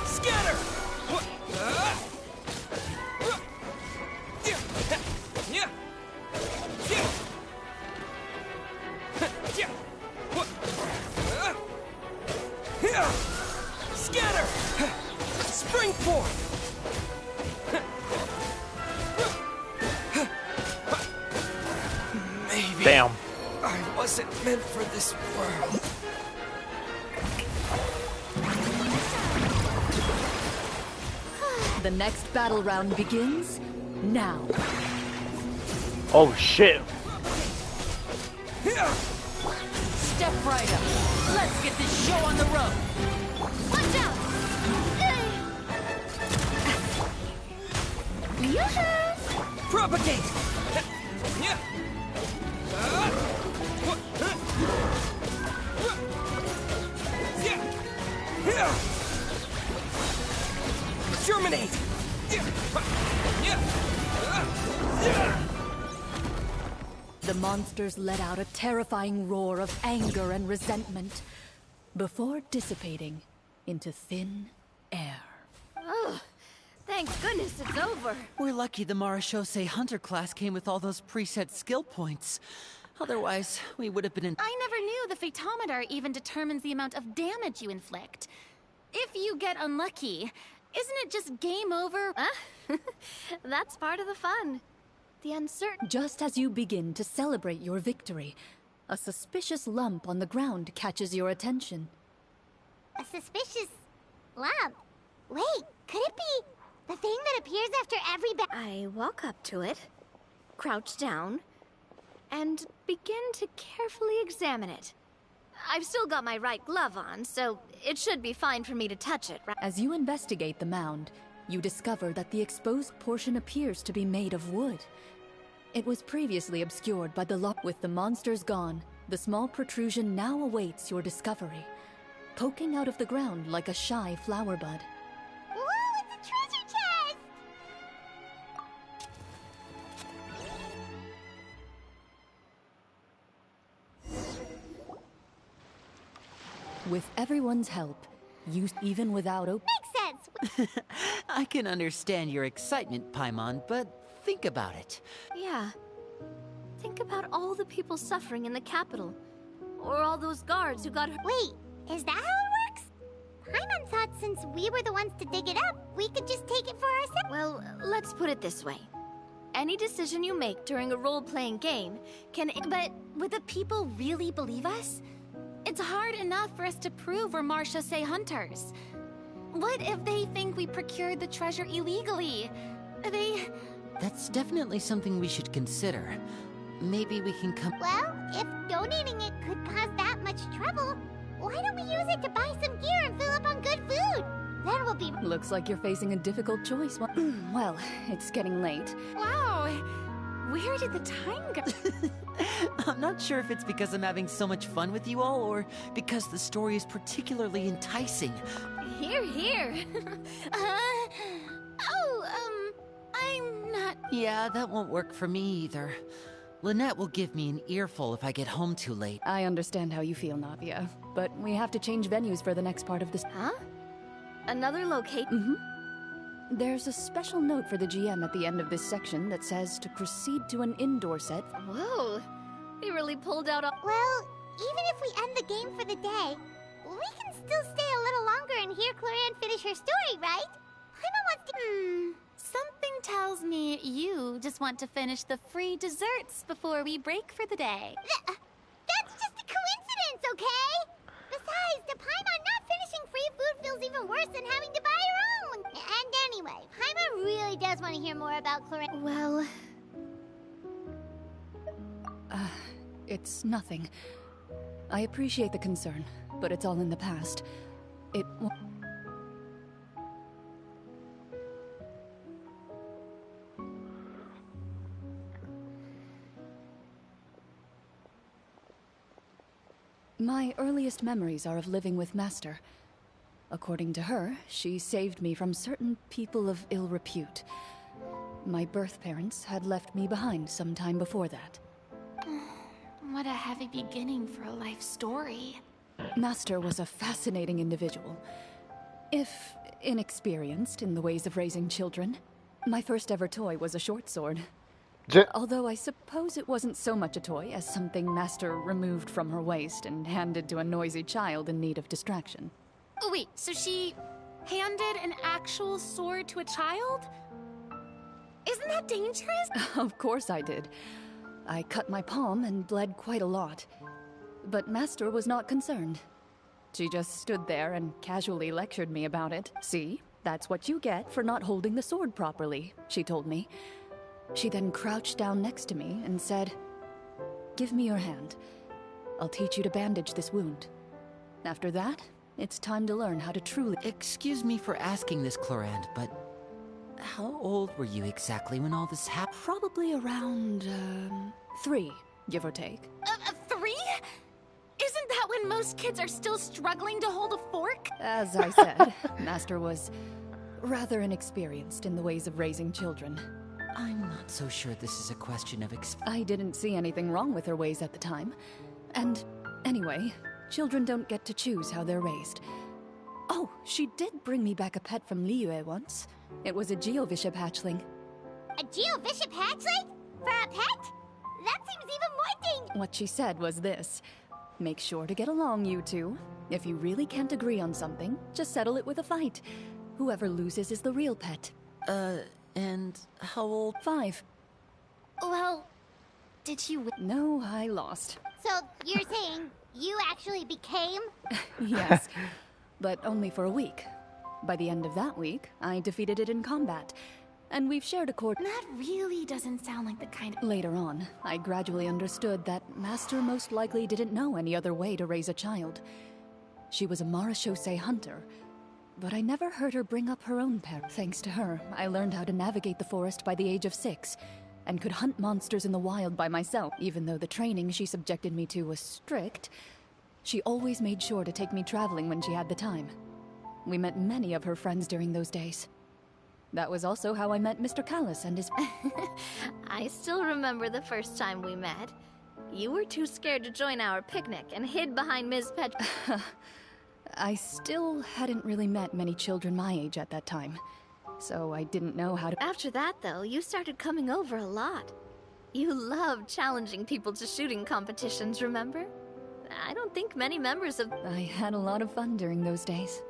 Scatter! Damn. I wasn't meant for this world. The next battle round begins now. Oh shit. Step right up. Let's get this show on the road. Watch out! Propagate! Germinate! The monsters let out a terrifying roar of anger and resentment before dissipating into thin air. Oh, thank goodness it's over. We're lucky the Marashose Hunter class came with all those preset skill points. Otherwise, we would have been in— I never knew the photometer even determines the amount of damage you inflict. If you get unlucky, isn't it just game over? That's part of the fun. The uncertain. Just as you begin to celebrate your victory, a suspicious lump on the ground catches your attention. A suspicious lump? Wait, could it be the thing that appears after every I walk up to it, crouch down, and begin to carefully examine it. I've still got my right glove on, so it should be fine for me to touch it, right? As you investigate the mound, you discover that the exposed portion appears to be made of wood. It was previously obscured by the lock. With the monsters gone, the small protrusion now awaits your discovery, poking out of the ground like a shy flower bud. Whoa, it's a treasure chest! With everyone's help, you even without Makes sense! I can understand your excitement, Paimon, but think about it. Yeah. Think about all the people suffering in the capital. Or all those guards who got hurt. Wait, is that how it works? Paimon thought since we were the ones to dig it up, we could just take it for ourselves. Well, let's put it this way. Any decision you make during a role-playing game can— But would the people really believe us? It's hard enough for us to prove we're Marashose hunters. What if they think we procured the treasure illegally? That's definitely something we should consider. Maybe we can come— Well, if donating it could cause that much trouble, why don't we use it to buy some gear and fill up on good food? Then we'll be— Looks like you're facing a difficult choice. Well, it's getting late. Wow, where did the time go? I'm not sure if it's because I'm having so much fun with you all, or because the story is particularly enticing. Here, here. I'm not— Yeah, that won't work for me either. Lynette will give me an earful if I get home too late. I understand how you feel, Navia, but we have to change venues for the next part of this. Huh? Another location? There's a special note for the GM at the end of this section that says to proceed to an indoor set. Whoa. He really pulled out a— Well, even if we end the game for the day, we can still stay a little longer and hear Clorian finish her story, right? Paimon wants to— Something tells me you just want to finish the free desserts before we break for the day. That's just a coincidence, okay? Besides, the Paimon not finishing free food feels even worse than having to buy her own. And anyway, Paimon really does want to hear more about Clorian. Well... It's nothing. I appreciate the concern, but it's all in the past. It won't... My earliest memories are of living with Master. According to her, she saved me from certain people of ill repute. My birth parents had left me behind some time before that. What a heavy beginning for a life story. Master was a fascinating individual. If inexperienced in the ways of raising children. My first ever toy was a short sword. Although I suppose it wasn't so much a toy as something Master removed from her waist and handed to a noisy child in need of distraction. Oh wait, so she handed an actual sword to a child? Isn't that dangerous? Of course I did. I cut my palm and bled quite a lot. But Master was not concerned. She just stood there and casually lectured me about it. See, that's what you get for not holding the sword properly, she told me. She then crouched down next to me and said, "Give me your hand. I'll teach you to bandage this wound. After that, it's time to learn how to truly..." Excuse me for asking this, Clorand, but how old were you exactly when all this happened? Probably around, 3, give or take. 3? Isn't that when most kids are still struggling to hold a fork? As I said, Master was rather inexperienced in the ways of raising children. I'm not so sure this is a question of I didn't see anything wrong with her ways at the time. And anyway, children don't get to choose how they're raised. Oh, she did bring me back a pet from Liyue once. It was a Geovishap hatchling. A Geovishap hatchling? For a pet? That seems even more dang... What she said was this: make sure to get along, you two. If you really can't agree on something, just settle it with a fight. Whoever loses is the real pet. And how old? 5. Well, did you... No, I lost. So, you're saying you actually became... Yes, but only for a week. By the end of that week, I defeated it in combat, and we've shared a court. That really doesn't sound like the kind of... Later on, I gradually understood that Master most likely didn't know any other way to raise a child. She was a Marashosei hunter, but I never heard her bring up her own pet. Thanks to her, I learned how to navigate the forest by the age of 6, and could hunt monsters in the wild by myself. Even though the training she subjected me to was strict, she always made sure to take me traveling when she had the time. We met many of her friends during those days. That was also how I met Mr. Callis and his... I still remember the first time we met. You were too scared to join our picnic and hid behind Ms. I still hadn't really met many children my age at that time, so I didn't know how to... After that, though, you started coming over a lot. You loved challenging people to shooting competitions, remember? I don't think many members of... I had a lot of fun during those days.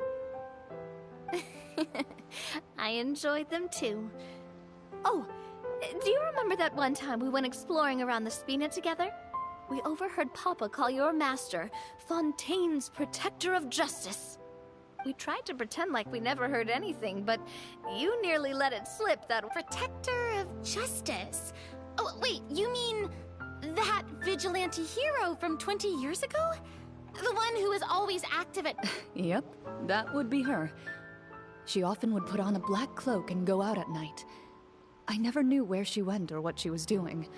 I enjoyed them too. Oh, do you remember that one time we went exploring around the Spina together? We overheard Papa call your master Fontaine's Protector of Justice. We tried to pretend like we never heard anything, but you nearly let it slip that... Protector of Justice? Oh, wait, you mean that vigilante hero from 20 years ago? The one who was always active at... Yep, that would be her. She often would put on a black cloak and go out at night. I never knew where she went or what she was doing.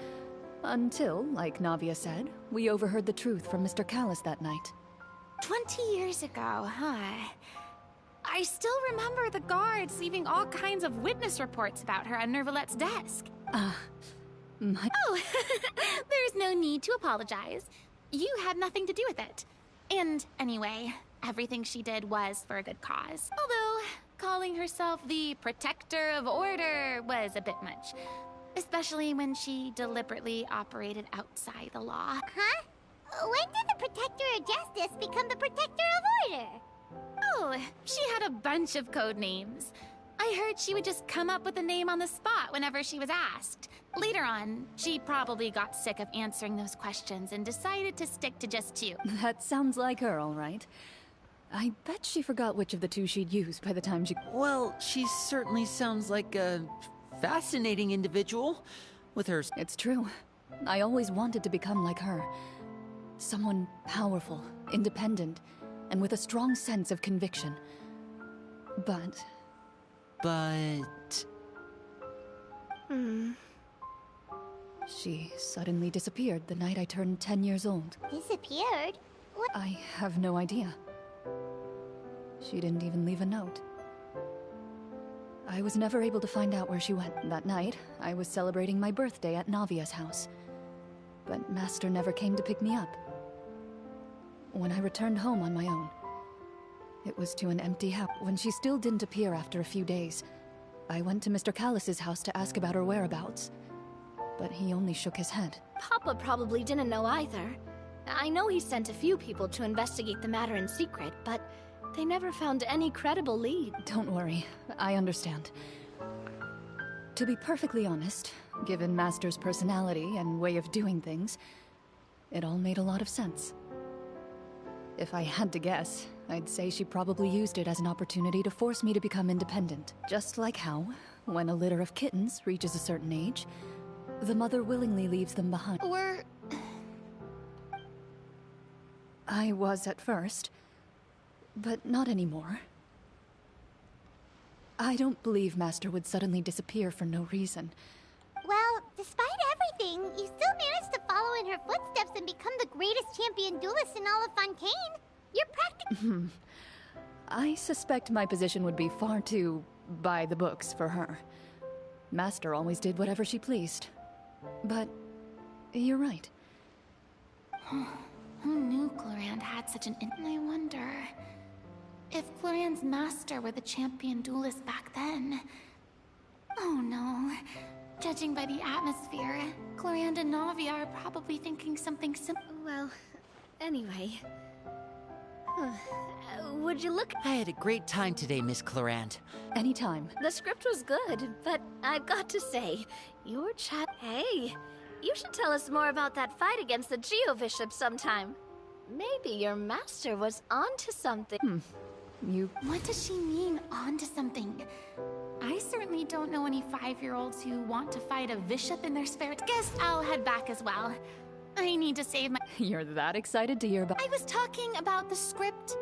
Until, like Navia said, we overheard the truth from Mr. Callis that night. 20 years ago, huh? I still remember the guards leaving all kinds of witness reports about her on Nervalette's desk. Oh, there's no need to apologize. You had nothing to do with it. And anyway, everything she did was for a good cause. Although, calling herself the Protector of Order was a bit much. Especially when she deliberately operated outside the law. Huh? When did the Protector of Justice become the Protector of Order? Oh, she had a bunch of code names. I heard she would just come up with a name on the spot whenever she was asked. Later on, she probably got sick of answering those questions and decided to stick to just 2. That sounds like her, all right. I bet she forgot which of the 2 she'd used by the time she... Well, she certainly sounds like a fascinating individual with her... It's true. I always wanted to become like her. Someone powerful, independent, and with a strong sense of conviction. But... She suddenly disappeared the night I turned 10 years old. Disappeared? What? I have no idea. She didn't even leave a note. I was never able to find out where she went. That night, I was celebrating my birthday at Navia's house. But Master never came to pick me up. When I returned home on my own, it was to an empty house. When she still didn't appear after a few days, I went to Mr. Callis's house to ask about her whereabouts. But he only shook his head. Papa probably didn't know either. I know he sent a few people to investigate the matter in secret, but they never found any credible lead. Don't worry, I understand. To be perfectly honest, given Master's personality and way of doing things, it all made a lot of sense. If I had to guess, I'd say she probably used it as an opportunity to force me to become independent. Just like how, when a litter of kittens reaches a certain age, the mother willingly leaves them behind. I was at first, but not anymore. I don't believe Master would suddenly disappear for no reason. Well, despite everything, you still managed to follow in her footsteps and become the greatest champion duelist in all of Fontaine. You're practically... I suspect my position would be far too by the books for her. Master always did whatever she pleased. But you're right. Who knew Clorand had such an I wonder... if Clorand's master were the champion duelist back then... Oh no. Judging by the atmosphere, Clorand and Navia are probably thinking something similar. Well, anyway... would you look... I had a great time today, Miss Clorand. Anytime. The script was good, but I've got to say, your chat... Hey, you should tell us more about that fight against the Geo-Bishop sometime. Maybe your master was onto something. What does she mean, onto something? I certainly don't know any 5-year-olds who want to fight a bishop in their spare... Guess I'll head back as well. I need to save my... You're that excited to hear about... I was talking about the script.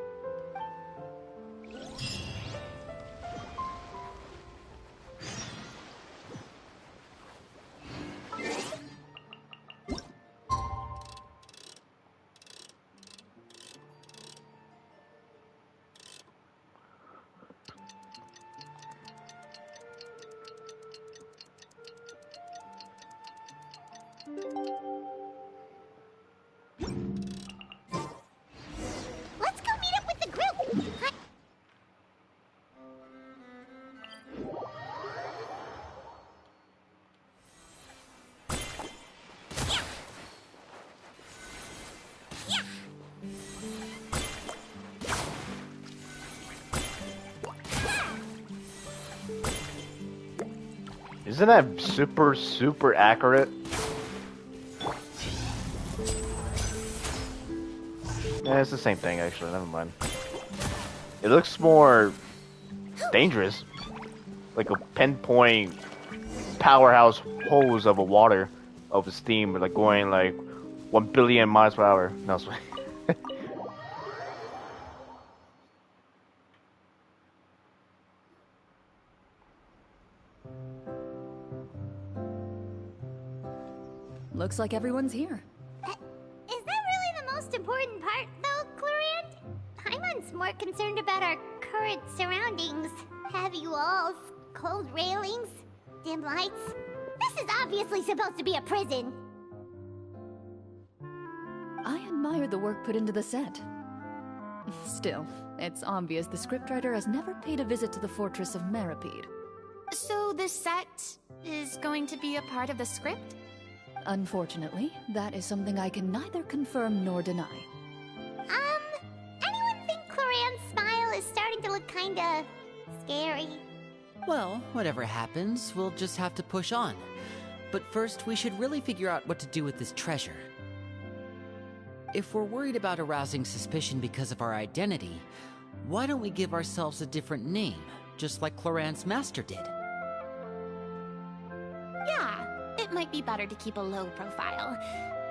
Let's go meet up with the group! Isn't that super accurate? Yeah, it's the same thing actually, never mind. It looks more dangerous. Like a pinpoint powerhouse hose of a water of a steam, like going like 1 billion miles per hour. No, it's Looks like everyone's here. Is that really the most important part, though, Clorand? Paimon's more concerned about our current surroundings. Heavy walls, cold railings, dim lights. This is obviously supposed to be a prison. I admire the work put into the set. Still, it's obvious the scriptwriter has never paid a visit to the fortress of Meripede. So this set is going to be a part of the script? Unfortunately, that is something I can neither confirm nor deny. Anyone think Clorand's smile is starting to look kinda... scary? Well, whatever happens, we'll just have to push on. But first, we should really figure out what to do with this treasure. If we're worried about arousing suspicion because of our identity, why don't we give ourselves a different name, just like Clorand's master did? Yeah, it might be better to keep a low profile.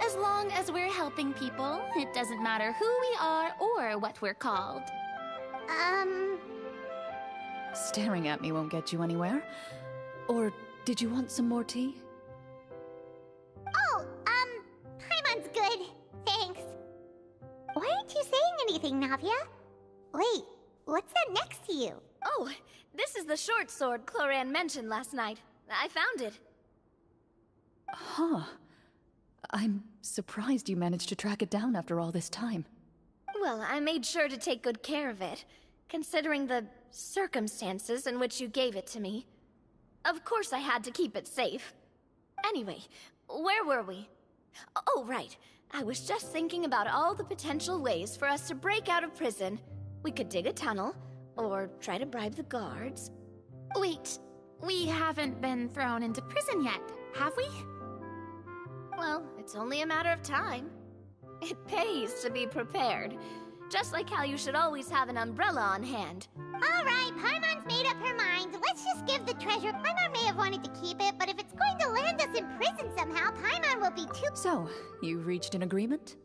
As long as we're helping people, it doesn't matter who we are or what we're called. Staring at me won't get you anywhere. Or did you want some more tea? Oh, Paimon's good. Thanks. Why aren't you saying anything, Navia? Wait, what's that next to you? Oh, this is the short sword Clorand mentioned last night. I found it. Huh. I'm surprised you managed to track it down after all this time. Well, I made sure to take good care of it, considering the circumstances in which you gave it to me. Of course I had to keep it safe. Anyway, where were we? Oh, right. I was just thinking about all the potential ways for us to break out of prison. We could dig a tunnel, or try to bribe the guards. Wait, We haven't been thrown into prison yet, have we? Well, it's only a matter of time. It pays to be prepared. Just like how you should always have an umbrella on hand. Alright, Paimon's made up her mind. Let's just give the treasure. Paimon may have wanted to keep it, but if it's going to land us in prison somehow, Paimon will be too... So, you reached an agreement?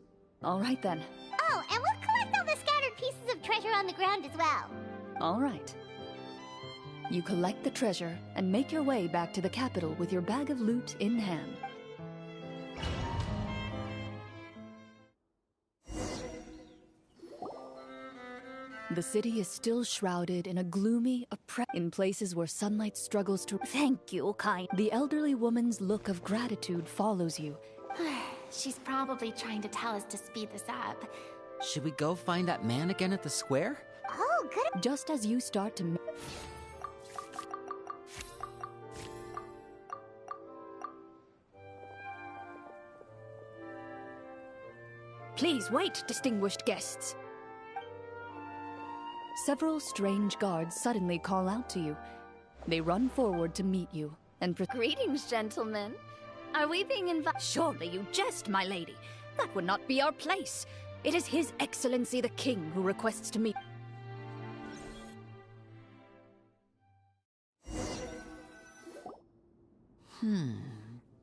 All right then. Oh, and we'll collect all the scattered pieces of treasure on the ground as well. All right. You collect the treasure and make your way back to the capital with your bag of loot in hand. The city is still shrouded in a gloomy, in places where sunlight struggles to... Thank you, kind. The elderly woman's look of gratitude follows you. She's probably trying to tell us to speed this up. Should we go find that man again at the square? Oh, good. Just as you start to... Please wait, distinguished guests. Several strange guards suddenly call out to you. They run forward to meet you and... Greetings, gentlemen. Are we being invited? Surely you jest, my lady. That would not be our place. It is His Excellency the King who requests to meet...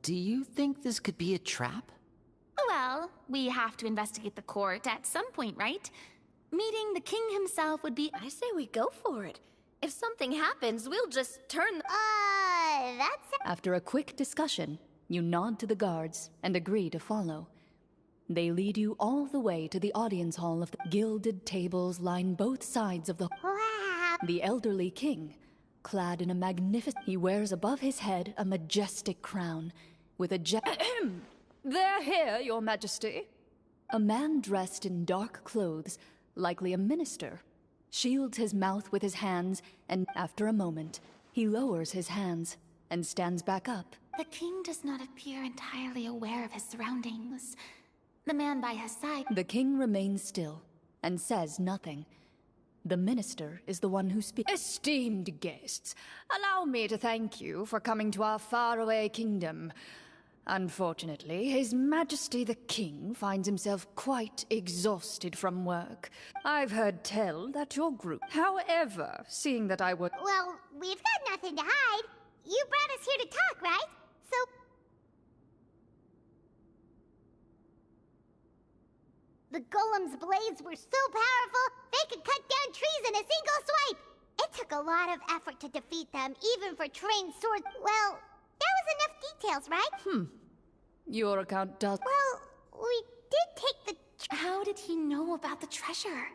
Do you think this could be a trap? Well, we have to investigate the court at some point, right? Meeting the king himself would be... I say we go for it. If something happens, we'll just turn the... That's... After a quick discussion, you nod to the guards and agree to follow. They lead you all the way to the audience hall of the gilded tables line both sides of the... Wow. The elderly king, clad in a magnificent... He wears above his head a majestic crown with a They're here, your majesty. A man dressed in dark clothes, likely a minister, shields his mouth with his hands, and after a moment, he lowers his hands and stands back up. The king does not appear entirely aware of his surroundings. The man by his side... The king remains still and says nothing. The minister is the one who speaks. Esteemed guests, allow me to thank you for coming to our faraway kingdom. Unfortunately, His Majesty the King finds himself quite exhausted from work. I've heard tell that your group... However, seeing that I would... Well, we've got nothing to hide. You brought us here to talk, right? So... The golem's blades were so powerful, they could cut down trees in a single swipe! It took a lot of effort to defeat them, even for trained swords... Well... That was enough details, right? Your account does... Well, we did take the... How did he know about the treasure?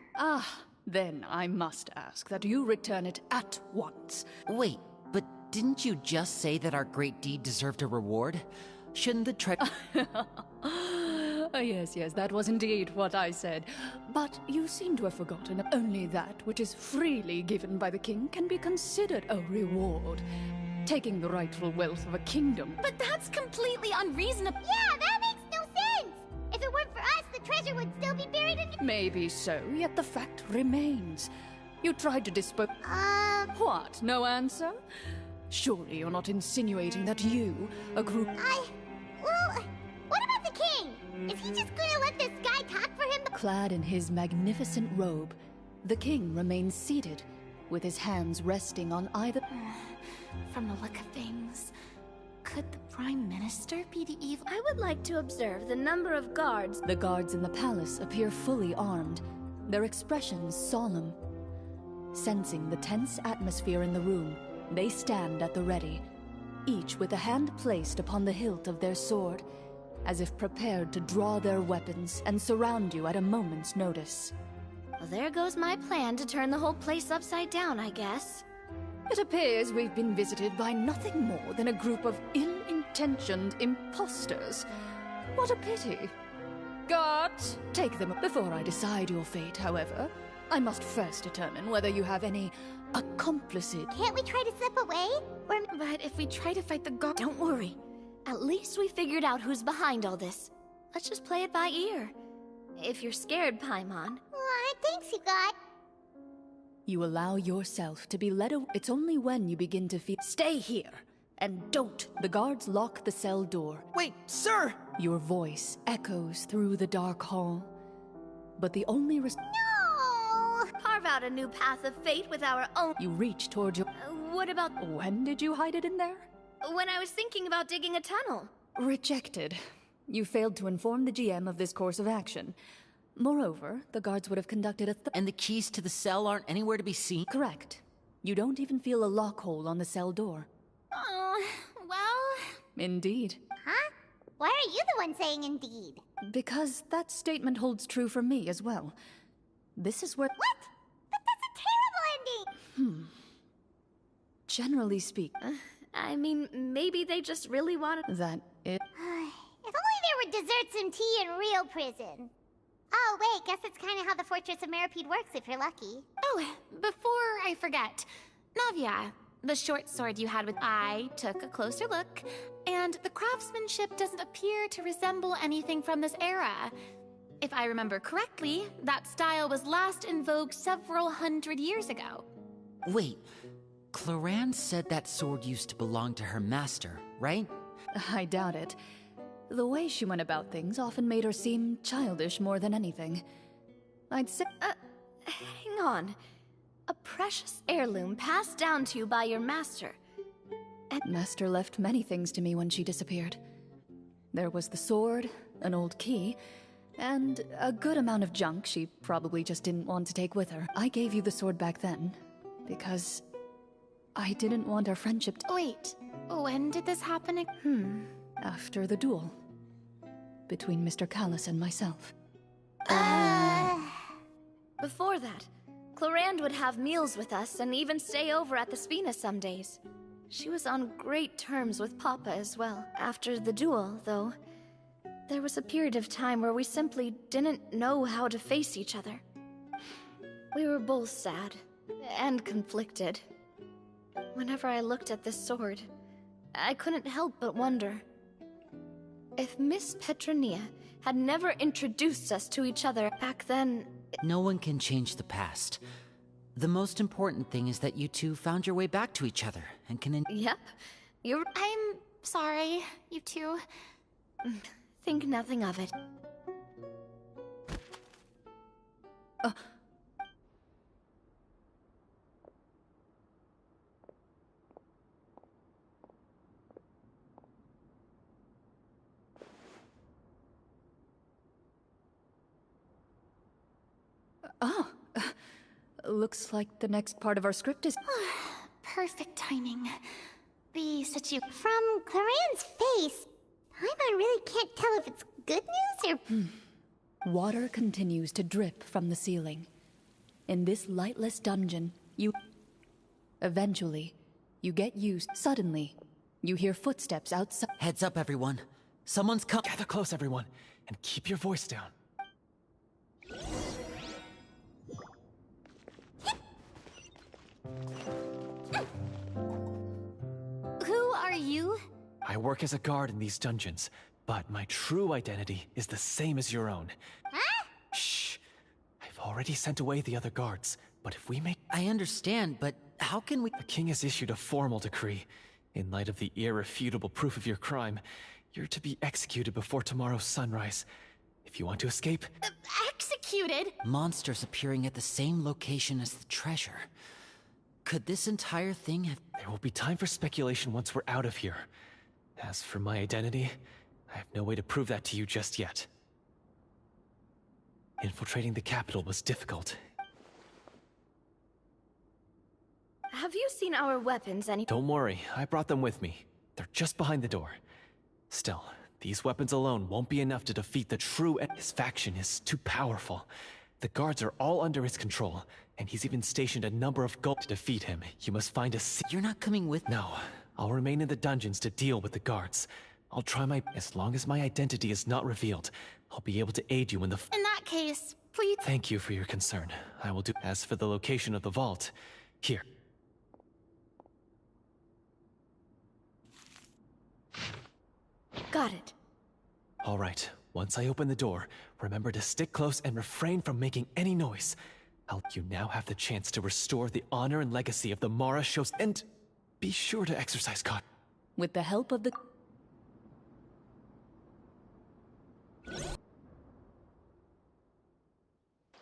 Then I must ask that you return it at once. Wait, but didn't you just say that our great deed deserved a reward? Shouldn't the treasure... Yes, that was indeed what I said. But you seem to have forgotten only that which is freely given by the king can be considered a reward. Taking the rightful wealth of a kingdom. But that's completely unreasonable. Yeah, that makes no sense! If it weren't for us, the treasure would still be buried in... Maybe so, yet the fact remains. You tried to dispose... What, no answer? Surely you're not insinuating that you, a group... Well, what about the king? Is he just gonna let this guy talk for him? Clad in his magnificent robe, the king remains seated, with his hands resting on either... From the look of things, could the Prime Minister be the evil? I would like to observe the number of guards. The guards in the palace appear fully armed, their expressions solemn. Sensing the tense atmosphere in the room, they stand at the ready, each with a hand placed upon the hilt of their sword, as if prepared to draw their weapons and surround you at a moment's notice. Well, there goes my plan to turn the whole place upside down, I guess. It appears we've been visited by nothing more than a group of ill-intentioned imposters. What a pity. Guards, take them. Before I decide your fate, however, I must first determine whether you have any accomplices. Can't we try to slip away? But if we try to fight the guard... Don't worry. At least we figured out who's behind all this. Let's just play it by ear. If you're scared, Paimon. Thanks, you guys. You allow yourself to be led away. It's only when you begin to feel. Stay here, and don't. The guards lock the cell door. Wait, sir! Your voice echoes through the dark hall. But the only No! Carve out a new path of fate with our own. You reach toward your. What about When did you hide it in there? when I was thinking about digging a tunnel? Rejected. You failed to inform the GM of this course of action. Moreover, the guards would have conducted a And the keys to the cell aren't anywhere to be seen? Correct. You don't even feel a lock hole on the cell door. Oh, well... Indeed. Huh? Why are you the one saying indeed? Because that statement holds true for me as well. This is where... What? But that's a terrible ending! Generally speaking, I mean, maybe they just really wanted. that it... If only there were desserts and tea in real prison. Oh, wait, guess it's kind of how the Fortress of Meripede works if you're lucky. Oh, before I forget, Navia, the short sword you had with I took a closer look, and the craftsmanship doesn't appear to resemble anything from this era. If I remember correctly, that style was last in vogue several hundred years ago. Wait, Cloran said that sword used to belong to her master, right? I doubt it. The way she went about things often made her seem childish more than anything. I'd say... Hang on. A precious heirloom passed down to you by your master. Master left many things to me when she disappeared. There was the sword, an old key, and a good amount of junk she probably just didn't want to take with her. I gave you the sword back then, because I didn't want our friendship to... Wait, when did this happen? After the duel. Between Mr. Callis and myself. Before that, Clorand would have meals with us and even stay over at the Spina some days. She was on great terms with Papa as well. After the duel, though, there was a period of time where we simply didn't know how to face each other. We were both sad and conflicted. Whenever I looked at this sword, I couldn't help but wonder. If Miss Petronia had never introduced us to each other back then... No one can change the past. The most important thing is that you two found your way back to each other and can... Yep, you're... I'm sorry, you two. Think nothing of it. Looks like the next part of our script is... Perfect timing. The situation... From Claren's face, I really can't tell if it's good news or... Water continues to drip from the ceiling. In this lightless dungeon, you... Eventually, you get used... Suddenly, you hear footsteps outside... Heads up, everyone. Someone's come... Gather close, everyone, and keep your voice down. Who are you? I work as a guard in these dungeons, but my true identity is the same as your own. Huh? Shh! I've already sent away the other guards, but if we make... I understand, but how can we... The king has issued a formal decree. In light of the irrefutable proof of your crime, you're to be executed before tomorrow's sunrise. If you want to escape... Executed? Monsters appearing at the same location as the treasure. Could this entire thing have... There will be time for speculation once we're out of here. As for my identity, I have no way to prove that to you just yet. Infiltrating the capital was difficult. Have you seen our weapons any... Don't worry, I brought them with me. They're just behind the door. Still, these weapons alone won't be enough to defeat the true... His faction is too powerful. The guards are all under his control, and he's even stationed a number of gold to defeat him. You must find a... You're not coming with... No, I'll remain in the dungeons to deal with the guards. I'll try my... As long as my identity is not revealed, I'll be able to aid you in the... In that case, please... Thank you for your concern. I will do... As for the location of the vault, here. Got it. All right, once I open the door, remember to stick close and refrain from making any noise. You now have the chance to restore the honor and legacy of the Mara shows, and be sure to exercise caution. With the help of the...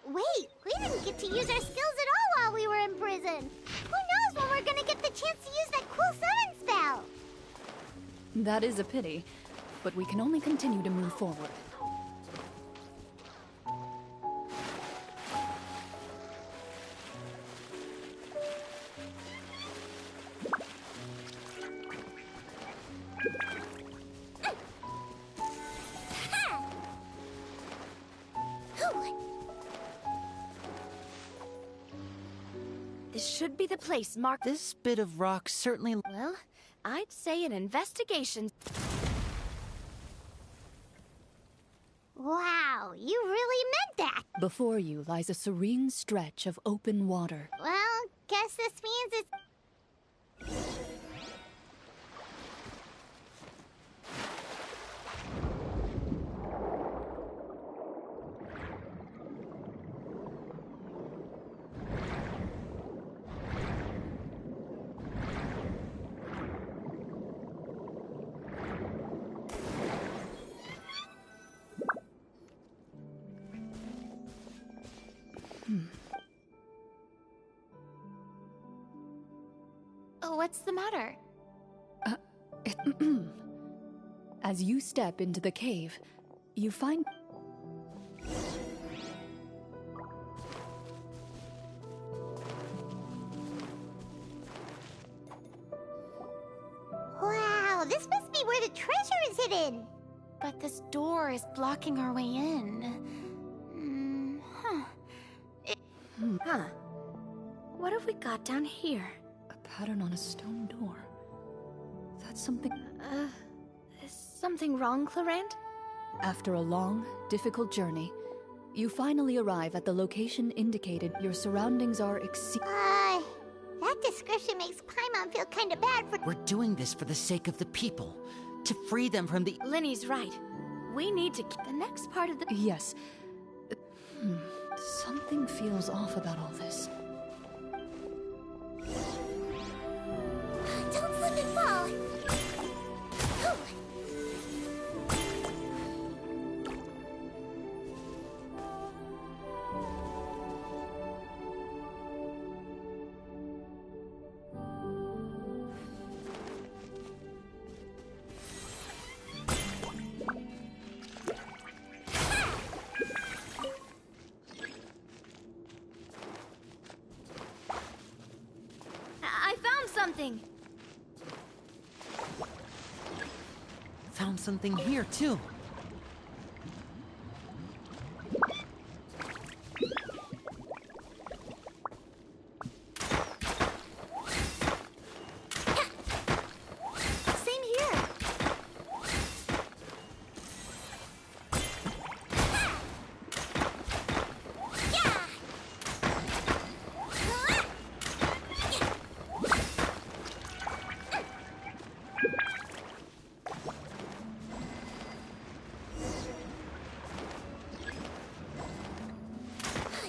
Wait, we didn't get to use our skills at all while we were in prison. Who knows when we're gonna get the chance to use that cool summon spell? That is a pity, but we can only continue to move forward. This should be the place, Mark. This bit of rock certainly... Well, I'd say an investigation. Wow, you really meant that. Before you lies a serene stretch of open water. Well, guess this means it's... What's the matter? As you step into the cave, you find... Wow, this must be where the treasure is hidden. But this door is blocking our way in. Huh. What have we got down here? A pattern on a stone door. That's something... Is something wrong, Clarant? After a long, difficult journey, you finally arrive at the location indicated. Your surroundings are That description makes Paimon feel kinda bad for... We're doing this for the sake of the people. To free them from the... Linny's right. We need to keep the next part of the... Yes. Something feels off about all this. Don't slip and fall. I found something. Found something here, too. Same here.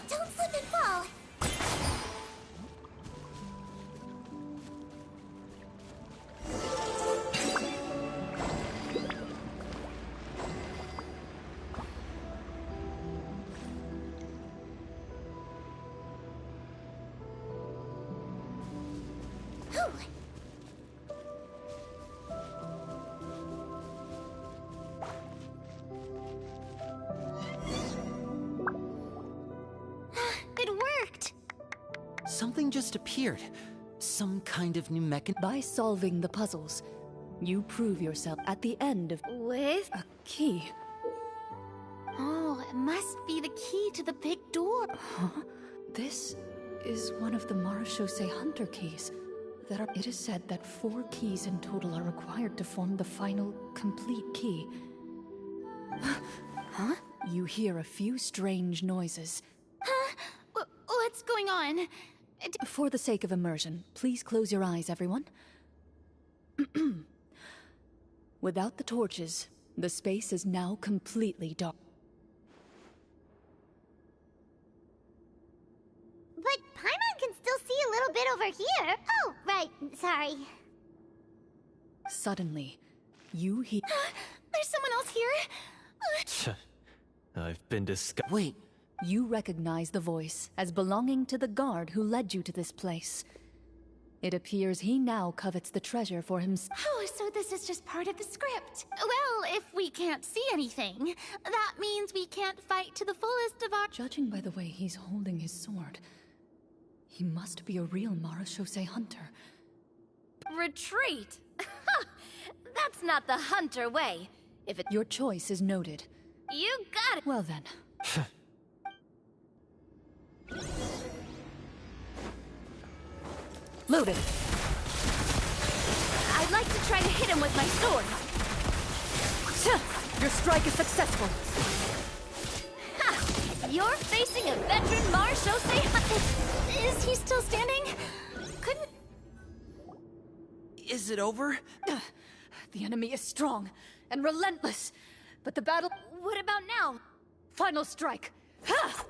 Don't slip and fall. It worked. Something just appeared. Some kind of new mechanism. By solving the puzzles, you prove yourself at the end of With? a key. Oh, it must be the key to the big door. Huh? This is one of the Marachose Hunter keys. It is said that 4 keys in total are required to form the final, complete key. Huh? You hear a few strange noises. Huh? What's going on? For the sake of immersion, please close your eyes, everyone. Without the torches, the space is now completely dark. it over here. Oh, right. Sorry. Suddenly, you hear... There's someone else here. I've been discovered. Wait, You recognize the voice as belonging to the guard who led you to this place. It appears he now covets the treasure for himself. Oh, so this is just part of the script. Well, if we can't see anything, that means we can't fight to the fullest of our... Judging by the way he's holding his sword, he must be a real Marachose hunter. Retreat? That's not the hunter way. If it... Your choice is noted. You got it. Well then. Loaded. I'd like to try to hit him with my sword. Your strike is successful. Ha! You're facing a veteran Marachose hunter. Is he still standing? Couldn't... is it over? The enemy is strong and relentless, but the battle... What about now? Final strike. Ha!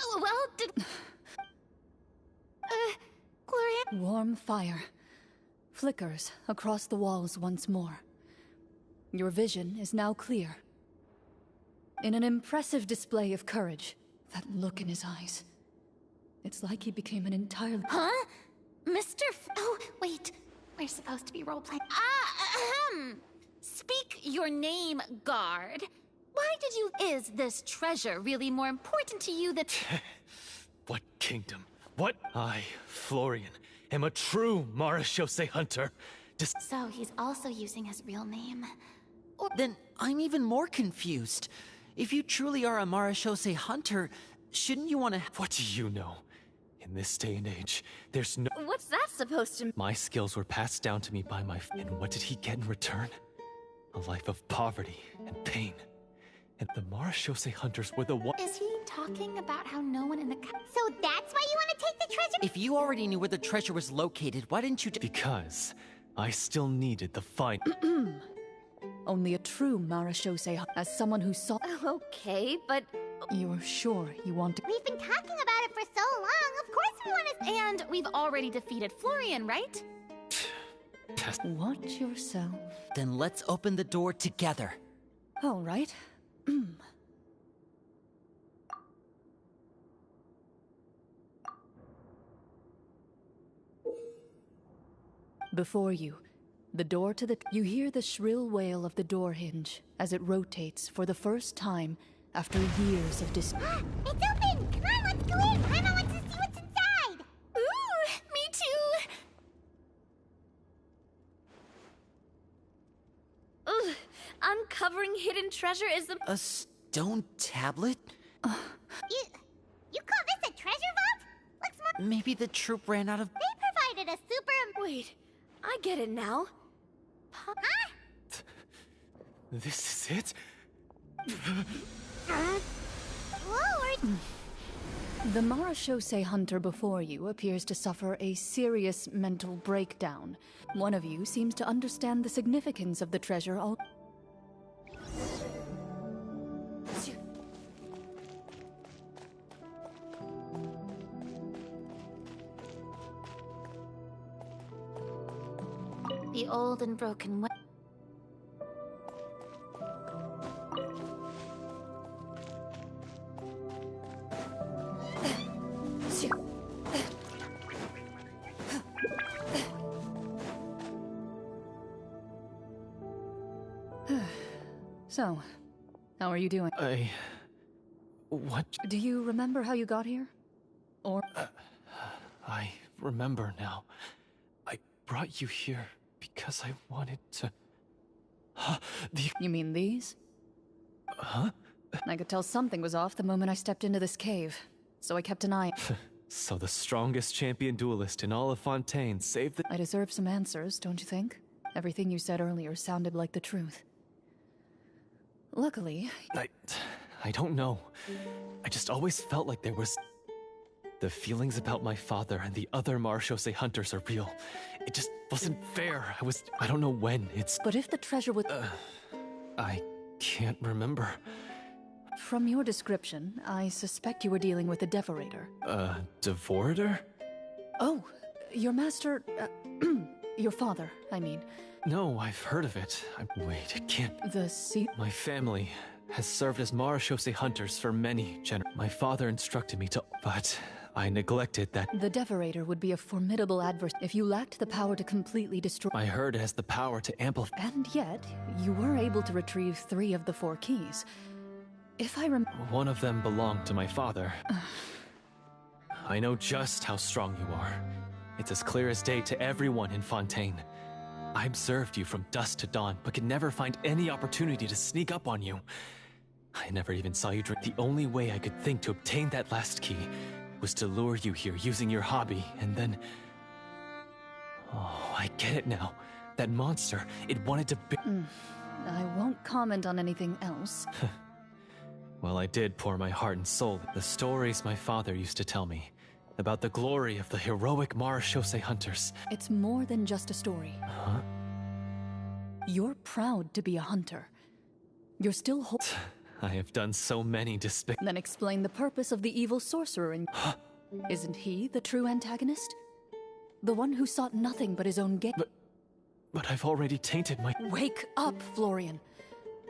Oh, well, did... Gloria... Warm fire flickers across the walls once more. Your vision is now clear. In an impressive display of courage, that look in his eyes. It's like he became an entirely... Huh? Mr. Oh, wait. We're supposed to be role-playing. Speak your name, guard. Why did you... Is this treasure really more important to you than... What kingdom? What? I, Florian, am a true Marachose hunter. So he's also using his real name. Or... Then I'm even more confused. If you truly are a Marachose hunter, shouldn't you want to... What do you know? In this day and age, there's no... What's that supposed to mean? My skills were passed down to me by my... And what did he get in return? A life of poverty and pain. And the Marachose hunters were the one... Is he talking about how no one in the... So that's why you want to take the treasure? If you already knew where the treasure was located, why didn't you... Because I still needed the find... Only a true Marachose as someone who saw... Okay, but... You're sure you want to... We've been talking about it for so long. Of course we want to... And we've already defeated Florian, right? Watch yourself. Then let's open the door together. All right. Before you, the door to the... You hear the shrill wail of the door hinge as it rotates for the first time after years of It's open! Come on, let's go in! Paimon wants to see what's inside! Ooh, me too! Ugh, uncovering hidden treasure is the... A stone tablet? You call this a treasure vault? Looks more... Maybe the troop ran out of... They provided a super... Wait, I get it now. Huh? This is it? Whoa, The Marachose hunter before you appears to suffer a serious mental breakdown. One of you seems to understand the significance of the treasure all... The old and broken way. So, how are you doing? What? Do you remember how you got here? Or... I remember now. I brought you here because I wanted to... You mean these? Huh? I could tell something was off the moment I stepped into this cave, so I kept an eye... So the strongest champion duelist in all of Fontaine saved the... I deserve some answers, don't you think? Everything you said earlier sounded like the truth. Luckily... I don't know. I just always felt like there was... The feelings about my father and the other Marachose hunters are real. It just wasn't fair. I don't know when, it's... But if the treasure was... I can't remember. From your description, I suspect you were dealing with a Devorator. Devorator? Oh, your master... your father, I mean. No, I've heard of it. Wait, it can't... My family has served as Marashose hunters for many My father instructed me to... But I neglected that... The Devorator would be a formidable adversary if you lacked the power to completely destroy... I heard it has the power to amplify... And yet, you were able to retrieve 3 of the 4 keys. If I One of them belonged to my father. I know just how strong you are. It's as clear as day to everyone in Fontaine. I observed you from dusk to dawn, but could never find any opportunity to sneak up on you. I never even saw you drink. The only way I could think to obtain that last key was to lure you here using your hobby, and then... Oh, I get it now. That monster, it wanted to be... I won't comment on anything else. Well, I did pour my heart and soul. The stories my father used to tell me about the glory of the heroic Marashose hunters. It's more than just a story. Huh? You're proud to be a hunter. You're still I have done so many Then explain the purpose of the evil sorcerer in... Isn't he the true antagonist? The one who sought nothing but his own gain? But I've already tainted my... Wake up, Florian.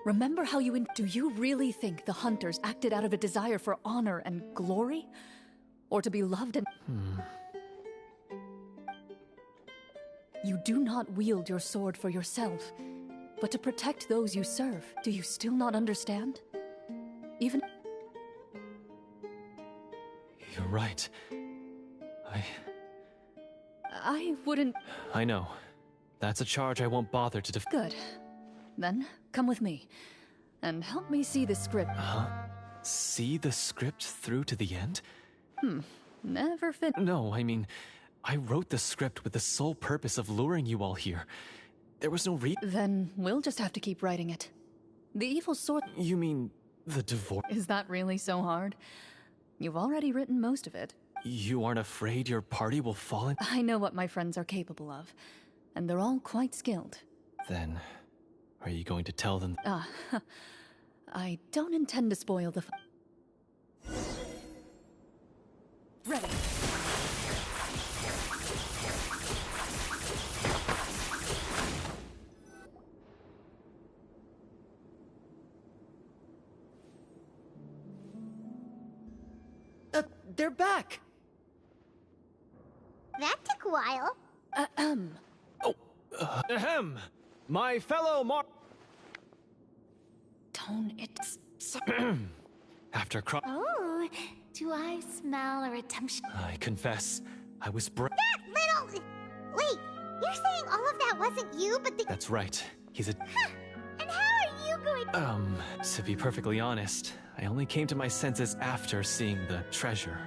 Remember how you... Do you really think the hunters acted out of a desire for honor and glory? Or to be loved and... You do not wield your sword for yourself, but to protect those you serve. Do you still not understand? Even... You're right. I wouldn't... I know. That's a charge I won't bother to Good. Then, come with me. And help me see the script. Huh? See the script through to the end? Never fit. No, I mean, I wrote the script with the sole purpose of luring you all here. There was no Then we'll just have to keep writing it. The evil sword... You mean the divorce? Is that really so hard? You've already written most of it. You aren't afraid your party will fall in... I know what my friends are capable of, and they're all quite skilled. Then, are you going to tell them... I don't intend to spoil the... Ready. They're back! That took a while. Ahem! My fellow Tone, it's... After Oh, do I smell a redemption? I confess, I was That little... Wait, you're saying all of that wasn't you, but the... That's right. He's a... And how are you going... To be perfectly honest, I only came to my senses after seeing the treasure.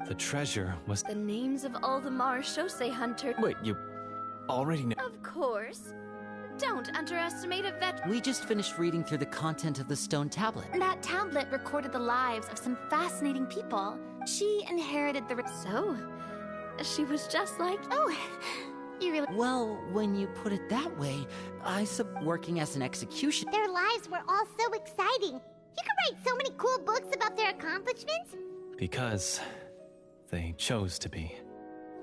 The treasure was... The names of all the Marashose hunters. Wait, you already know... Of course. Don't underestimate a veteran. We just finished reading through the content of the stone tablet. That tablet recorded the lives of some fascinating people. She inherited the... So, she was just like... Oh, you really... Well, when you put it that way, working as an execution... Their lives were all so exciting. You could write so many cool books about their accomplishments. Because they chose to be.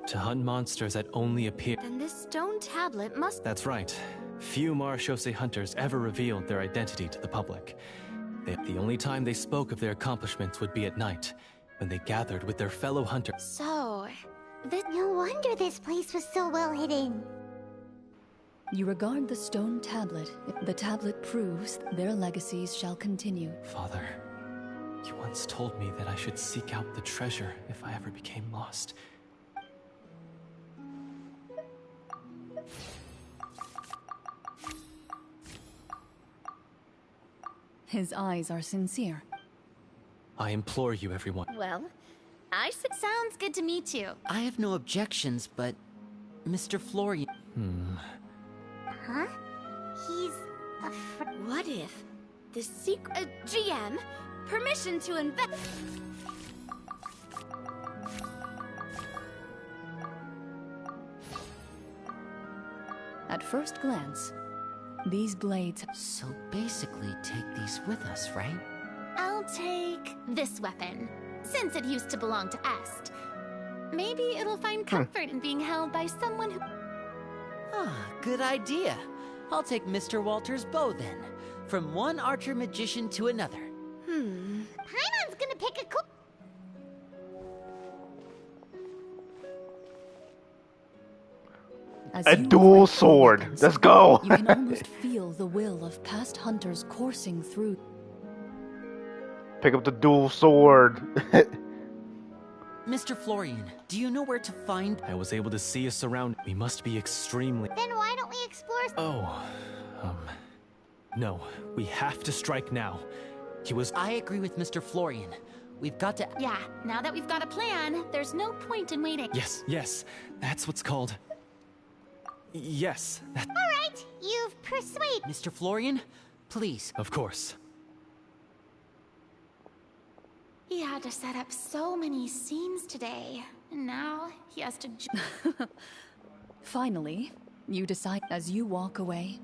To hunt monsters that only appear... Then this stone tablet must... That's right. Few Marashose hunters ever revealed their identity to the public. The only time they spoke of their accomplishments would be at night, when they gathered with their fellow hunters. So, No wonder this place was so well hidden. You regard the stone tablet. The tablet proves their legacies shall continue. Father, you once told me that I should seek out the treasure if I ever became lost. His eyes are sincere. I implore you, everyone. Well, sounds good to me too. I have no objections, but... Mr. Florian... Huh? He's a what if the secret... GM, permission to invest... At first glance, These blades... So basically, take these with us, right? I'll take this weapon, since it used to belong to Est. Maybe it'll find comfort in being held by someone who... Ah, good idea. I'll take Mr. Walter's bow then. From one archer magician to another. Paimon's gonna pick a cool... As A you dual break the sword. weapons, Let's go. You can almost feel the will of past hunters coursing through. Pick up the dual sword. Mr. Florian, do you know where to find... I was able to see us around. We must be extremely... Then why don't we explore... No. We have to strike now. He was... I agree with Mr. Florian. We've got to... Yeah, now that we've got a plan, there's no point in waiting. Yes. That's what's called... Yes, that... Alright, you've persuaded... Mr. Florian, please. Of course. He had to set up so many scenes today, and now he has to... Finally, you decide as you walk away.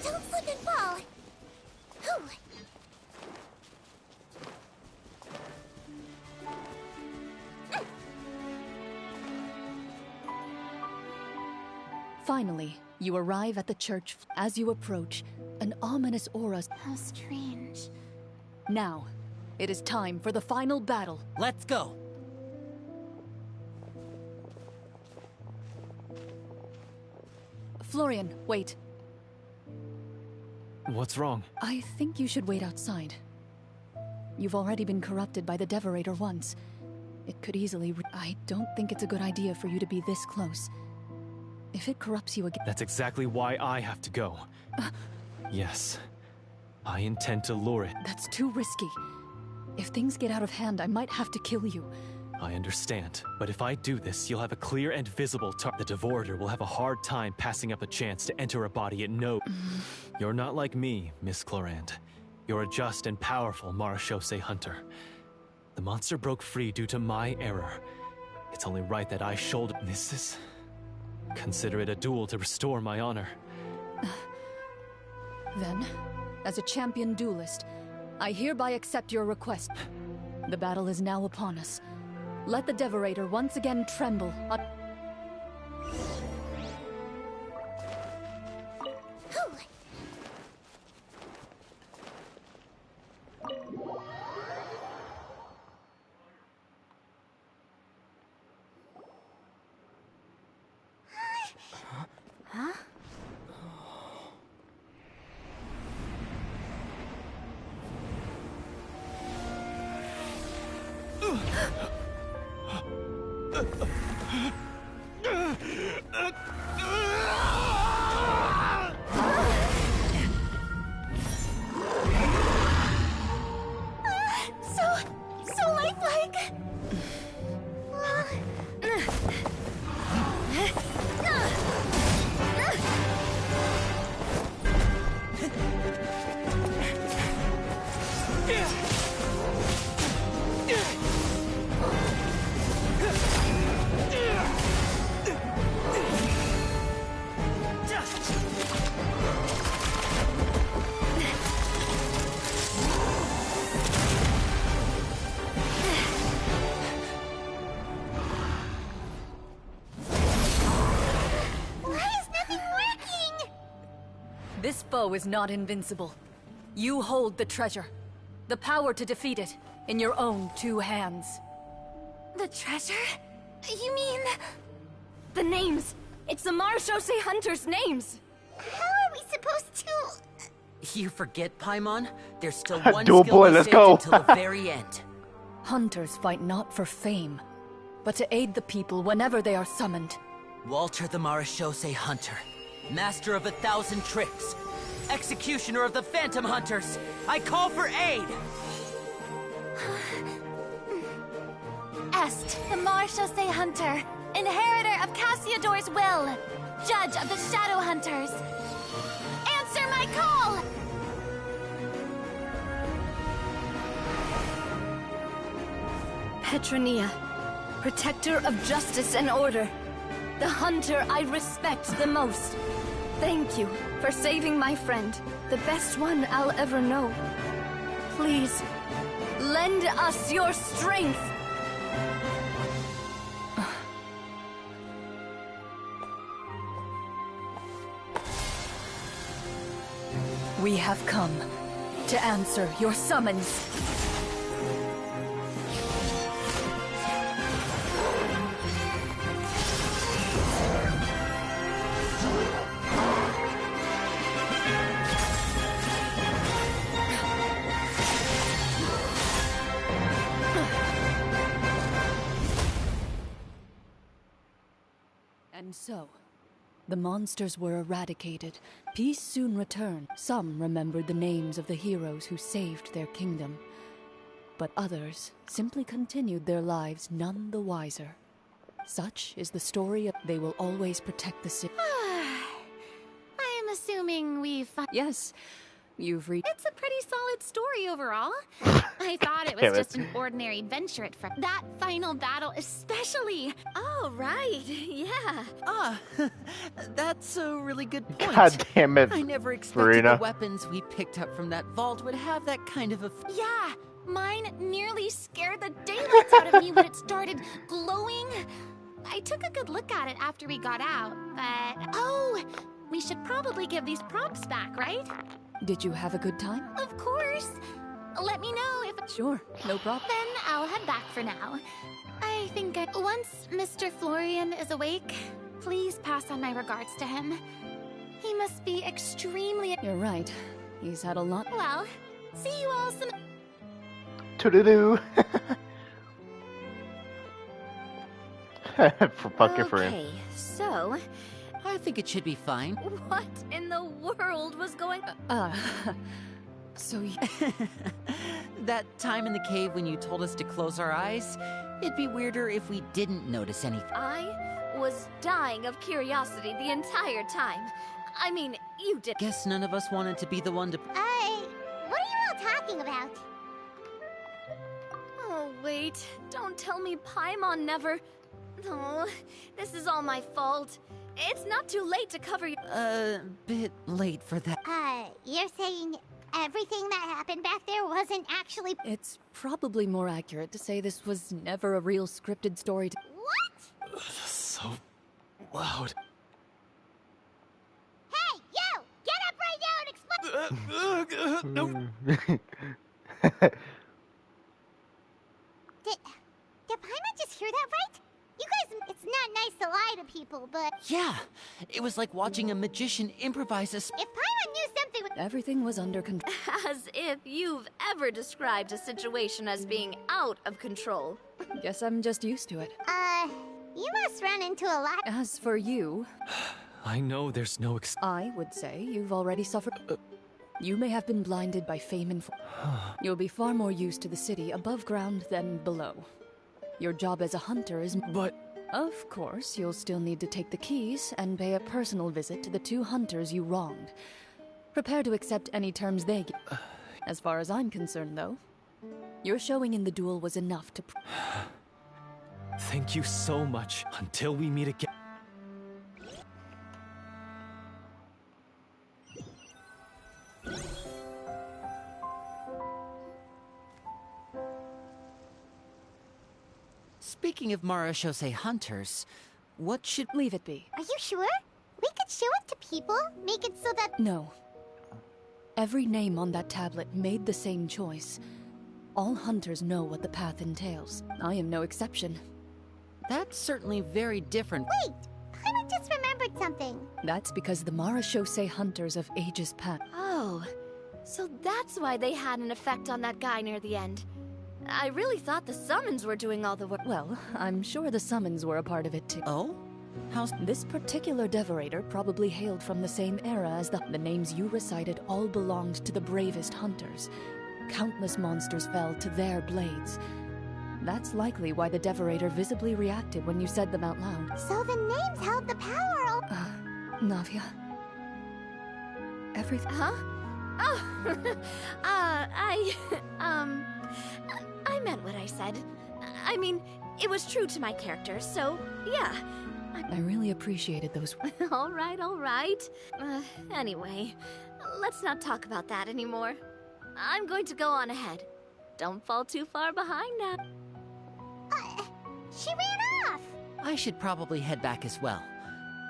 Don't slip and fall. Finally, you arrive at the church. As you approach, an ominous aura... How strange. Now, it is time for the final battle. Let's go. Florian, wait. What's wrong? I think you should wait outside. You've already been corrupted by the Devorator once. It could easily... I don't think it's a good idea for you to be this close. If it corrupts you again... That's exactly why I have to go. Yes. I intend to lure it. That's too risky. If things get out of hand, I might have to kill you. I understand, but if I do this, you'll have a clear and visible target. The Devorator will have a hard time passing up a chance to enter a body it knows. You're not like me, Miss Clorand. You're a just and powerful Marechaussee hunter. The monster broke free due to my error. It's only right that I shoulder this. Consider it a duel to restore my honor. Then, as a champion duelist, I hereby accept your request. The battle is now upon us. Let the Devorator once again tremble. So lifelike. This foe is not invincible. You hold the treasure. The power to defeat it in your own 2 hands. The treasure? You mean... the names! It's the Marechaussee hunters' names! How are we supposed to... You forget, Paimon? There's still one Dual skill boy, we let's saved go. until the very end. Hunters fight not for fame, but to aid the people whenever they are summoned. Walter the Marechaussee Hunter, master of 1,000 tricks, executioner of the Phantom Hunters, I call for aid! Est, the Marechaussee Hunter, inheritor of Cassiodor's will, judge of the Shadow Hunters. Answer my I call! Petronia, protector of justice and order. The hunter I respect the most. Thank you for saving my friend, the best one I'll ever know. Please, lend us your strength. We have come to answer your summons. And so, the monsters were eradicated. Peace soon returned. Some remembered the names of the heroes who saved their kingdom. But others simply continued their lives none the wiser. Such is the story of they will always protect the city. I am assuming we've... Yes, you've reached... It's a pretty solid story overall. I thought it was just an ordinary adventure at first. That final battle especially. Oh, right. Yeah. Ah, that's a really good point. God damn it, I never expected Serena. the weapons we picked up from that vault would have that kind of a... Yeah, mine nearly scared the daylights out of me when it started glowing. I took a good look at it after we got out, but... Oh, we should probably give these props back, right? Did you have a good time? Of course. Let me know if... Sure, no problem. Then I'll head back for now. I think once Mr. Florian is awake, please pass on my regards to him. He must be extremely... You're right. He's had a lot... Well, see you all some... Toodaloo. For fucking for him. Okay, so I think it should be fine. what in the world was going... So you... That time in the cave when you told us to close our eyes, it'd be weirder if we didn't notice anything. I was dying of curiosity the entire time. I mean, you did... Guess none of us wanted to be the one to... What are you all talking about? Oh, wait. Don't tell me Paimon never... No, this is all my fault. It's not too late to cover you. Bit late for that. You're saying everything that happened back there wasn't actually... It's probably more accurate to say this was never a real scripted story. What? So loud. Hey, you! Get up right now and explain... No. Did Paimon just hear that right? You guys, it's not nice to lie to people, but... Yeah, it was like watching a magician improvise a... If Paimon knew something was... Everything was under control. As if you've ever described a situation as being out of control. Guess I'm just used to it. You must run into a lot... As for you... I know there's no I would say you've already suffered... You may have been blinded by fame and... You'll be far more used to the city above ground than below. Your job as a hunter is... But... Of course, you'll still need to take the keys and pay a personal visit to the 2 hunters you wronged. Prepare to accept any terms they give. As far as I'm concerned, though, your showing in the duel was enough to... Thank you so much. Until we meet again. Speaking of Marashose hunters, what should... Leave it be. Are you sure? We could show it to people, make it so that... No. Every name on that tablet made the same choice. All hunters know what the path entails. I am no exception. That's certainly very different. Wait! Paimon just remembered something. That's because the Marashose hunters of ages past... Oh, so that's why they had an effect on that guy near the end. I really thought the summons were doing all the work. Well, I'm sure the summons were a part of it too. Oh? How's... This particular devorator probably hailed from the same era as the names you recited all belonged to the bravest hunters. Countless monsters fell to their blades. That's likely why the devorator visibly reacted when you said them out loud. So the names held the power over... Navia... everything? Huh? Oh, I meant what I said. I mean, it was true to my character, so yeah. I really appreciated those. All right, all right. Anyway, let's not talk about that anymore. I'm going to go on ahead. Don't fall too far behind now. She ran off! I should probably head back as well.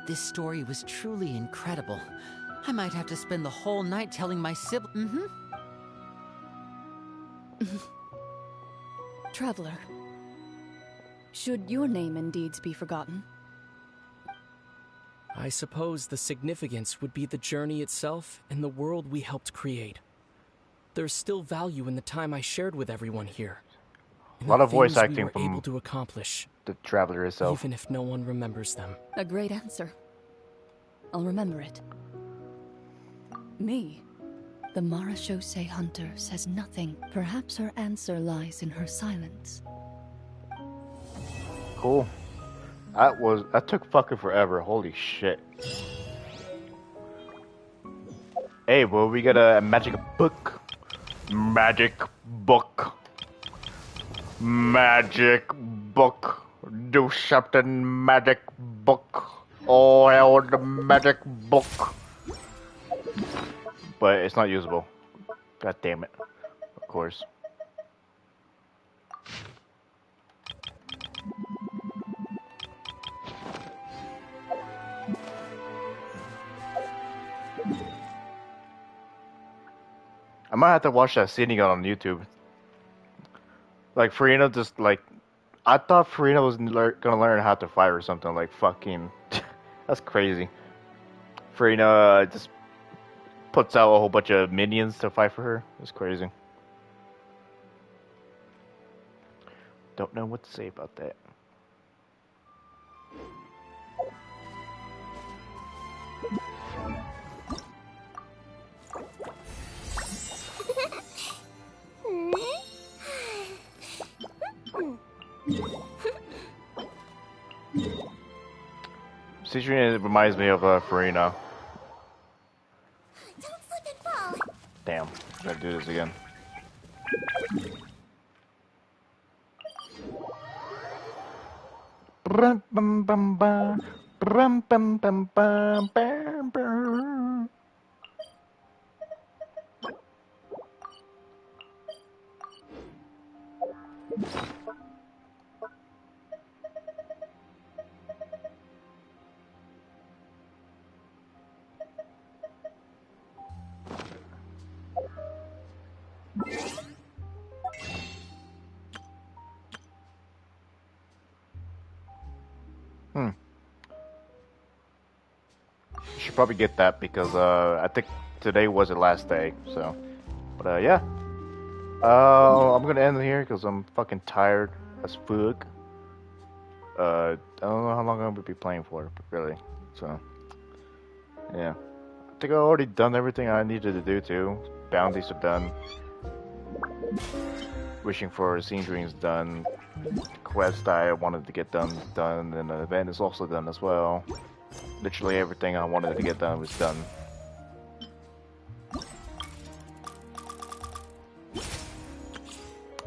This story was truly incredible. I might have to spend the whole night telling my sibling. Traveler, should your name and deeds be forgotten? I suppose the significance would be the journey itself and the world we helped create. There's still value in the time I shared with everyone here. A lot of voice acting we were from able to accomplish, the Traveler itself. even if no one remembers them. A great answer. I'll remember it. Me, the Marachose hunter, says nothing. Perhaps her answer lies in her silence. Cool. That took fucking forever. Holy shit. Hey, well, we got a magic book. Magic book. Magic book. Do something magic book. Oh, hell, the magic book. But it's not usable. God damn it. Of course. I might have to watch that scene again on YouTube. Like, Farina just, like... I thought Farina was gonna learn how to fight or something, like, fucking... That's crazy. Farina just puts out a whole bunch of minions to fight for her. It's crazy. Don't know what to say about that. Sigewinne reminds me of Farina. Don't slip and fall. Damn, gotta do this again. Brum, bum, bum, bum. Brum, bum, bum, bum, bum, bum. Should probably get that because I think today was the last day. So, but yeah, I'm gonna end here because I'm fucking tired as fuck. I don't know how long I'm gonna be playing for, but really. So, yeah, I think I've already done everything I needed to do too. Bounties are done. Wishing for scene dreams done. Quest I wanted to get done is done, and the event is also done as well. Literally everything I wanted to get done was done.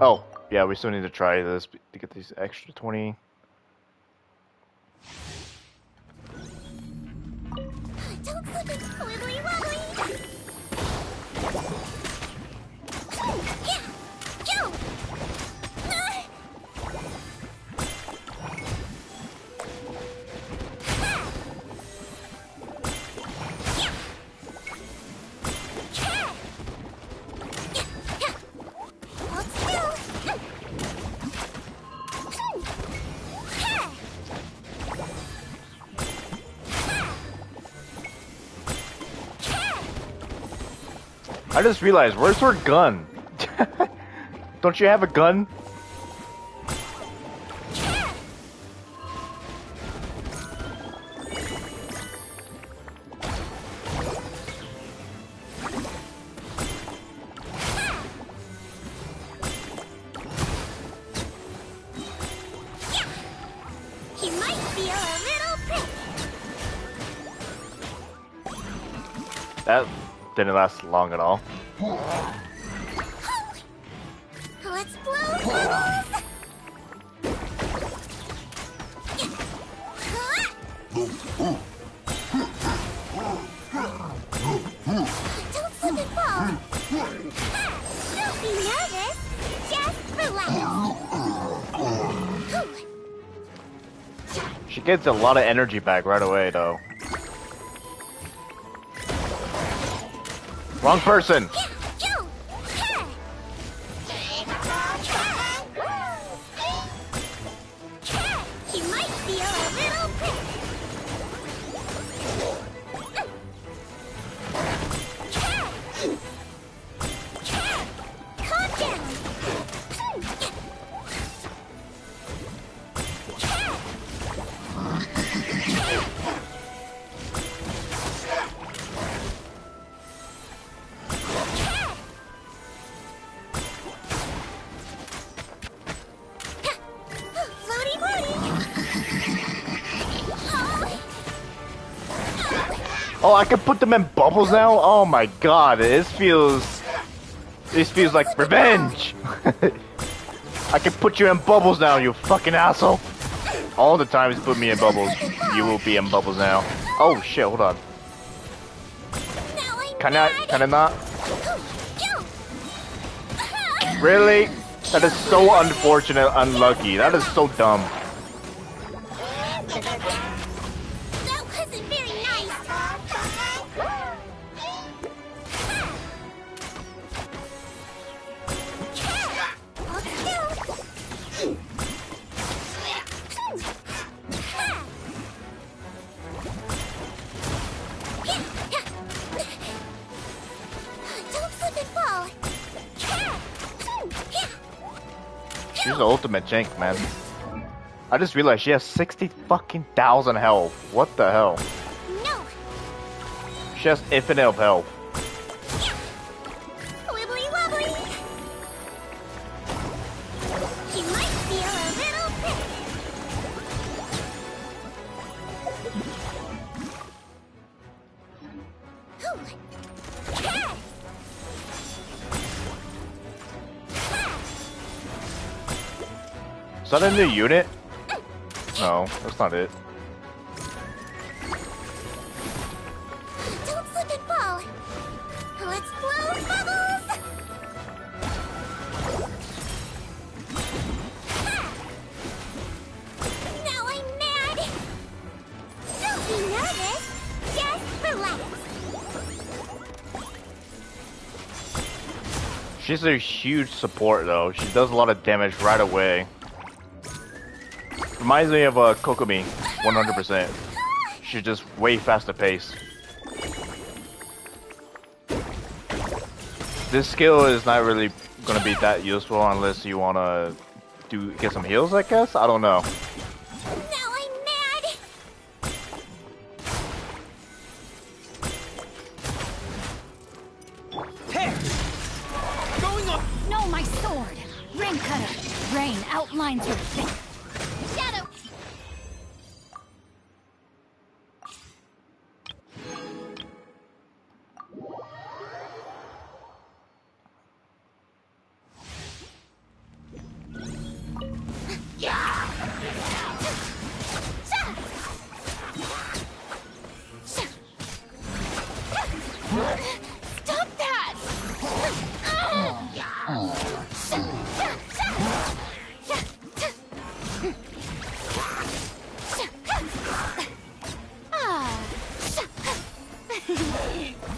Oh, yeah, we still need to try this to get these extra 20. Don't slip and wibbly wobbly. Yeah. Yo. I just realized, where's her gun? Don't you have a gun? You might feel a little prick. didn't last long at all. Let's blow bubbles! Don't slip and fall! Don't be nervous! Just relax! She gets a lot of energy back right away, though. Wrong person! You might feel a little prick. Calm down. Floaty floaty. Oh, I can put them in bubbles now? Oh my god, this feels like revenge! I can put you in bubbles now, you fucking asshole! All the times you put me in bubbles, you will be in bubbles now. Oh shit, hold on. Can I not? Really? That is so unfortunate, unlucky. That is so dumb. That wasn't very nice. Don't slip and fall. She's the ultimate jank, man. I just realized she has 60,000 health. What the hell? No. She has infinite of health. Wibbly wobbly. You might feel a little prick. Is that a new unit? No, that's not it. Don't slip and fall. Let's blow bubbles. Now I'm mad. Don't be nervous. Just relax. She's a huge support though. She does a lot of damage right away. Reminds me of Kokomi, 100%. She's just way faster paced. This skill is not really gonna be that useful unless you wanna get some heals, I guess? I don't know. Now I'm mad. Hey! Going on! No, my sword! Rain cutter! Rain outlines your face. Shadow! Stop that!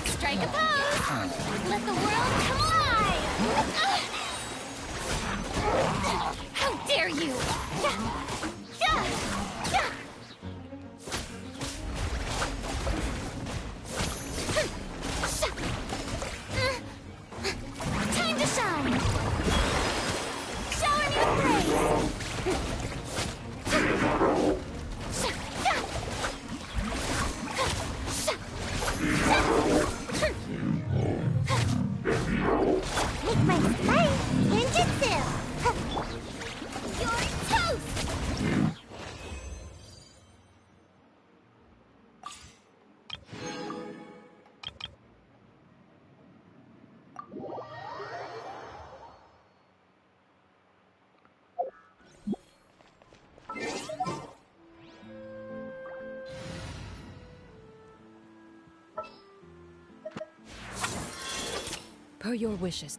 Strike a pose! Let the world come alive! How dare you! Time to shine! Shower me with praise! Make my spine ninjutsu. You're toast. Per your wishes.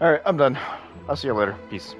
Alright, I'm done. I'll see you later. Peace.